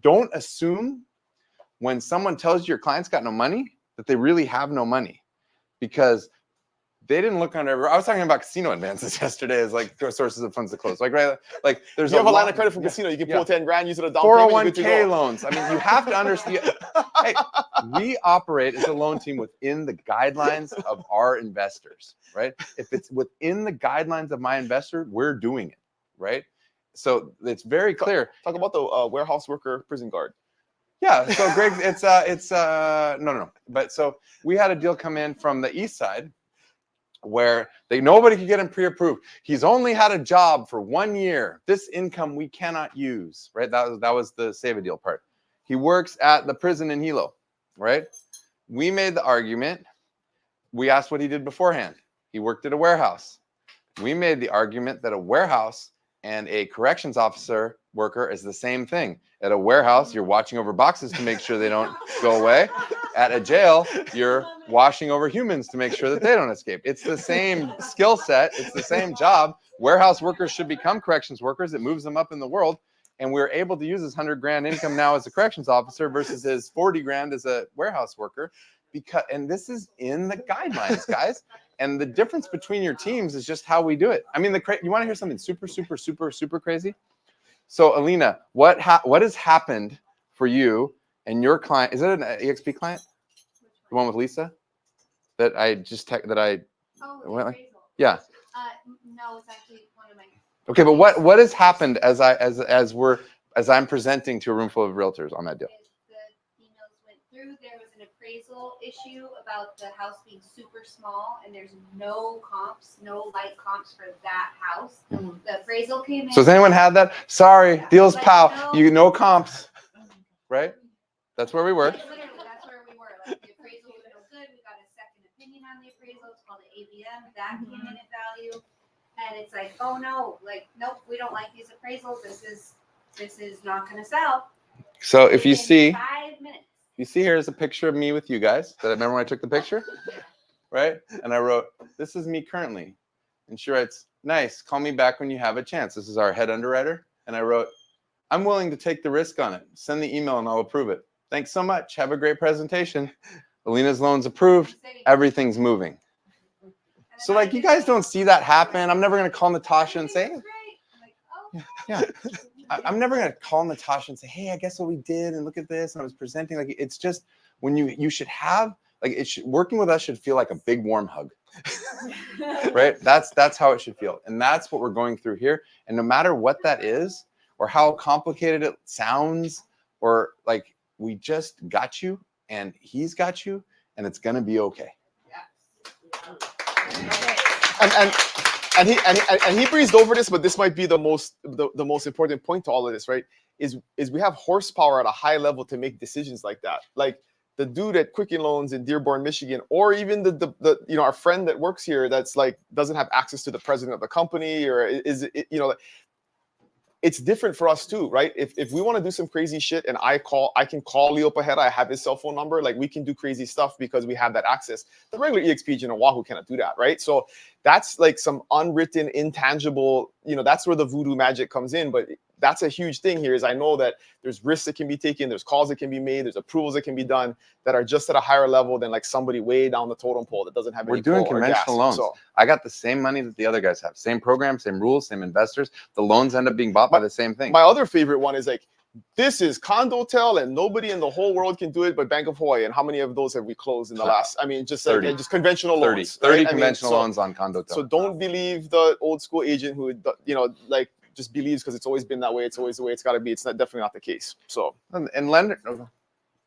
Speaker 2: don't assume when someone tells you your client's got no money that they really have no money, because they didn't look under. I was talking about casino advances yesterday as like sources of funds to close. Like, right, like there's
Speaker 1: you have a line
Speaker 2: lot
Speaker 1: of credit from casino. You can pull 10 grand, use it as a down
Speaker 2: 401k loans. I mean, you have to understand. Hey, we operate as a loan team within the guidelines of our investors, right? If it's within the guidelines of my investor, we're doing it, right? So it's very clear.
Speaker 1: Talk about the warehouse worker prison guard.
Speaker 2: Yeah. So Greg, it's no. But so we had a deal come in from the east side where nobody could get him pre-approved. He's only had a job for 1 year. This income we cannot use, right? That was the save a deal part. He works at the prison in Hilo, right? We made the argument. We asked what he did beforehand. He worked at a warehouse. We made the argument that a warehouse and a corrections officer worker is the same thing. At a warehouse, you're watching over boxes to make sure they don't go away. At a jail, you're washing over humans to make sure that they don't escape. It's the same skill set. It's the same job. Warehouse workers should become corrections workers. It moves them up in the world. And we're able to use his 100 grand income now as a corrections officer versus his 40 grand as a warehouse worker. And this is in the guidelines, guys. And the difference between your teams is just how we do it. I mean, you want to hear something super crazy? So, Alina, what has happened for you and your client? Is it an EXP client? The one with Lisa? That I just yeah.
Speaker 10: No, it's actually one of my.
Speaker 2: Okay, but what has happened as I'm presenting to a room full of realtors on that deal?
Speaker 10: The emails went through. There was an appraisal issue about the house being super small, and there's no comps, no light comps for that house. The appraisal came in.
Speaker 2: So has anyone had that? Sorry, deals pal. No comps, right? That's where we were.
Speaker 10: Literally, that's where we were. Like the appraisal was no good. We got a second opinion on the appraisal. It's called the AVM. That came in at value, and it's like, oh no, like nope, we don't like these appraisals. This is not going to sell.
Speaker 2: So if you see,
Speaker 10: 5 minutes.
Speaker 2: you see here is a picture of me with you guys. That I remember when I took the picture, right? And I wrote, "This is me currently," and she writes, "Nice. Call me back when you have a chance." This is our head underwriter, and I wrote, "I'm willing to take the risk on it. Send the email and I'll approve it. Thanks so much. Have a great presentation. Alina's loan's approved. Everything's moving." So like you guys don't see that happen. I'm never gonna call Natasha and say, yeah. I'm never gonna call Natasha and say, hey, I guess what we did and look at this. And I was presenting. Like it's just when you should have like working with us should feel like a big warm hug. Right? That's how it should feel. And that's what we're going through here. And no matter what that is or how complicated it sounds, or like we just got you and he's got you and it's gonna be okay.
Speaker 1: And he breezed over this, but this might be the most important point to all of this, right? Is we have horsepower at a high level to make decisions like that. Like the dude at Quicken Loans in Dearborn, Michigan, or even the our friend that works here that's like doesn't have access to the president of the company, or it's different for us too, right? If we want to do some crazy shit and I can call Leo Pajeda, I have his cell phone number, like we can do crazy stuff because we have that access. The regular EXP agent in Oahu cannot do that, right? So that's like some unwritten, intangible, that's where the voodoo magic comes in. But that's a huge thing here is I know that there's risks that can be taken, there's calls that can be made, there's approvals that can be done that are just at a higher level than like somebody way down the totem pole that doesn't have any.
Speaker 2: We're doing conventional loans. So I got the same money that the other guys have. Same program, same rules, same investors. The loans end up being bought by the same thing.
Speaker 1: My other favorite one is like, this is Condotel and nobody in the whole world can do it but Bank of Hawaii. And how many of those have we closed in the last? I mean, just 30. Just conventional loans.
Speaker 2: 30 conventional loans on Condotel.
Speaker 1: So don't believe the old school agent who, like just believes because it's always been that way. It's always the way it's got to be. It's definitely not the case. So
Speaker 2: and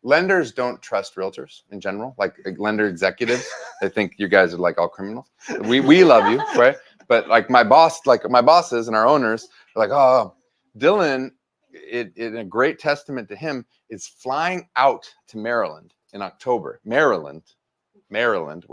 Speaker 2: lenders don't trust realtors in general. Like lender executives, they think you guys are like all criminals. We love you, right? But like my bosses and our owners are like, oh, Dylan. It a great testament to him is flying out to Maryland in October. Maryland, Maryland,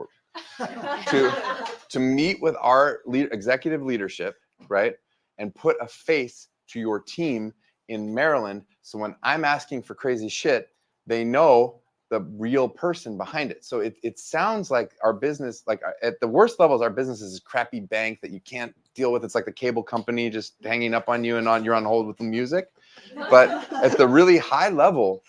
Speaker 2: to meet with our executive leadership, right? And put a face to your team in Maryland. So when I'm asking for crazy shit, they know the real person behind it. So it sounds like our business, like at the worst levels, our business is a crappy bank that you can't deal with. It's like the cable company just hanging up on you and you're on hold with the music. But at the really high level,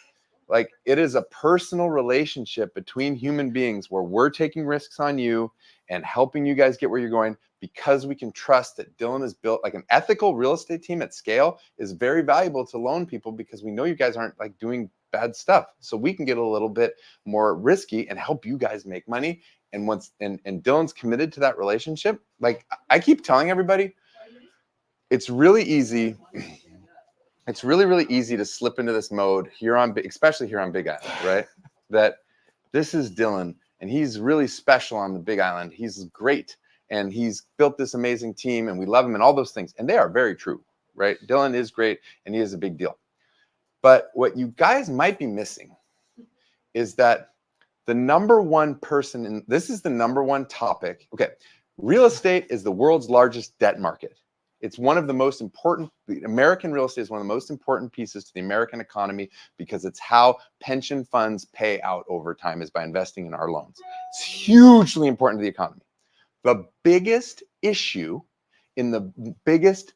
Speaker 2: like it is a personal relationship between human beings where we're taking risks on you and helping you guys get where you're going, because we can trust that Dylan has built like an ethical real estate team at scale is very valuable to loan people, because we know you guys aren't like doing bad stuff. So we can get a little bit more risky and help you guys make money. And once and Dylan's committed to that relationship, like I keep telling everybody, it's really easy. It's really, really easy to slip into this mode here on, especially here on Big Island, right? That this is Dylan and he's really special on the Big Island. He's great and he's built this amazing team and we love him and all those things. And they are very true, right? Dylan is great and he is a big deal. But what you guys might be missing is that the number one person, and this is the number one topic. Okay, real estate is the world's largest debt market. It's one of the most important, American real estate is one of the most important pieces to the American economy, because it's how pension funds pay out over time, is by investing in our loans. It's hugely important to the economy. The biggest issue in the biggest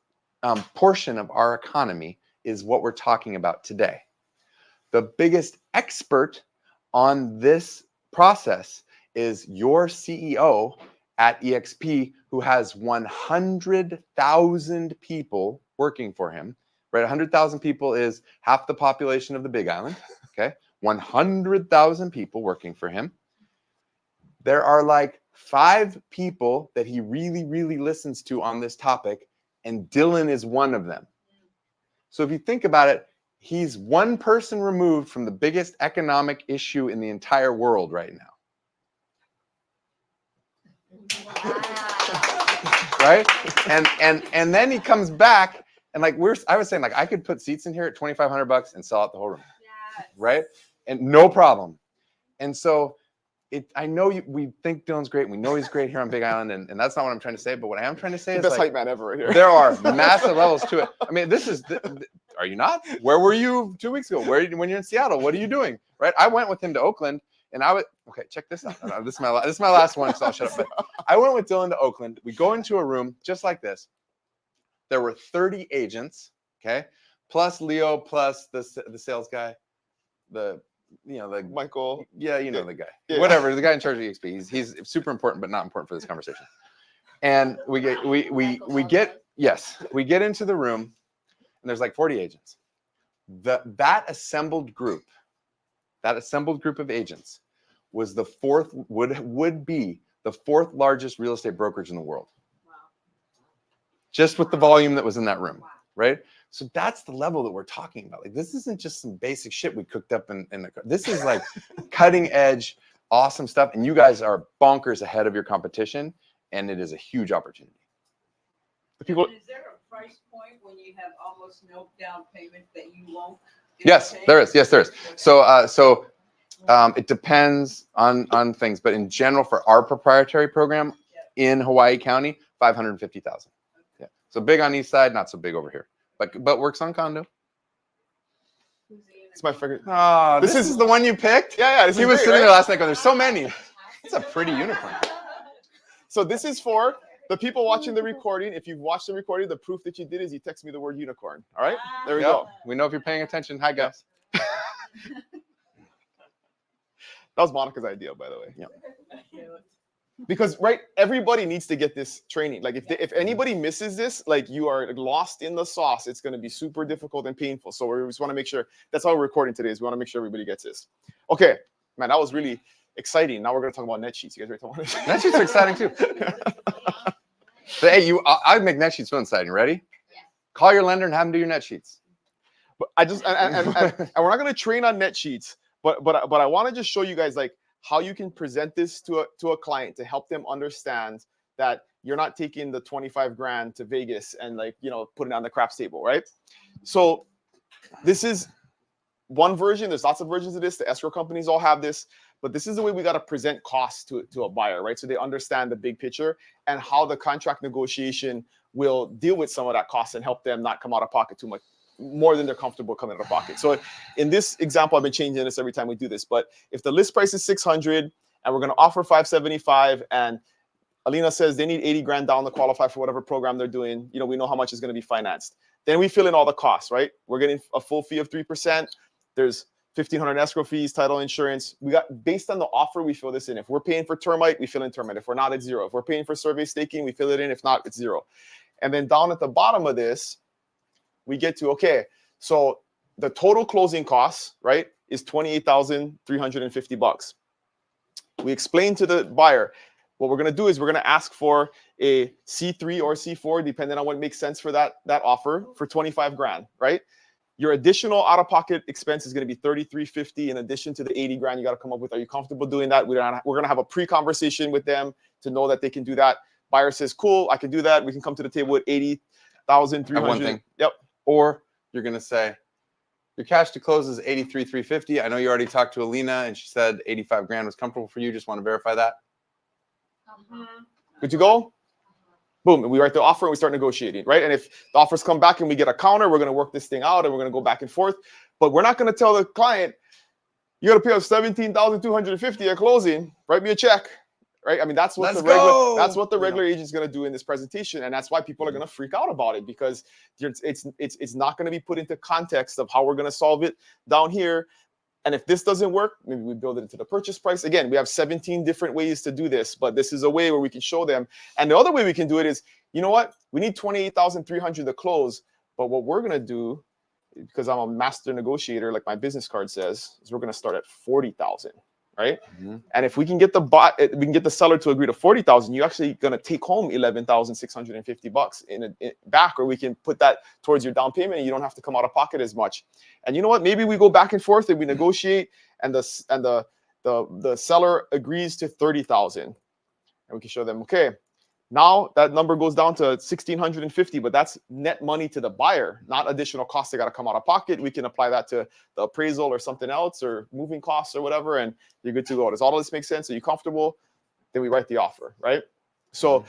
Speaker 2: portion of our economy is what we're talking about today. The biggest expert on this process is your CEO at EXP, who has 100,000 people working for him, right? 100,000 people is half the population of the Big Island, okay? 100,000 people working for him. There are like 5 people that he really, really listens to on this topic, and Dylan is one of them. So if you think about it, he's one person removed from the biggest economic issue in the entire world right now.
Speaker 6: Wow.
Speaker 2: Right? And then he comes back and like I was saying, like I could put seats in here at $2,500 and sell out the whole room.
Speaker 6: Yes.
Speaker 2: Right? And no problem. And so I know we think Dylan's great. We know he's great here on Big Island, and that's not what I'm trying to say. But what I am trying to say
Speaker 1: The
Speaker 2: is
Speaker 1: best
Speaker 2: like,
Speaker 1: hype man ever right here.
Speaker 2: there are massive levels to it. I mean, this is. Are you not? Where were you 2 weeks ago? When you're in Seattle? What are you doing? Right? I went with him to Oakland, and okay. Check this out. This is my last one, so I'll shut up. But I went with Dylan to Oakland. We go into a room just like this. There were 30 agents, okay, plus Leo, plus the sales guy, the
Speaker 1: Michael.
Speaker 2: Yeah, you know the guy.
Speaker 1: Yeah.
Speaker 2: Whatever, the guy in charge of EXP. He's super important, but not important for this conversation. And we get into the room, and there's like 40 agents. That assembled group of agents was the would be the 4th largest real estate brokerage in the world.
Speaker 3: Wow.
Speaker 2: Just with the volume that was in that room, right? So that's the level that we're talking about. Like, this isn't just some basic shit we cooked up in the. This is like cutting edge, awesome stuff. And you guys are bonkers ahead of your competition, and it is a huge opportunity.
Speaker 8: Is there a price point when you have almost no down payment that you won't?
Speaker 2: Yes, there is. Yes, there is. So it depends on things, but in general, for our proprietary program in Hawaii County, $550,000. Yeah. So big on east side, not so big over here. But works on condo.
Speaker 1: It's my favorite.
Speaker 2: Oh, this is the one you picked?
Speaker 1: Yeah.
Speaker 2: He was sitting there last night going, there's so many. It's a pretty unicorn.
Speaker 1: So this is for the people watching the recording. If you've watched the recording, the proof that you did is you text me the word unicorn. All right? There we go.
Speaker 2: We know if you're paying attention. Hi, guys.
Speaker 1: That was Monica's idea, by the way.
Speaker 2: Yeah.
Speaker 1: Because everybody needs to get this training. Like if anybody misses this, like you are lost in the sauce. It's going to be super difficult and painful. So we just want to make sure that's why we're recording today. Is we want to make sure everybody gets this. Okay, man, that was really exciting. Now we're going to talk about net sheets. You guys ready to talk about
Speaker 2: net sheets? Net sheets are exciting too. So, hey, I'd make net sheets so exciting. Ready?
Speaker 11: Yeah.
Speaker 2: Call your lender and have them do your net sheets.
Speaker 1: But I just and we're not going to train on net sheets, but I want to just show you guys like how you can present this to a client to help them understand that you're not taking the 25 grand to Vegas and putting it on the craps table, right? So this is one version. There's lots of versions of this. The escrow companies all have this, but this is the way we got to present costs to a buyer, right? So they understand the big picture and how the contract negotiation will deal with some of that cost and help them not come out of pocket too much more than they're comfortable coming out of pocket. So in this example, I've been changing this every time we do this, but if the list price is 600 and we're going to offer 575 and Alina says they need 80 grand down to qualify for whatever program they're doing, you know, we know how much is going to be financed. Then we fill in all the costs, right? We're getting a full fee of 3%. There's 1,500 escrow fees, title insurance. We got, based on the offer, we fill this in. If we're paying for termite, we fill in termite. If we're not, it's zero. If we're paying for survey staking, we fill it in. If not, it's zero. And then down at the bottom of this, we get to, okay, so the total closing costs, right, is $28,350. We explain to the buyer, what we're going to do is we're going to ask for a C3 or C4, depending on what makes sense for that offer, for 25 grand, right? Your additional out-of-pocket expense is going to be $3,350 in addition to the 80 grand you got to come up with. Are you comfortable doing that? We're going to have a pre-conversation with them to know that they can do that. Buyer says, cool, I can do that. We can come to the table with 80,300.
Speaker 2: One thing.
Speaker 1: Yep.
Speaker 2: Or you're going to say, your cash to close is 83,350. I know you already talked to Alina and she said 85 grand was comfortable for you. Just want to verify that.
Speaker 1: Good to go? Boom, and we write the offer and we start negotiating, right? And if the offers come back and we get a counter, we're going to work this thing out and we're going to go back and forth. But we're not going to tell the client, you got to pay us $17,250 at closing. Write me a check, right? I mean, that's what the regular agent's going to do in this presentation, and that's why people are going to freak out about it, because it's not going to be put into context of how we're going to solve it down here. And if this doesn't work, maybe we build it into the purchase price. Again, we have 17 different ways to do this, but this is a way where we can show them. And the other way we can do it is, you know what? We need 28,300 to close, but what we're going to do, because I'm a master negotiator, like my business card says, is we're going to start at 40,000, right?
Speaker 2: Mm-hmm.
Speaker 1: And if we can get the seller to agree to 40,000, you're actually going to take home $11,650 back, or we can put that towards your down payment and you don't have to come out of pocket as much. And you know what? Maybe we go back and forth and we negotiate, and the seller agrees to 30,000, and we can show them, okay, now that number goes down to 1,650, but that's net money to the buyer, not additional costs that got to come out of pocket. We can apply that to the appraisal or something else, or moving costs or whatever, and you're good to go. Does all of this make sense? Are you comfortable? Then we write the offer, right? So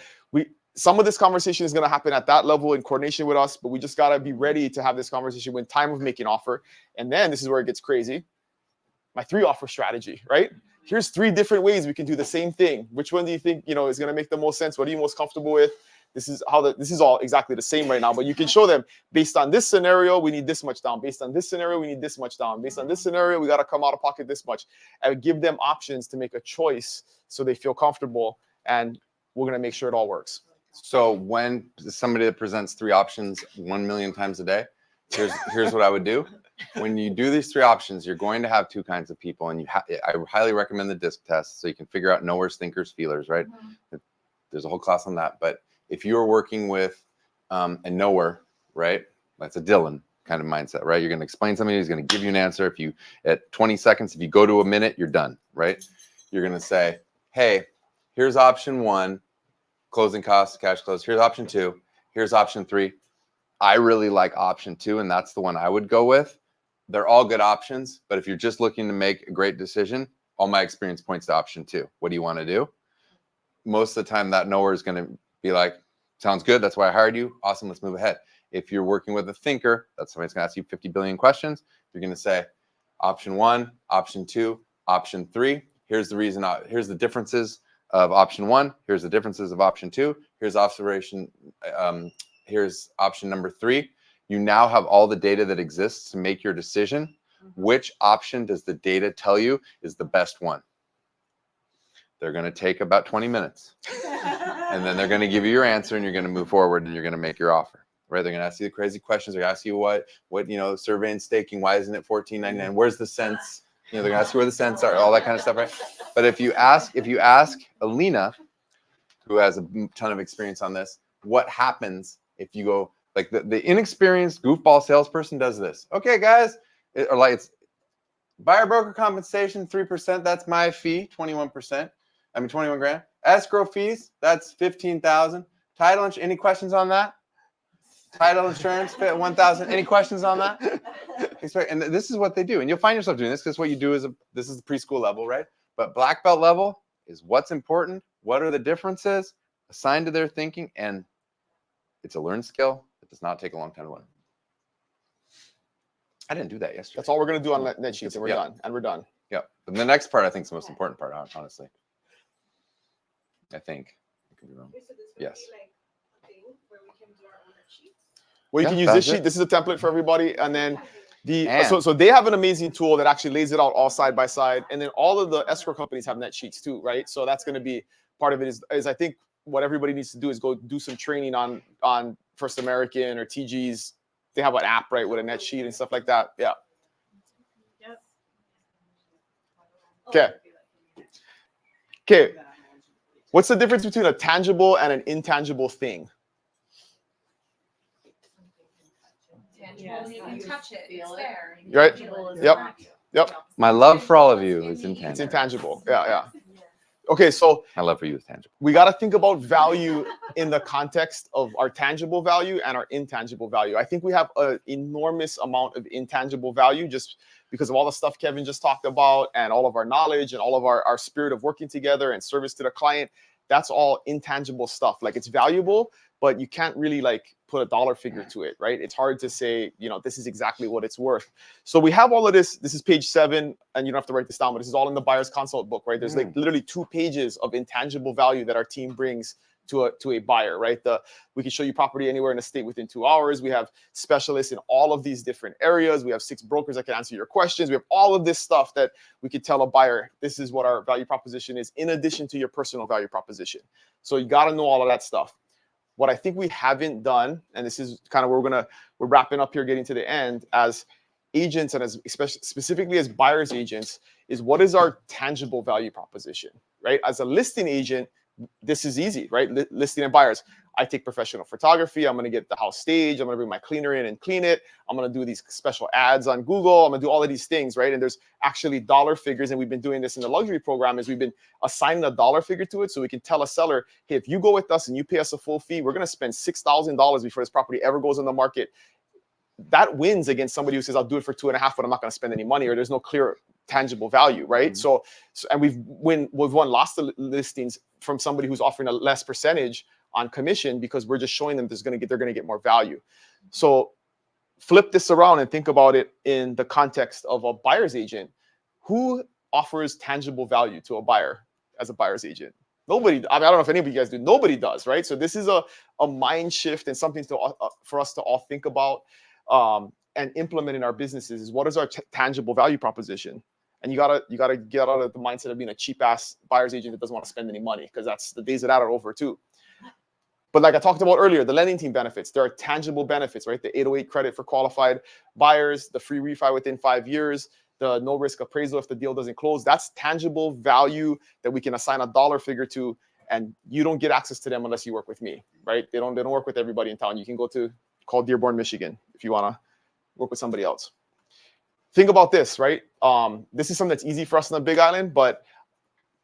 Speaker 1: some of this conversation is going to happen at that level in coordination with us, but we just got to be ready to have this conversation when time of making offer. And then this is where it gets crazy. My 3-offer strategy, right? Here's 3 different ways we can do the same thing. Which one do you think, is going to make the most sense? What are you most comfortable with? This is all exactly the same right now, but you can show them, based on this scenario, we need this much down. Based on this scenario, we need this much down. Based on this scenario, we got to come out of pocket this much. And give them options to make a choice so they feel comfortable, and we're going to make sure it all works.
Speaker 2: So when somebody that presents 3 options 1 million times a day, here's what I would do. When you do these 3 options, you're going to have 2 kinds of people, and I highly recommend the disc test so you can figure out knowers, thinkers, feelers, right? Mm-hmm. There's a whole class on that. But if you're working with a knower, right, that's a Dylan kind of mindset, right? You're going to explain something, he's going to give you an answer. If you, at 20 seconds, if you go to a minute, you're done, right? You're going to say, hey, here's option 1, closing costs, cash close. Here's option 2. Here's option 3. I really like option 2, and that's the one I would go with. They're all good options, but if you're just looking to make a great decision, all my experience points to option 2. What do you want to do? Most of the time, that knower is going to be like, sounds good. That's why I hired you. Awesome. Let's move ahead. If you're working with a thinker, that's somebody that's going to ask you 50 billion questions. You're going to say option 1, option 2, option 3. Here's the reason. Here's the differences of option 1. Here's the differences of option 2. Here's observation. Here's option number 3. You now have all the data that exists to make your decision. Which option does the data tell you is the best one? They're going to take about 20 minutes. And then they're going to give you your answer, and you're going to move forward, and you're going to make your offer. Right? They're going to ask you the crazy questions. They're going to ask you what survey and staking, why isn't it $14.99? Where's the cents? They're going to ask you where the cents are, all that kind of stuff, right? But if you ask Alina, who has a ton of experience on this, what happens if you go, like the inexperienced goofball salesperson does this. Okay, guys, it's buyer broker compensation 3%. That's my fee, 21 grand. Escrow fees, that's 15,000. Title insurance. Any questions on that? Title insurance, 1,000. Any questions on that? And this is what they do, and you'll find yourself doing this because what you do is this is the preschool level, right? But black belt level is what's important, what are the differences, assigned to their thinking, and it's a learned skill. It does not take a long time to learn. I didn't do that yesterday.
Speaker 1: That's all we're gonna do on net sheets, and we're done. And we're done.
Speaker 2: Yeah. And the next part, I think, is the most important part, honestly. I think. I could be wrong.
Speaker 4: So this would
Speaker 2: Yes.
Speaker 4: be like a thing where we can do our own sheets.
Speaker 1: Well, you
Speaker 2: Yeah,
Speaker 1: can use this
Speaker 2: that's it.
Speaker 1: sheet. This is a template for everybody, and then
Speaker 2: And-
Speaker 1: so they have an amazing tool that actually lays it out all side by side, and then all of the escrow companies have net sheets too, right? So that's going to be part of it. Is I think what everybody needs to do is go do some training on First American or TG's. They have an app, right, with a net sheet and stuff like that. Yeah.
Speaker 7: Yep.
Speaker 1: Okay. Okay. What's the difference between a tangible and an intangible thing?
Speaker 6: Tangible, you can touch it, it's
Speaker 8: Feel it.
Speaker 6: there.
Speaker 1: Right?
Speaker 6: Intangible is
Speaker 1: Yep.
Speaker 6: not.
Speaker 1: Yep.
Speaker 2: My love for all of you is
Speaker 1: It's
Speaker 2: intangible.
Speaker 1: intangible. Yeah, yeah. Okay, so
Speaker 2: My love for you is tangible.
Speaker 1: we got to think about value in the context of our tangible value and our intangible value. I think we have an enormous amount of intangible value just because of all the stuff Kevin just talked about and all of our knowledge and all of our spirit of working together and service to the client. That's all intangible stuff. Like it's valuable, but you can't really like put a dollar figure to it, right? It's hard to say, you know, this is exactly what it's worth. So we have all of this. This is page 7, and you don't have to write this down, but this is all in the buyer's consult book, right? There's like literally 2 pages of intangible value that our team brings to a buyer, right? We can show you property anywhere in the state within 2 hours. We have specialists in all of these different areas. We have 6 brokers that can answer your questions. We have all of this stuff that we could tell a buyer, this is what our value proposition is, in addition to your personal value proposition. So you got to know all of that stuff. What I think we haven't done, and this is kind of where we're wrapping up here, getting to the end, as agents and as specifically as buyer's agents, is what is our tangible value proposition, right? As a listing agent, this is easy, right? Listing and buyers. I take professional photography. I'm going to get the house staged. I'm going to bring my cleaner in and clean it. I'm going to do these special ads on Google. I'm going to do all of these things, right? And there's actually dollar figures, and we've been doing this in the luxury program, is we've been assigning a dollar figure to it, so we can tell a seller, hey, if you go with us and you pay us a full fee, we're going to spend $6,000 before this property ever goes on the market. That wins against somebody who says, I'll do it for 2.5, but I'm not going to spend any money, or there's no clear tangible value, right? Mm-hmm. So and we've won lots of listings from somebody who's offering a less percentage on commission because we're just showing them they're going to get more value. So flip this around and think about it in the context of a buyer's agent. Who offers tangible value to a buyer as a buyer's agent? Nobody. I mean, I don't know if any of you guys do. Nobody does, right? So this is a mind shift and something for us to all think about and implement in our businesses. Is what is our tangible value proposition? And you gotta get out of the mindset of being a cheap ass buyer's agent that doesn't want to spend any money, because that's the days of that are over too. But like I talked about earlier, the lending team benefits, there are tangible benefits, right? The 808 credit for qualified buyers, the free refi within 5 years, the no risk appraisal if the deal doesn't close. That's tangible value that we can assign a dollar figure to, and you don't get access to them unless you work with me, right? They don't work with everybody in town. You can call Dearborn, Michigan if you want to work with somebody else. Think about this, right? This is something that's easy for us on the Big Island, but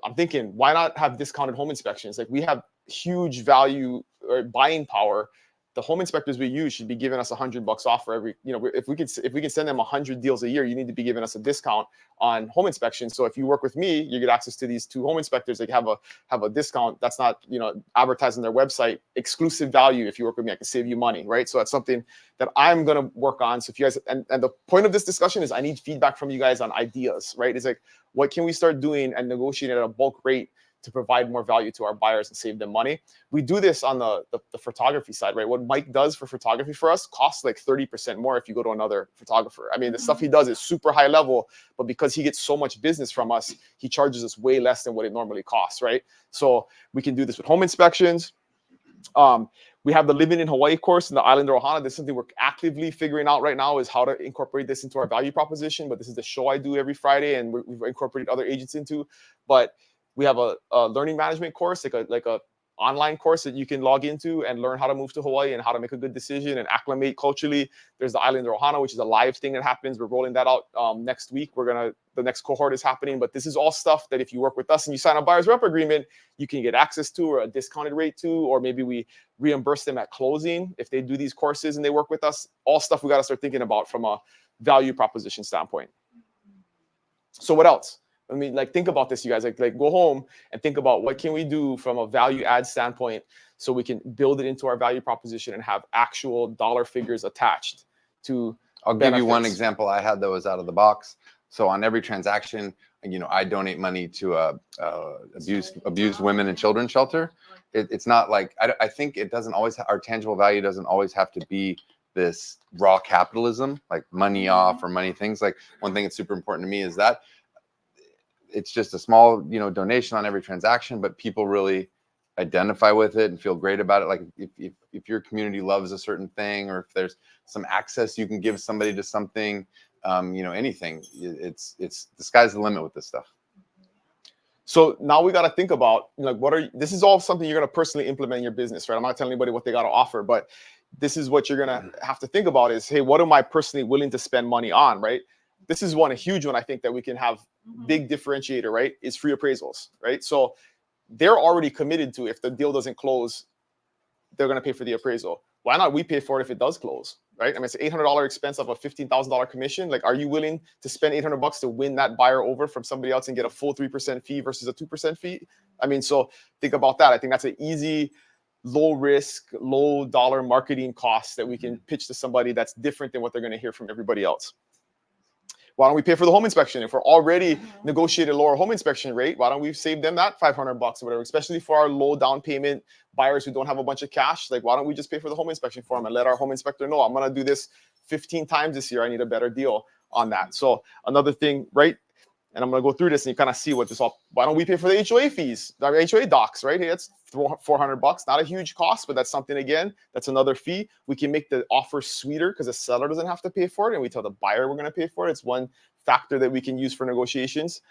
Speaker 1: I'm thinking, why not have discounted home inspections? Like, we have huge value or buying power. The home inspectors we use should be giving us $100 off for every, if we can send them 100 deals a year, you need to be giving us a discount on home inspections. So if you work with me, you get access to these 2 home inspectors that have a discount. That's not, advertised on their website. Exclusive value. If you work with me, I can save you money, right? So that's something that I'm going to work on. So if you guys, and the point of this discussion is I need feedback from you guys on ideas, right? It's like, what can we start doing and negotiating at a bulk rate to provide more value to our buyers and save them money? We do this on the photography side, right? What Mike does for photography for us costs like 30% more if you go to another photographer. I mean, the stuff he does is super high level, but because he gets so much business from us, he charges us way less than what it normally costs, right? So we can do this with home inspections. We have the Living in Hawaii course in the island of Ohana. This is something we're actively figuring out right now, is how to incorporate this into our value proposition. But this is the show I do every Friday, and we've incorporated other agents into. But we have a learning management course, like a online course that you can log into and learn how to move to Hawaii and how to make a good decision and acclimate culturally. There's the Island of Ohana, which is a live thing that happens. We're rolling that out next week. The next cohort is happening, but this is all stuff that if you work with us and you sign a buyer's rep agreement, you can get access to, or a discounted rate to, or maybe we reimburse them at closing if they do these courses and they work with us. All stuff we got to start thinking about from a value proposition standpoint. So what else? I mean, like, think about this, you guys. Like go home and think about what can we do from a value add standpoint so we can build it into our value proposition and have actual dollar figures attached to.
Speaker 2: I'll give you one
Speaker 1: benefits.
Speaker 2: example I had that was out of the box. So on every transaction, I donate money to abused women and children shelter. It's not like, I think it doesn't always, our tangible value doesn't always have to be this raw capitalism, like money off or money things. Like one thing that's super important to me is that it's just a small, donation on every transaction, but people really identify with it and feel great about it. Like if your community loves a certain thing, or if there's some access you can give somebody to something, anything, it's the sky's the limit with this stuff.
Speaker 1: So now we got to think about, like, this is all something you're going to personally implement in your business, right? I'm not telling anybody what they got to offer, but this is what you're going to have to think about is, hey, what am I personally willing to spend money on, right? This is a huge one I think that we can have big differentiator, right? Is free appraisals, right? So they're already committed to, if the deal doesn't close, they're going to pay for the appraisal. Why not we pay for it if it does close, right? I mean, it's an $800 expense of a $15,000 commission. Like, are you willing to spend $800 to win that buyer over from somebody else and get a full 3% fee versus a 2% fee? I mean, so think about that. I think that's an easy, low risk, low dollar marketing cost that we can pitch to somebody that's different than what they're going to hear from everybody else. Why don't we pay for the home inspection? If we're already negotiated lower home inspection rate, why don't we save them that $500 or whatever, especially for our low down payment buyers who don't have a bunch of cash? Like, why don't we just pay for the home inspection for them and let our home inspector know, I'm going to do this 15 times this year. I need a better deal on that. So another thing, right? And I'm going to go through this and you kind of see what this all, why don't we pay for the HOA fees, our HOA docs, right? Hey, that's $400, not a huge cost, but that's something, again, that's another fee. We can make the offer sweeter because the seller doesn't have to pay for it. And we tell the buyer we're going to pay for it. It's one factor that we can use for negotiations.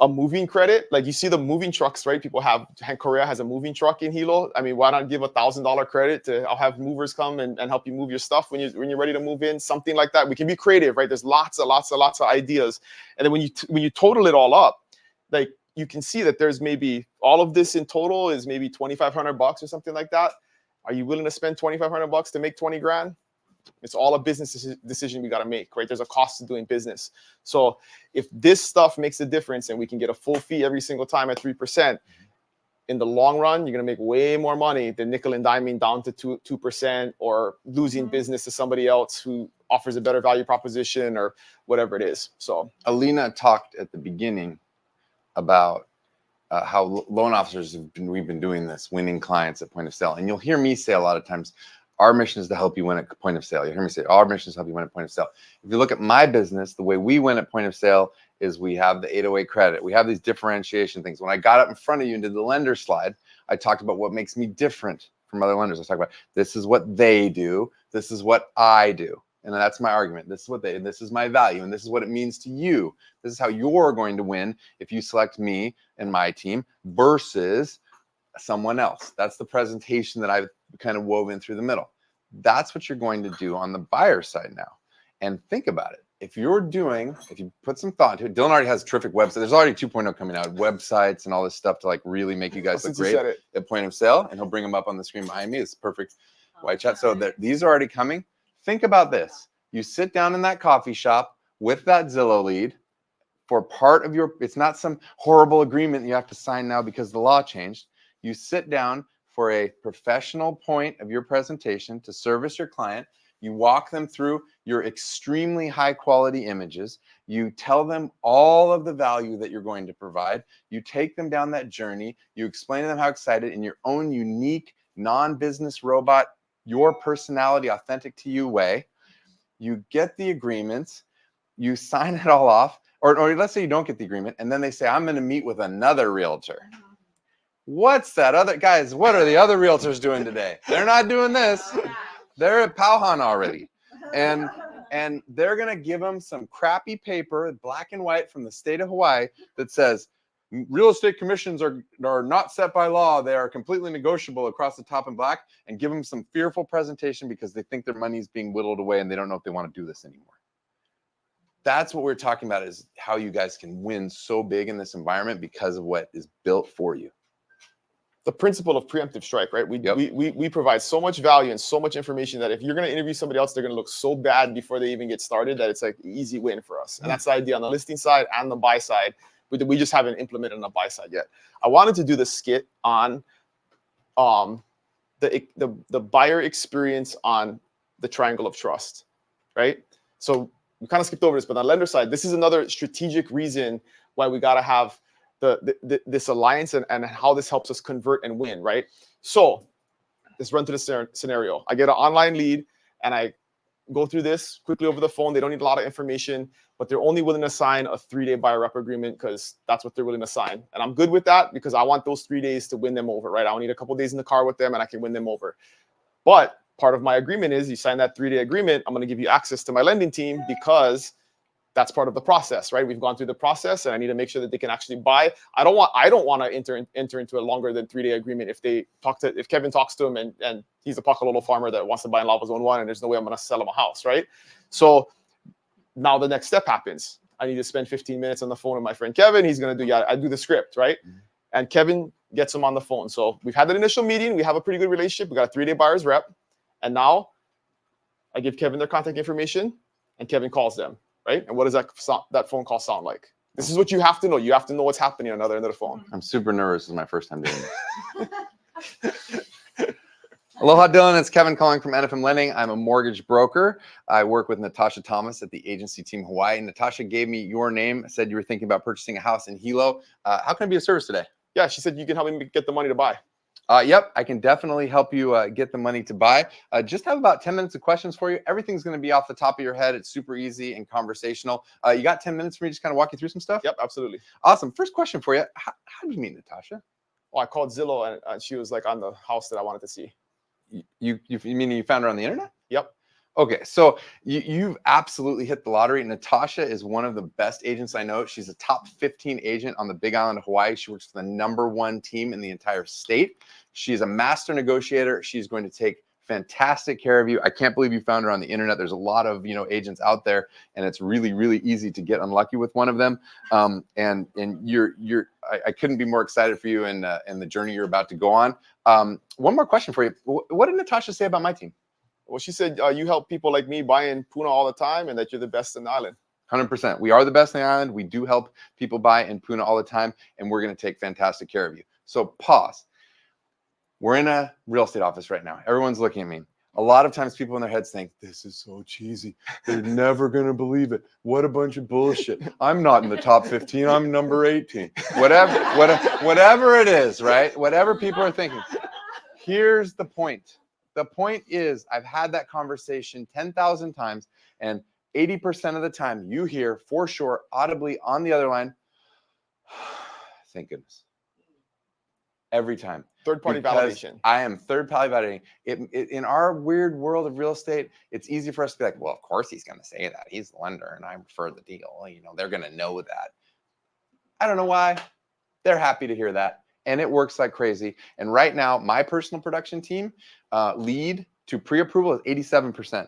Speaker 1: A moving credit, like you see the moving trucks, right? People have, Hank Correa has a moving truck in Hilo. I mean, why not give $1,000 credit to, I'll have movers come and help you move your stuff when you're ready to move in, something like that. We can be creative, right? There's lots of ideas. And then when you total it all up, like you can see that there's maybe all of this in total is maybe $2,500 or something like that. Are you willing to spend $2,500 to make 20 grand? It's all a business decision we got to make, right? There's a cost to doing business. So if this stuff makes a difference and we can get a full fee every single time at 3%, in the long run, you're going to make way more money than nickel and diming down to 2% or losing business to somebody else who offers a better value proposition or whatever it is. So
Speaker 2: Alina talked at the beginning about how loan officers we've been doing this, winning clients at point of sale. And you'll hear me say a lot of times, our mission is to help you win at point of sale. You hear me say, our mission is to help you win at point of sale. If you look at my business, the way we win at point of sale is we have the 808 credit. We have these differentiation things. When I got up in front of you and did the lender slide, I talked about what makes me different from other lenders. I talked about, this is what they do. This is what I do. And that's my argument. This is what and this is my value. And this is what it means to you. This is how you're going to win if you select me and my team versus someone else. That's the presentation that I've kind of woven through the middle. That's what you're going to do on the buyer side now. And think about it. If you put some thought into it, Dylan already has a terrific website. There's already 2.0 coming out, websites and all this stuff to like really make you guys look great at point of sale. And he'll bring them up on the screen behind me. It's perfect white chat. So these are already coming. Think about this. You sit down in that coffee shop with that Zillow lead for part of it's not some horrible agreement you have to sign now because the law changed. You sit down for a professional point of your presentation to service your client. You walk them through your extremely high quality images. You tell them all of the value that you're going to provide. You take them down that journey. You explain to them how excited in your own unique, non-business robot, your personality, authentic to you way. You get the agreements. You sign it all off. Or let's say you don't get the agreement. And then they say, I'm going to meet with another realtor. What's that other, guys, what are the other realtors doing today? They're not doing this. They're at Powhan already. And they're going to give them some crappy paper, black and white from the state of Hawaii that says, real estate commissions are not set by law. They are completely negotiable across the top in black, and give them some fearful presentation because they think their money is being whittled away and they don't know if they want to do this anymore. That's what we're talking about, is how you guys can win so big in this environment because of what is built for you.
Speaker 1: the principle of preemptive strike, right?
Speaker 2: Yep.
Speaker 1: We provide so much value and so much information that if you're going to interview somebody else, they're going to look so bad before they even get started that it's like an easy win for us. And that's the idea on the listing side and the buy side, but we just haven't implemented on the buy side yet. I wanted to do the skit on the buyer experience on the triangle of trust, right? So we kind of skipped over this, but on the lender side, this is another strategic reason why we got to have this alliance and how this helps us convert and win, right? So let's run through the scenario. I get an online lead and I go through this quickly over the phone. They don't need a lot of information, but they're only willing to sign a 3-day buyer rep agreement because that's what they're willing to sign. And I'm good with that because I want those 3 days to win them over, right? I don't need a couple days in the car with them and I can win them over. But part of my agreement is you sign that 3-day agreement, I'm going to give you access to my lending team because that's part of the process, right? We've gone through the process and I need to make sure that they can actually buy. I don't want to enter into a longer than 3-day agreement if Kevin talks to him and he's a Pocololo farmer that wants to buy in Lava Zone 1 and there's no way I'm going to sell him a house, right? So now the next step happens. I need to spend 15 minutes on the phone with my friend Kevin. He's going to do, I do the script, right? And Kevin gets him on the phone. So we've had that initial meeting. We have a pretty good relationship. We got a 3-day buyer's rep. And now I give Kevin their contact information and Kevin calls them. Right? And what does that phone call sound like? This is what you have to know. You have to know what's happening on the other end of the phone.
Speaker 2: I'm super nervous. This is my first time doing this. Aloha, Dylan. It's Kevin calling from NFM Lending. I'm a mortgage broker. I work with Natasha Thomas at the agency team Hawaii. Natasha gave me your name, said you were thinking about purchasing a house in Hilo. How can I be of service today?
Speaker 1: Yeah, she said you can help me get the money to buy.
Speaker 2: Yep, I can definitely help you get the money to buy. Just have about 10 minutes of questions for you. Everything's going to be off the top of your head. It's super easy and conversational. You got 10 minutes for me to just kind of walk you through some stuff?
Speaker 1: Yep, absolutely.
Speaker 2: Awesome. First question for you. How did you meet Natasha?
Speaker 1: Well, I called Zillow and she was like on the house that I wanted to see.
Speaker 2: You mean you found her on the internet?
Speaker 1: Yep.
Speaker 2: Okay, so you've absolutely hit the lottery. Natasha is one of the best agents I know. She's a top 15 agent on the Big Island of Hawaii. She works for the #1 team in the entire state. She's a master negotiator. She's going to take fantastic care of you. I can't believe you found her on the internet. There's a lot of agents out there, and it's really, really easy to get unlucky with one of them. And I couldn't be more excited for you and the journey you're about to go on. One more question for you. What did Natasha say about my team?
Speaker 1: Well, she said you help people like me buy in Puna all the time and that you're the best in the island.
Speaker 2: 100%. We are the best in the island. We do help people buy in Puna all the time, and we're going to take fantastic care of you. So pause. We're in a real estate office right now. Everyone's looking at me. A lot of times people in their heads think, this is so cheesy. They're never going to believe it. What a bunch of bullshit. I'm not in the top 15. I'm number 18. Whatever it is, right? Whatever people are thinking. Here's the point. The point is, I've had that conversation 10,000 times, and 80% of the time you hear for sure audibly on the other line, thank goodness. Every time.
Speaker 1: Third-party validation.
Speaker 2: I am third-party validating. In our weird world of real estate, it's easy for us to be like, well, of course he's going to say that. He's the lender, and I refer the deal. They're going to know that. I don't know why. They're happy to hear that. And it works like crazy. And right now, my personal production team lead to pre-approval is 87%.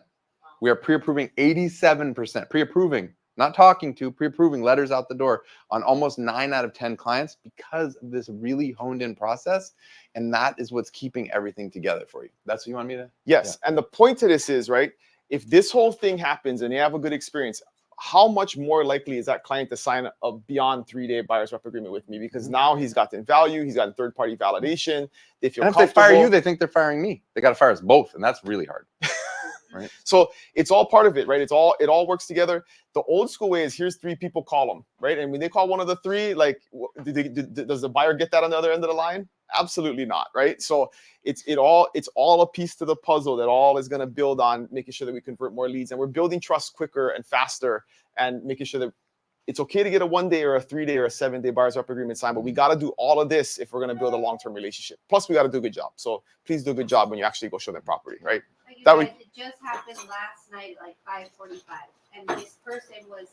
Speaker 2: We are pre-approving 87%. Pre-approving, not talking to, pre-approving letters out the door on almost 9 out of 10 clients because of this really honed in process. And that is what's keeping everything together for you. That's what you want me to?
Speaker 1: Yes. Yeah. And the point to this is, right, if this whole thing happens and you have a good experience, how much more likely is that client to sign a beyond 3-day buyer's rep agreement with me? Because now he's gotten value, he's gotten third-party validation. They feel
Speaker 2: and if they fire you, they think they're firing me. They got to fire us both, and that's really hard. Right.
Speaker 1: So it's all part of it, right? It all works together. The old school way is here's 3 people, call them, right? And when they call one of the 3, like, does the buyer get that on the other end of the line? Absolutely not, right? So it's all a piece to the puzzle that all is going to build on making sure that we convert more leads, and we're building trust quicker and faster, and making sure that it's okay to get a 1-day or a 3-day or a 7-day buyer's rep agreement signed, but we got to do all of this if we're going to build a long-term relationship. Plus, we got to do a good job. So please do a good job when you actually go show them property, right?
Speaker 10: That guys, it just happened last night at like 5:45, and this person was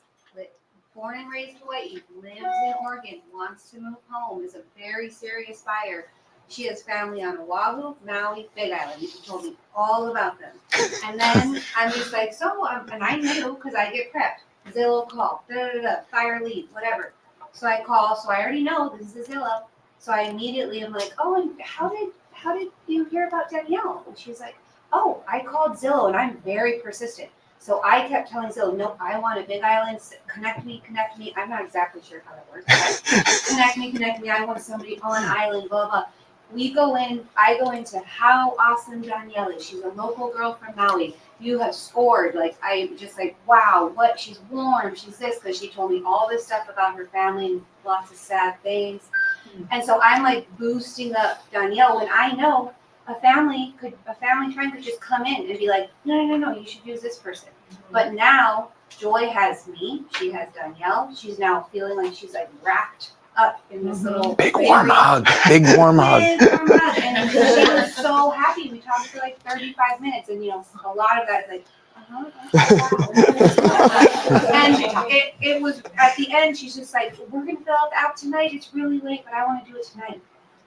Speaker 10: born and raised in Hawaii, lives in Oregon, wants to move home, is a very serious buyer. She has family on Oahu, Maui, Big Island. She told me all about them. And then I'm just like, and I knew because I get prepped. Zillow call, fire lead, whatever. So I call, so I already know this is Zillow. So I immediately am like, oh, and how did you hear about Danielle? And she's like, oh, I called Zillow, and I'm very persistent. So I kept telling Zillow, no, I want a Big Island, connect me. I'm not exactly sure how that works. But connect me. I want somebody on island, blah, blah. I go into how awesome Danielle is. She's a local girl from Maui. You have scored. Like, I'm just like, wow, what? She's warm. She's this, because she told me all this stuff about her family and lots of sad things. And so I'm like boosting up Danielle when I know a family friend could just come in and be like, no, you should use this person. But now Joy has me, she has Danielle. She's now feeling like she's like wrapped up in this little
Speaker 2: big warm hug. And
Speaker 10: she was so happy. We talked for like 35 minutes, and a lot of that is like, and it was at the end, she's just like, we're gonna fill out the app tonight. It's really late, but I want to do it tonight.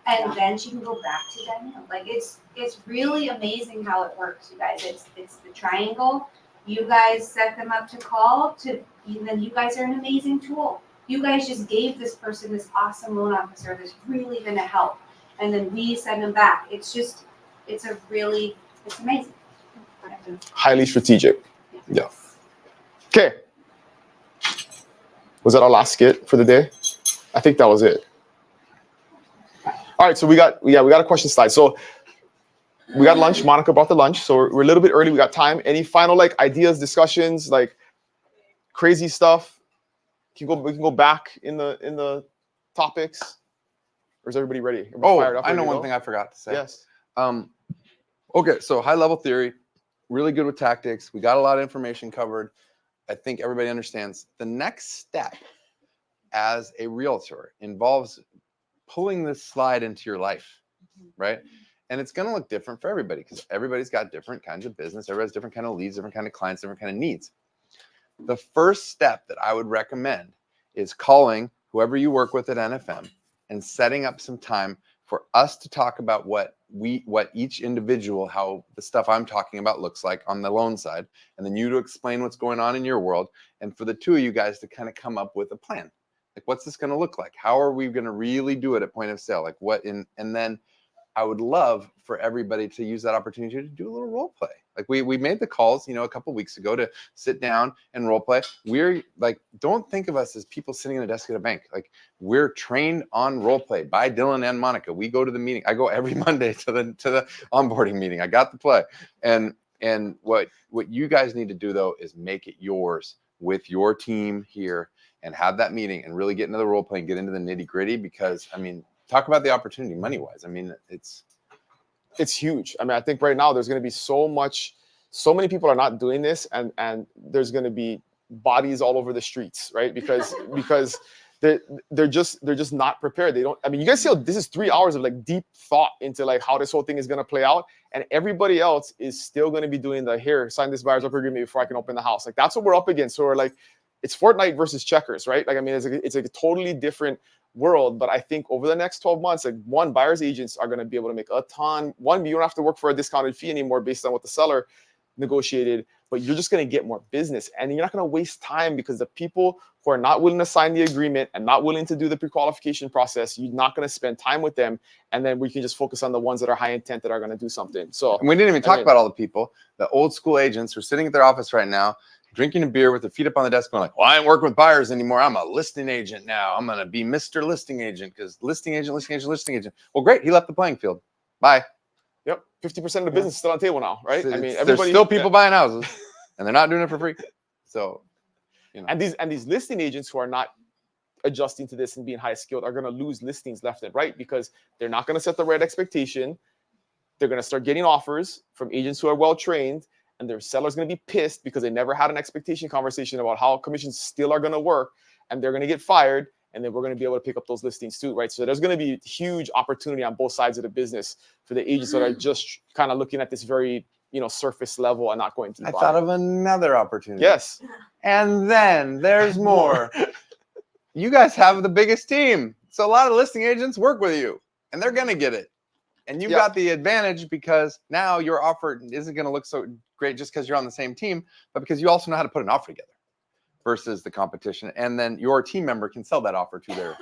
Speaker 10: And then she can go back to Danielle. Like, it's really amazing how it works, you guys. It's the triangle. You guys set them up to call and then you guys are an amazing tool. You guys just gave this person this awesome loan officer that's really gonna help. And then we send them back. It's amazing.
Speaker 1: Highly strategic. Yeah. Okay. Was that our last skit for the day? I think that was it. All right, so we got a question slide. So we got lunch. Monica brought the lunch, so we're a little bit early. We got time. Any final ideas, discussions, crazy stuff? We can go back in the topics, or is everybody ready? Everybody fired up,
Speaker 2: I know
Speaker 1: ready to
Speaker 2: one
Speaker 1: go?
Speaker 2: thing I forgot to say.
Speaker 1: Yes.
Speaker 2: Okay, so high level theory, really good with tactics. We got a lot of information covered. I think everybody understands. The next step as a realtor involves pulling this slide into your life, right? And it's going to look different for everybody because everybody's got different kinds of business. Everybody's different kind of leads, different kind of clients, different kind of needs. The first step that I would recommend is calling whoever you work with at NFM and setting up some time for us to talk about what each individual, how the stuff I'm talking about looks like on the loan side, and then you to explain what's going on in your world, and for the two of you guys to kind of come up with a plan. Like, what's this going to look like? How are we going to really do it at point of sale? And then I would love for everybody to use that opportunity to do a little role play. Like we made the calls, a couple weeks ago to sit down and role play. We're don't think of us as people sitting at a desk at a bank. Like, we're trained on role play by Dylan and Monica. We go to the meeting. I go every Monday to the onboarding meeting. I got the play. And what you guys need to do though is make it yours with your team here and have that meeting and really get into the role play and get into the nitty gritty, because talk about the opportunity money-wise.
Speaker 1: It's huge. I think right now there's going to be so many people are not doing this, and there's going to be bodies all over the streets, right? Because they're just not prepared. They don't. You guys see, this is 3 hours of deep thought into how this whole thing is going to play out, and everybody else is still going to be doing here, sign this buyer's agreement before I can open the house. That's what we're up against. So we're it's Fortnite versus checkers, right? It's a totally different world. But I think over the next 12 months, buyer's agents are going to be able to make a ton. You don't have to work for a discounted fee anymore based on what the seller negotiated, but you're just going to get more business, and you're not going to waste time, because the people who are not willing to sign the agreement and not willing to do the pre-qualification process, you're not going to spend time with them, and then we can just focus on the ones that are high intent that are going to do something. So,
Speaker 2: and we didn't even talk about all the people, the old school agents who are sitting at their office right now, drinking a beer with their feet up on the desk, going well, I ain't working with buyers anymore. I'm a listing agent now. I'm going to be Mr. Listing Agent, because listing agent. Well, great. He left the playing field. Bye.
Speaker 1: Yep. 50% of the business is still on the table now, right?
Speaker 2: There's still people buying houses, and they're not doing it for free. So,
Speaker 1: and these listing agents who are not adjusting to this and being high skilled are going to lose listings left and right, because they're not going to set the right expectation. They're going to start getting offers from agents who are well trained, and their seller's going to be pissed because they never had an expectation conversation about how commissions still are going to work, and they're going to get fired, and then we're going to be able to pick up those listings too, right? So there's going to be huge opportunity on both sides of the business for the agents that are just kind of looking at this very, surface level and not going to the
Speaker 2: I
Speaker 1: bottom.
Speaker 2: thought of another opportunity.
Speaker 1: Yes.
Speaker 2: And then there's more. You guys have the biggest team, so a lot of listing agents work with you, and they're going to get it. And you've got the advantage, because now your offer isn't going to look so great just because you're on the same team, but because you also know how to put an offer together, versus the competition, and then your team member can sell that offer to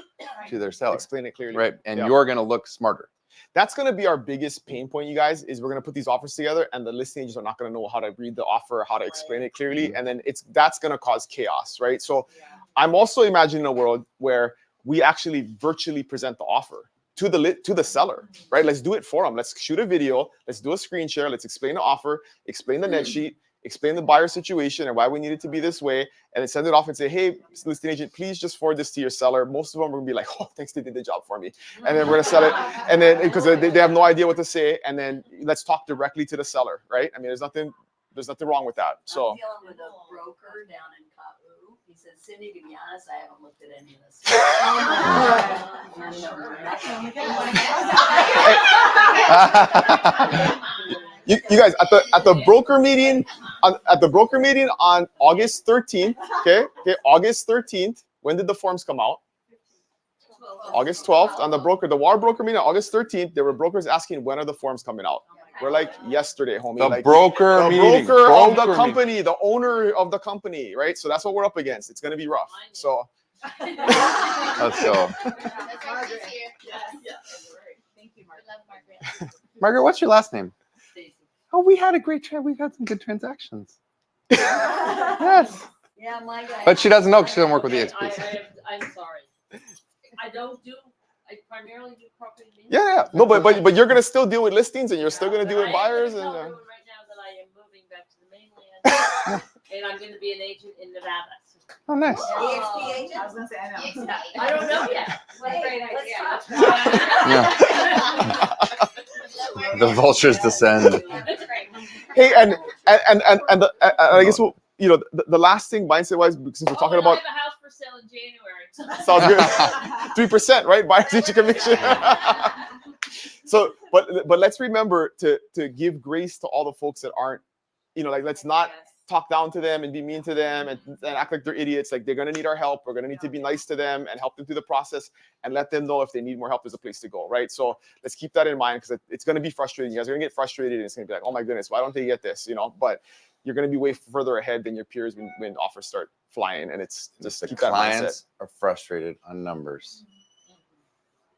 Speaker 2: their seller.
Speaker 1: Explain it clearly.
Speaker 2: Right, and
Speaker 1: Yeah.
Speaker 2: you're going to look smarter.
Speaker 1: That's going to be our biggest pain point, you guys, is we're going to put these offers together and the listing agents are not going to know how to read the offer, how to explain it clearly. And then that's going to cause chaos, right? So I'm also imagining a world where we actually virtually present the offer to the seller, right? Let's do it for them. Let's shoot a video. Let's do a screen share. Let's explain the offer, explain the net sheet, explain the buyer situation and why we need it to be this way, and then send it off and say, hey, listing agent, please just forward this to your seller. Most of them are gonna be like, oh, thanks, they did the job for me. And then we're gonna sell it, and then because they have no idea what to say, and then let's talk directly to the seller, right? I mean, there's nothing wrong with that. So
Speaker 8: I'm dealing with a broker down in Ka'u. He said, Cindy, to be honest, I haven't looked at any of this.
Speaker 1: you guys at the broker meeting on August 13th, okay, August 13th. When did the forms come out? August 12th on the WAR broker meeting, August 13th. There were brokers asking, when are the forms coming out? We're like, yesterday, homie.
Speaker 2: The broker
Speaker 1: of the company, the owner of the company, right? So that's what we're up against. It's going to be rough. So
Speaker 2: let's go.
Speaker 3: Margaret. Thank you, Margaret.
Speaker 2: Margaret, what's your last name? Oh, we had some good transactions. Yes.
Speaker 8: Yeah, my guy.
Speaker 2: But she doesn't know because she doesn't work with the experts.
Speaker 12: I'm sorry. I primarily do property management.
Speaker 1: yeah. No, but you're gonna still deal with listings and you're still gonna deal with buyers and.
Speaker 12: Right now that I am moving back to the mainland, and I'm going to be an agent in Nevada.
Speaker 2: Oh, nice.
Speaker 3: EXP agent? I was gonna say, I know.
Speaker 12: I don't know yet.
Speaker 3: Great idea.
Speaker 2: Yeah. The vultures descend.
Speaker 1: Hey, and I guess the last thing mindset wise, since we're talking about.
Speaker 12: I have a house for sale in January.
Speaker 1: Sounds good. 3%, right? Buyer's agent commission. So, but let's remember to give grace to all the folks that aren't, let's not talk down to them and be mean to them and act like they're idiots. Like, they're going to need our help. We're going to need to be nice to them and help them through the process and let them know if they need more help, there's a place to go, right? So let's keep that in mind, because it's going to be frustrating. You guys are going to get frustrated and it's going to be like, oh my goodness, why don't they get this? But you're going to be way further ahead than your peers when offers start flying, and it's just keep that mindset.
Speaker 2: Clients are frustrated on numbers.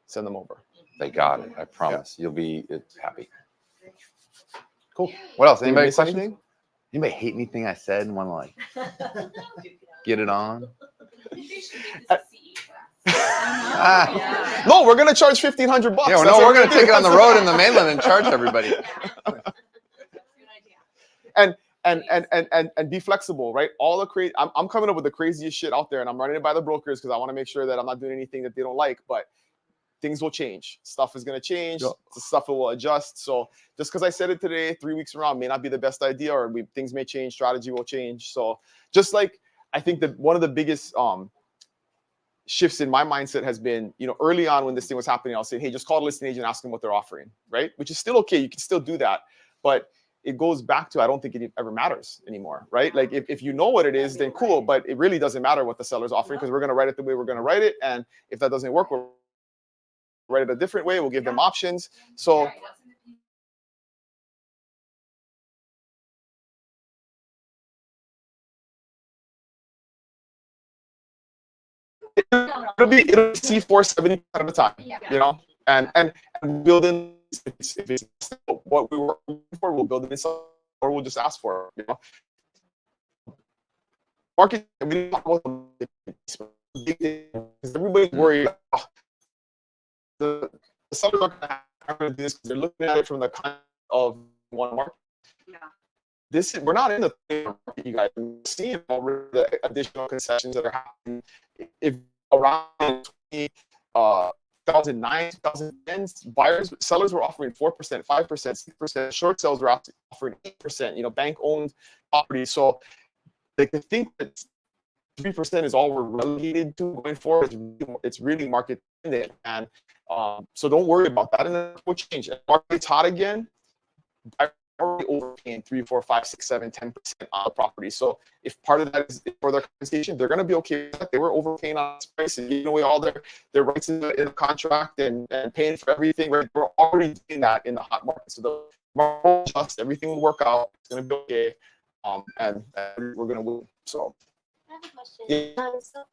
Speaker 1: Send them over.
Speaker 2: They got it. I promise. You'll be happy. Cool. What else? Anybody
Speaker 1: miss
Speaker 2: questions?
Speaker 1: anything?
Speaker 2: Anybody hate anything I said and want to get it on?
Speaker 1: No, we're gonna charge $1,500.
Speaker 2: Yeah, no, we're gonna take it on the road in the mainland and charge everybody.
Speaker 1: And be flexible, right? I'm coming up with the craziest shit out there, and I'm running it by the brokers because I want to make sure that I'm not doing anything that they don't like. But things will change. Stuff is going to change.
Speaker 2: Yep.
Speaker 1: The stuff will adjust. So just because I said it today, 3 weeks from now may not be the best idea, or things may change. Strategy will change. So just like I think that one of the biggest shifts in my mindset has been, early on when this thing was happening, I'll say, hey, just call the listing agent, ask them what they're offering, right? Which is still okay. You can still do that, but it goes back to, I don't think it ever matters anymore, right? Like if you know what it is, then cool, but it really doesn't matter what the seller's offering, because we're going to write it the way we're going to write it. And if that doesn't work, we'll write it a different way. We'll give them options. So it'll be C4 70% of the time, and building, if it's what we were looking for, we'll build it, or we'll just ask for it, Market, we didn't talk about because everybody's worried. The sellers aren't going to do this because they're looking at it from the kind of one market. Yeah. We're not in the market, you guys. We're seeing already the additional concessions that are happening. If around 2009, 2010, sellers were offering 4%, 5%, 6%. Short sales were offering 8%. Bank-owned properties. So they can think that 3% is all we're relegated to going forward. It's really market dependent, and so don't worry about that, and then we'll change. If market's hot again, I'm already overpaying 3, 4, 5, 6, 7, 10% on the property. So if part of that is for their compensation, they're going to be okay with that. They were overpaying on this price and giving away all their rights in the contract and paying for everything. Right? We're already doing that in the hot market. So the market will adjust, everything will work out. It's going to be okay, and we're going to win. So.
Speaker 9: I have a question.
Speaker 1: Yeah.
Speaker 9: So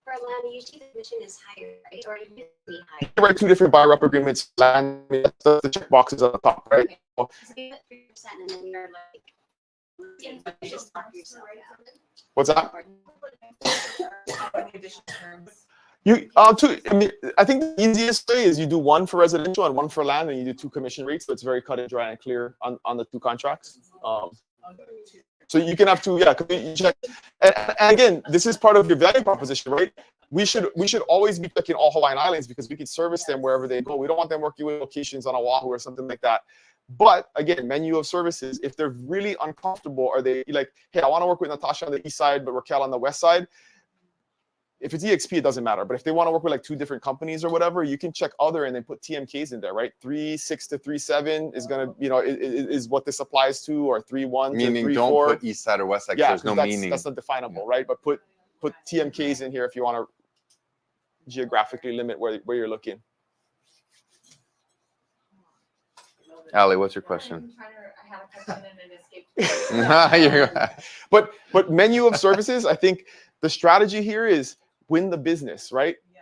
Speaker 9: for land, usually the commission is higher, right? Or it used to be higher.
Speaker 1: You write 2 different buyer rep agreements. Land, I mean, that's the check boxes on the top, right?
Speaker 9: So you put 3% and then you're like, you just lock yourself out.
Speaker 1: What's that?
Speaker 7: Any additional terms?
Speaker 1: You two. I mean, I think the easiest way is you do one for residential and one for land, and you do 2 commission rates. So it's very cut and dry and clear on the 2 contracts. So you can have 2, yeah. You check, and again, this is part of your value proposition, right? We should always be checking all Hawaiian Islands because we can service them wherever they go. We don't want them working with locations on Oahu or something like that. But again, menu of services, if they're really uncomfortable, or they like, hey, I want to work with Natasha on the east side, but Raquel on the west side. If it's EXP, it doesn't matter. But if they want to work with like 2 different companies or whatever, you can check other and then put TMKs in there, right? 3.6 to 3.7 is gonna, is what this applies to, or 3.1 to 3.4.
Speaker 2: Meaning, don't put east side or west side.
Speaker 1: Yeah,
Speaker 2: There's no meaning.
Speaker 1: That's not definable, right? But put TMKs in here if you want to geographically limit where you're looking.
Speaker 2: Allie, what's your question?
Speaker 3: I had a question and it escaped.
Speaker 1: But menu of services, I think the strategy here is win the business, right?
Speaker 7: Yeah.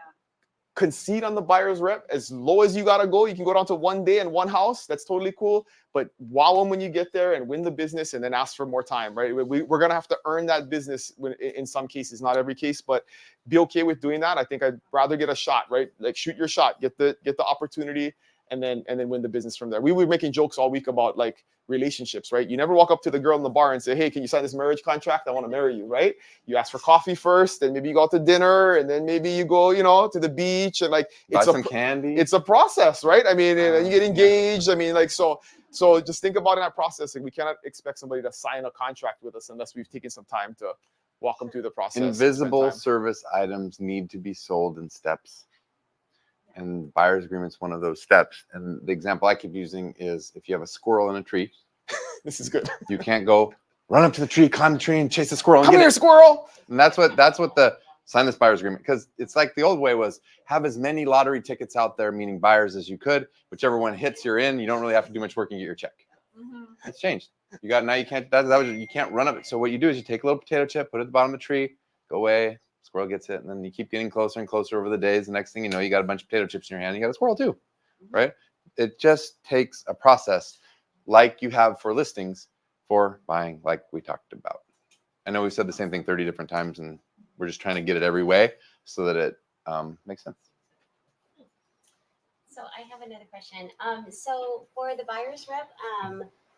Speaker 1: Concede on the buyer's rep as low as you gotta go. You can go down to 1 day and 1 house. That's totally cool. But wow them when you get there and win the business, and then ask for more time, right? We're gonna have to earn that business in some cases, not every case, but be okay with doing that. I think I'd rather get a shot, right? Like shoot your shot, get the opportunity, and then win the business from there. We were making jokes all week about like relationships, right? You never walk up to the girl in the bar and say, hey, can you sign this marriage contract? I want to marry you, right? You ask for coffee first, and maybe you go out to dinner, and then maybe you go, to the beach, and like
Speaker 2: Buy some candy.
Speaker 1: It's a process, right? I mean, and you get engaged. I mean, like so just think about it in that process. Like, we cannot expect somebody to sign a contract with us unless we've taken some time to walk them through the process.
Speaker 2: Invisible service items need to be sold in steps. And buyer's agreement's one of those steps. And the example I keep using is if you have a squirrel in a tree.
Speaker 1: This is good.
Speaker 2: You can't go run up to the tree, climb the tree, and chase the squirrel.
Speaker 1: Come here, squirrel.
Speaker 2: And that's what the sign this buyer's agreement, because it's like the old way was have as many lottery tickets out there, meaning buyers, as you could. Whichever one hits, you're in. You don't really have to do much work and get your check.
Speaker 7: Mm-hmm.
Speaker 2: It's changed. You can't you can't run up it. So what you do is you take a little potato chip, put it at the bottom of the tree, go away. Squirrel gets it, and then you keep getting closer and closer over the days. The next thing you know, you got a bunch of potato chips in your hand. You got a squirrel too, right? It just takes a process, like you have for listings for buying, like we talked about. I know we've said the same thing 30 different times, and we're just trying to get it every way so that it makes sense.
Speaker 9: So I have another question. So for the buyer's rep,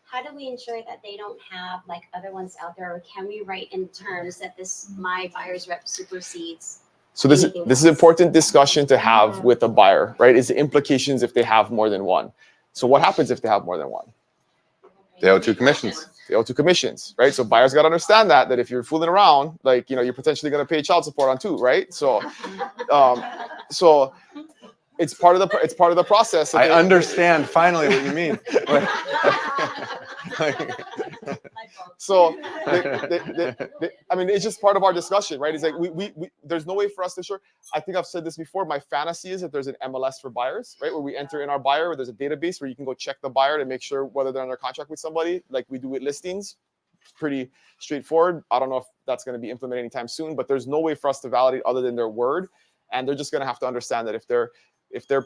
Speaker 9: how do we ensure that they don't have like other ones out there, or can we write in terms that my buyer's rep supersedes?
Speaker 1: So this is important discussion to have with a buyer, right? Is the implications if they have more than one. So what happens if they have more than one?
Speaker 2: They owe 2 commissions.
Speaker 1: They owe 2 commissions, right? So buyers got to understand that if you're fooling around, like, you're potentially going to pay child support on 2, right? So, it's part of the process.
Speaker 2: I understand finally what you mean.
Speaker 1: So, I mean, it's just part of our discussion, right? It's like we there's no way for us to ensure. I think I've said this before. My fantasy is that there's an MLS for buyers, right? Where we enter in our buyer, where there's a database where you can go check the buyer to make sure whether they're under contract with somebody, like we do with listings. It's pretty straightforward. I don't know if that's going to be implemented anytime soon, but there's no way for us to validate other than their word. And they're just going to have to understand that if they're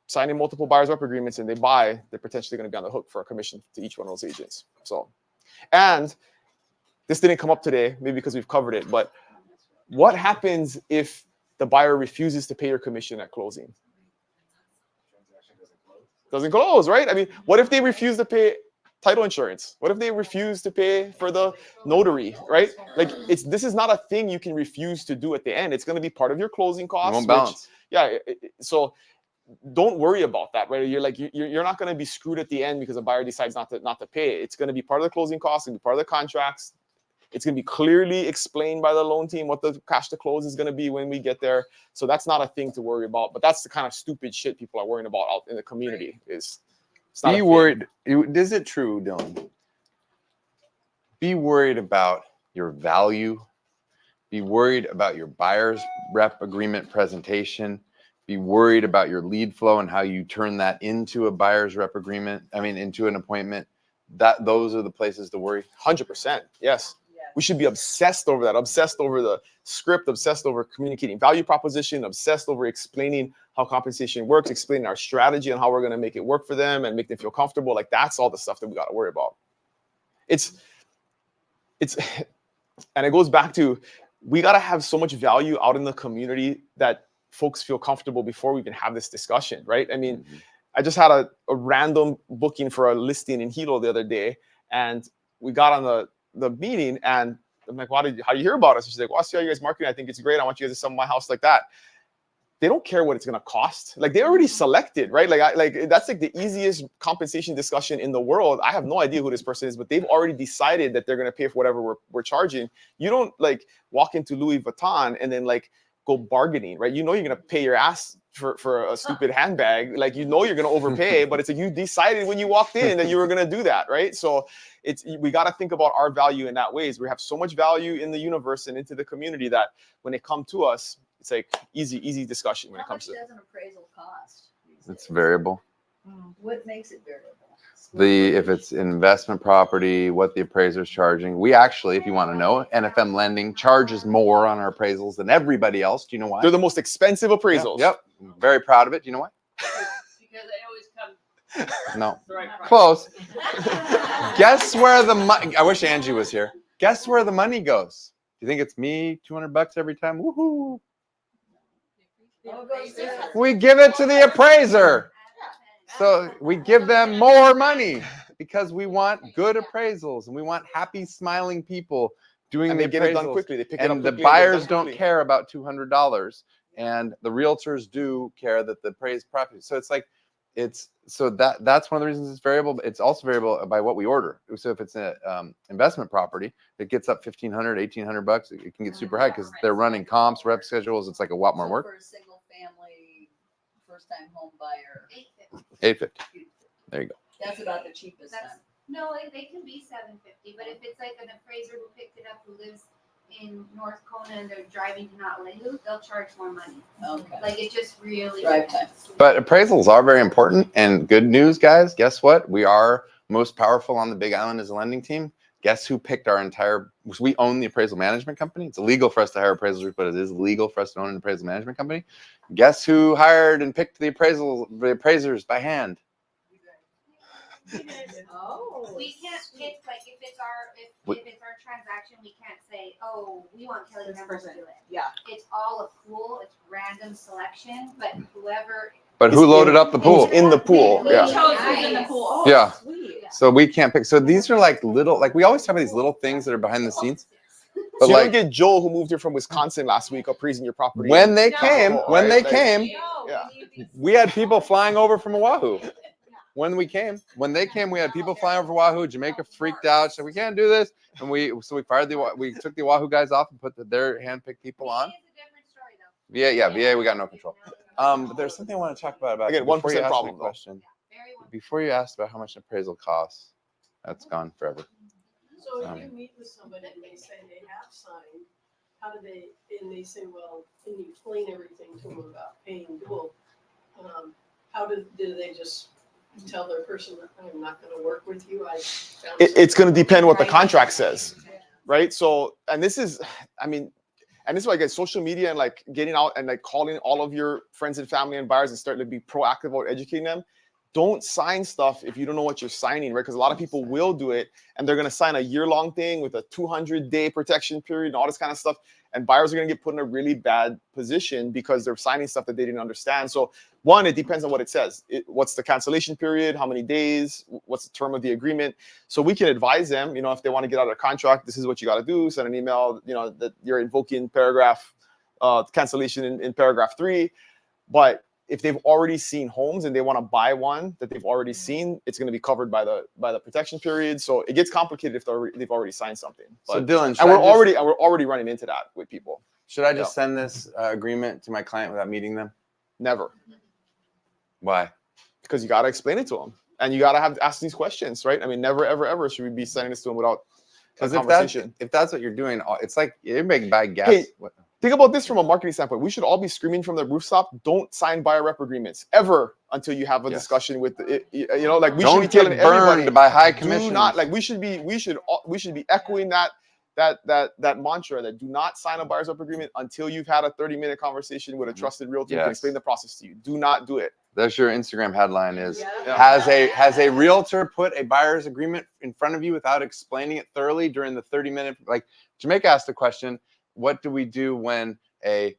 Speaker 1: signing multiple buyer's rep agreements and they buy, they're potentially going to be on the hook for a commission to each one of those agents. So, and this didn't come up today, maybe because we've covered it, but what happens if the buyer refuses to pay your commission at closing? Doesn't close, right? I mean, what if they refuse to pay title insurance? What if they refuse to pay for the notary, right? Like, this is not a thing you can refuse to do at the end. It's going to be part of your closing costs.
Speaker 2: It won't balance.
Speaker 1: So don't worry about that, right? You're not going to be screwed at the end because a buyer decides not to pay. It's going to be part of the closing costs. It's going to be part of the contracts. It's going to be clearly explained by the loan team what the cash to close is going to be when we get there. So that's not a thing to worry about. But that's the kind of stupid shit people are worrying about out in the community.
Speaker 2: Be worried. Is it true, Dylan? Be worried about your value. Be worried about your buyer's rep agreement presentation. Be worried about your lead flow and how you turn that into a buyer's rep agreement. I mean, into an appointment. Those are the places to worry.
Speaker 1: 100%. Yes. We should be obsessed over that, obsessed over the script, obsessed over communicating value proposition, obsessed over explaining how compensation works, explaining our strategy and how we're going to make it work for them and make them feel comfortable. Like that's all the stuff that we got to worry about. It's, and it goes back to, we got to have so much value out in the community that folks feel comfortable before we even have this discussion, right? I mean, I just had a random booking for a listing in Hilo the other day, and we got on the meeting, and I'm like, how do you hear about us? And she's like, well, I see how you guys marketing. I think it's great. I want you guys to sell my house like that. They don't care what it's going to cost. Like they already selected, right? Like that's like the easiest compensation discussion in the world. I have no idea who this person is, but they've already decided that they're going to pay for whatever we're charging. You don't like walk into Louis Vuitton and then like go bargaining, right? You know you're going to pay your ass for a stupid handbag. Like you know you're going to overpay, but it's like you decided when you walked in that you were going to do that, right? So we got to think about our value in that ways. We have so much value in the universe and into the community that when they come to us, it's like easy discussion when it comes to.
Speaker 8: How much does an appraisal cost?
Speaker 2: It's variable.
Speaker 8: What makes it variable?
Speaker 2: If it's investment property, what the appraiser's charging. We actually, if you want to know, NFM Lending charges more on our appraisals than everybody else. Do you know why?
Speaker 1: They're the most expensive appraisals.
Speaker 2: Yep. Very proud of it. Do you know why?
Speaker 12: Because they always come
Speaker 2: No.
Speaker 12: the right price.
Speaker 2: Close. Guess where the money? I wish Angie was here. Guess where the money goes? Do you think it's me? $200 every time? Woohoo! We give it to the appraiser. So we give them more money because we want good appraisals and we want happy, smiling people doing
Speaker 1: and
Speaker 2: the
Speaker 1: they get it done
Speaker 2: appraisals.
Speaker 1: quickly. They pick it up
Speaker 2: And the
Speaker 1: quickly and get it
Speaker 2: buyers
Speaker 1: done
Speaker 2: don't
Speaker 1: quickly.
Speaker 2: care about $200, and the realtors do care that the appraised property. So it's like that's one of the reasons it's variable. But it's also variable by what we order. So if it's an investment property that gets up $1,500, $1,800, it can get super high because they're running comps, rep schedules. It's like a lot more work.
Speaker 8: For a single family, first time home buyer,
Speaker 2: $850. There you go.
Speaker 8: that's about the cheapest
Speaker 10: That's-
Speaker 8: then.
Speaker 10: No, they can be $750, but if it's like an appraiser who picked it up who lives in North Kona and they're driving to Honolulu, they'll charge more money.
Speaker 8: Okay.
Speaker 10: Like it just really
Speaker 8: Drive
Speaker 10: depends.
Speaker 2: But appraisals are very important. And good news, guys, guess what? We are most powerful on the Big Island as a lending team. Guess who picked our entire, we own the appraisal management company. It's illegal for us to hire appraisals, but it is legal for us to own an appraisal management company. Guess who hired and picked the appraisers by hand?
Speaker 8: Oh.
Speaker 10: We can't pick, like, if it's our transaction, we can't say, oh, we want Kelly
Speaker 7: This
Speaker 10: Ramos to
Speaker 7: person.
Speaker 10: do it.
Speaker 7: Yeah.
Speaker 10: It's all a pool, it's random selection, but whoever.
Speaker 2: But who
Speaker 1: It's
Speaker 2: loaded up the pool?
Speaker 1: It's in the pool.
Speaker 10: We
Speaker 1: Yeah.
Speaker 10: chose
Speaker 7: who's in the pool. Oh,
Speaker 2: Yeah.
Speaker 7: sweet.
Speaker 2: So we can't pick. So these are like little, like we always talk about these little things that are behind the scenes.
Speaker 1: So
Speaker 2: But
Speaker 1: you
Speaker 2: like
Speaker 1: don't get Joel who moved here from Wisconsin last week appraising your property.
Speaker 2: when they
Speaker 10: No.
Speaker 2: came, when they came,
Speaker 1: Yeah.
Speaker 2: we had people flying over from Oahu. When they came, we had people flying over from Oahu. Jamaica freaked out, so we can't do this, and we took the Oahu guys off and put their handpicked people on.
Speaker 10: VA is a different story though.
Speaker 2: VA, we got no control. But there's something I want to talk about
Speaker 1: Again,
Speaker 2: before you
Speaker 1: 1%
Speaker 2: ask
Speaker 1: problem,
Speaker 2: the
Speaker 1: though.
Speaker 2: question.
Speaker 10: Very well.
Speaker 2: Before you asked about how much an appraisal costs, that's gone forever.
Speaker 13: So if you meet with somebody and they say they have signed, how do they, and they say, well, and you explain everything to them about paying dual, how do they just tell their person that I'm not gonna work with you?
Speaker 1: It's going to depend what the contract says, right? So, and this is, I mean, and this is why I get social media and like getting out and like calling all of your friends and family and buyers and starting to be proactive about educating them. Don't sign stuff if you don't know what you're signing, right? Because a lot of people will do it and they're going to sign a year-long thing with a 200-day protection period and all this kind of stuff. And buyers are going to get put in a really bad position because they're signing stuff that they didn't understand. So one, it depends on what it says. What's the cancellation period? How many days? What's the term of the agreement? So we can advise them, you know, if they want to get out of the contract, this is what you got to do. Send an email, you know, that you're invoking paragraph cancellation in paragraph 3. But if they've already seen homes and they want to buy one that they've already seen, it's going to be covered by the protection period. So it gets complicated if they've already signed something.
Speaker 2: So
Speaker 1: But,
Speaker 2: Dylan,
Speaker 1: and we're already running into that with people.
Speaker 2: should I just send this agreement to my client without meeting them?
Speaker 1: Never,
Speaker 2: Why?
Speaker 1: because you got to explain it to them and you got to have to ask these questions, right? I mean, never, ever, ever should we be sending this to them without a
Speaker 2: Because
Speaker 1: conversation.
Speaker 2: if that's what you're doing, it's like you're making bad guess.
Speaker 1: Hey, think about this from a marketing standpoint. We should all be screaming from the rooftop, don't sign buyer rep agreements ever until you have a discussion with it. You know, like we should be telling everybody
Speaker 2: by high
Speaker 1: do
Speaker 2: commissions.
Speaker 1: not, like we should be echoing that that mantra that do not sign a buyer's rep agreement until you've had a 30-minute conversation with a trusted realtor who can explain the process to you. Do not do it.
Speaker 2: That's your Instagram headline is,
Speaker 1: Yeah.
Speaker 2: has a realtor put a buyer's agreement in front of you without explaining it thoroughly during the 30-minute, like Jamaica asked the question, what do we do when a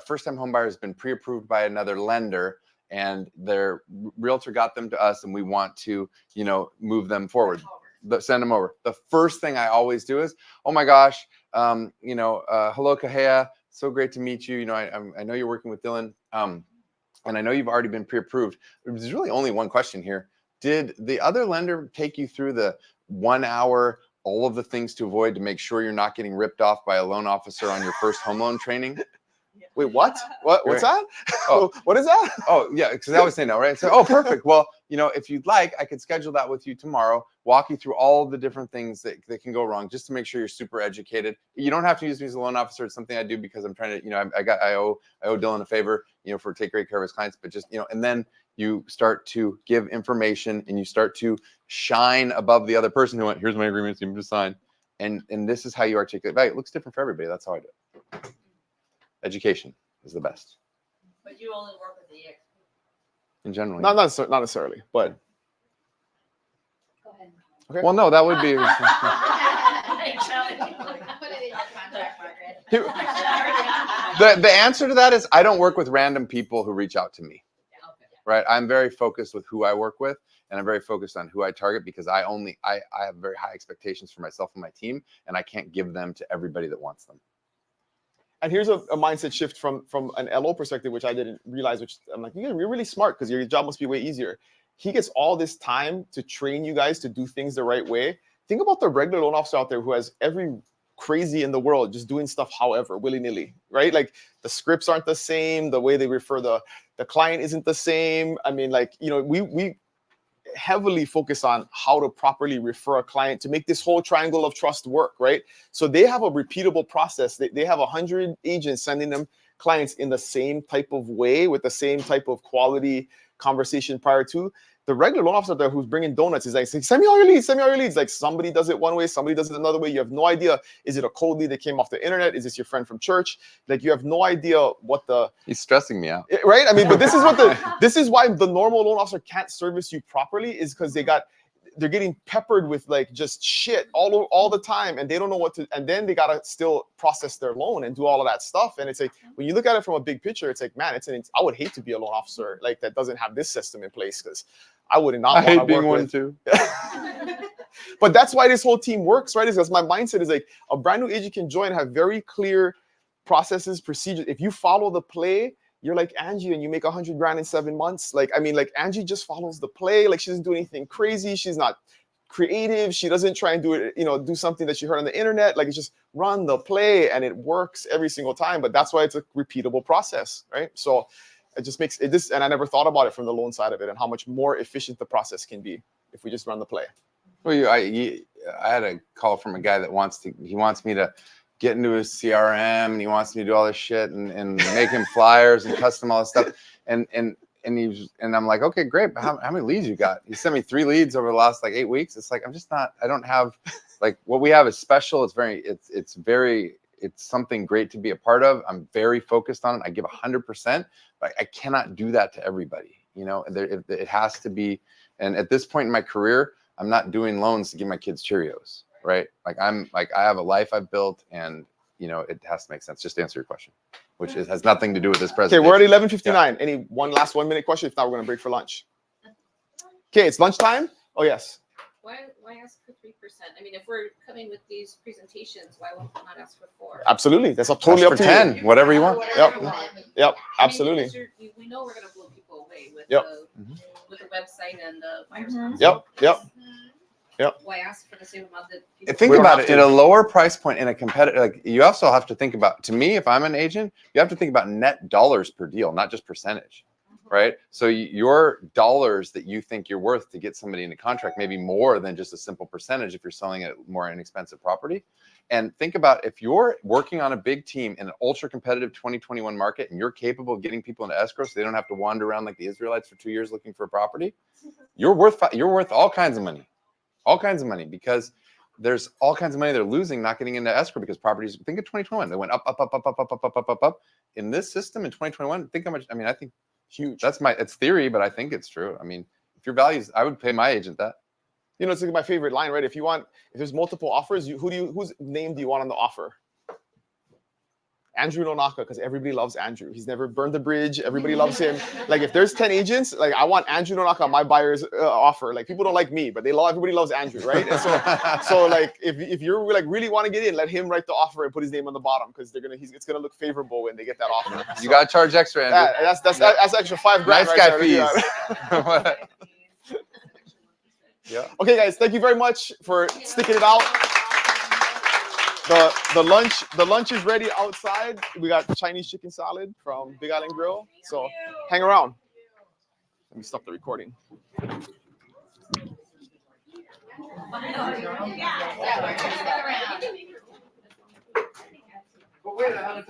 Speaker 2: first-time home buyer has been pre-approved by another lender and their realtor got them to us and we want to, move them forward, send them over. The first thing I always do is, oh my gosh, hello Kahea, so great to meet you. I know you're working with Dylan. And I know you've already been pre-approved. There's really only one question here. Did the other lender take you through the 1 hour, all of the things to avoid to make sure you're not getting ripped off by a loan officer on your first home loan training?
Speaker 1: Wait, what? What's that?
Speaker 2: Oh,
Speaker 1: what is that?
Speaker 2: Oh, yeah, because they always say no, right? So, oh, perfect. Well, if you'd like, I could schedule that with you tomorrow, walk you through all the different things that can go wrong, just to make sure you're super educated. You don't have to use me as a loan officer. It's something I do because I'm trying to, I owe Dylan a favor, for take great care of his clients, but just, and then you start to give information and you start to shine above the other person who went, here's my agreement, you to sign. And this is how you articulate value. It looks different for everybody. That's how I do it. Education is the best.
Speaker 12: But you only work with the ex.
Speaker 2: In general.
Speaker 1: Not necessarily, but.
Speaker 6: Go ahead.
Speaker 1: Okay.
Speaker 2: Well, no, that would be. The answer to that is I don't work with random people who reach out to me. Right. I'm very focused with who I work with, and I'm very focused on who I target because I have very high expectations for myself and my team, and I can't give them to everybody that wants them.
Speaker 1: And here's a mindset shift from an LO perspective, which I didn't realize, which I'm like, you're really smart because your job must be way easier. He gets all this time to train you guys to do things the right way. Think about the regular loan officer out there who has every crazy in the world just doing stuff however, willy-nilly, right? Like the scripts aren't the same, the way they refer the client isn't the same. I mean, like, we heavily focus on how to properly refer a client to make this whole triangle of trust work, right? So they have a repeatable process. They have 100 agents sending them clients in the same type of way with the same type of quality conversation prior to. The regular loan officer there who's bringing donuts is like, send me all your leads, send me all your leads. Like somebody does it one way, somebody does it another way. You have no idea. Is it a cold lead that came off the internet? Is this your friend from church? Like you have no idea what the...
Speaker 2: He's stressing me out.
Speaker 1: Right? I mean, but this is why the normal loan officer can't service you properly is because they're getting peppered with like just shit all the time and they don't know what to, and then they got to still process their loan and do all of that stuff. And it's like, when you look at it from a big picture, it's like, man, I would hate to be a loan officer like that doesn't have this system in place because I would not want to work
Speaker 2: being one
Speaker 1: with.
Speaker 2: too.
Speaker 1: But that's why this whole team works, right? Is because my mindset is like a brand new agent can join, have very clear processes, procedures. If you follow the play, you're like Angie and you make 100 grand in 7 months. Like, I mean, like Angie just follows the play. Like she doesn't do anything crazy. She's not creative. She doesn't try and do it, do something that she heard on the internet. Like it's just run the play and it works every single time. But that's why it's a repeatable process, right? So it just makes it this, and I never thought about it from the loan side of it and how much more efficient the process can be if we just run the play.
Speaker 2: Well, I had a call from a guy that wants me to get into his CRM and he wants me to do all this shit and make him flyers and custom all this stuff. And I'm like, okay, great. But how many leads you got? He sent me 3 leads over the last like 8 weeks. It's like, I don't have like what we have is special. It's something great to be a part of. I'm very focused on it. I give 100%, but I cannot do that to everybody. It has to be. And at this point in my career, I'm not doing loans to give my kids Cheerios, right? Like I have a life I've built, and it has to make sense. Just to answer your question, which has nothing to do with this presentation.
Speaker 1: Okay, we're at 11:59. Yeah. Any last 1 minute question? If not, we're gonna break for lunch. Okay, it's lunchtime. Oh yes.
Speaker 12: Why ask for 3%? I mean, if we're coming with these presentations, why won't we not ask for 4?
Speaker 1: Absolutely, that's totally up to
Speaker 2: 10,
Speaker 1: you.
Speaker 2: Whatever you want.
Speaker 1: Yep, absolutely.
Speaker 12: I mean, we know we're gonna blow people away with
Speaker 1: yep.
Speaker 12: With the website and the buyer's
Speaker 1: Yep.
Speaker 12: Why ask for the same amount that people
Speaker 2: think about it, at a lower price point in a competitive, like you also have to think about, to me, if I'm an agent, you have to think about net dollars per deal, not just percentage, right? So your dollars that you think you're worth to get somebody into contract may be more than just a simple percentage if you're selling a more inexpensive property. And think about if you're working on a big team in an ultra competitive 2021 market and you're capable of getting people into escrow so they don't have to wander around like the Israelites for 2 years looking for a property, you're worth all kinds of money. All kinds of money, because there's all kinds of money they're losing not getting into escrow because properties. Think of 2021. They went up. In this system in 2021, think how much. I mean, I think
Speaker 1: Huge.
Speaker 2: that's it's theory, but I think it's true. I mean, if your values, I would pay my agent that.
Speaker 1: You know, it's like my favorite line, right? If there's multiple offers, whose name do you want on the offer? Andrew Nonaka, because everybody loves Andrew. He's never burned the bridge. Everybody loves him. Like if there's 10 agents, like I want Andrew Nonaka on my buyer's offer. Like people don't like me, but everybody loves Andrew, right? And so like if you're like really want to get in, let him write the offer and put his name on the bottom because it's gonna look favorable when they get that offer.
Speaker 2: You gotta charge extra, Andrew.
Speaker 1: Yeah, that's extra $5,000.
Speaker 2: Nice
Speaker 1: right
Speaker 2: guy
Speaker 1: there.
Speaker 2: fees. Yeah.
Speaker 1: Okay, guys, thank you very much for sticking it out. The lunch is ready outside. We got Chinese chicken salad from Big Island Grill. So hang around. Let me stop the recording.
Speaker 8: Yeah, we're just around.
Speaker 2: But wait,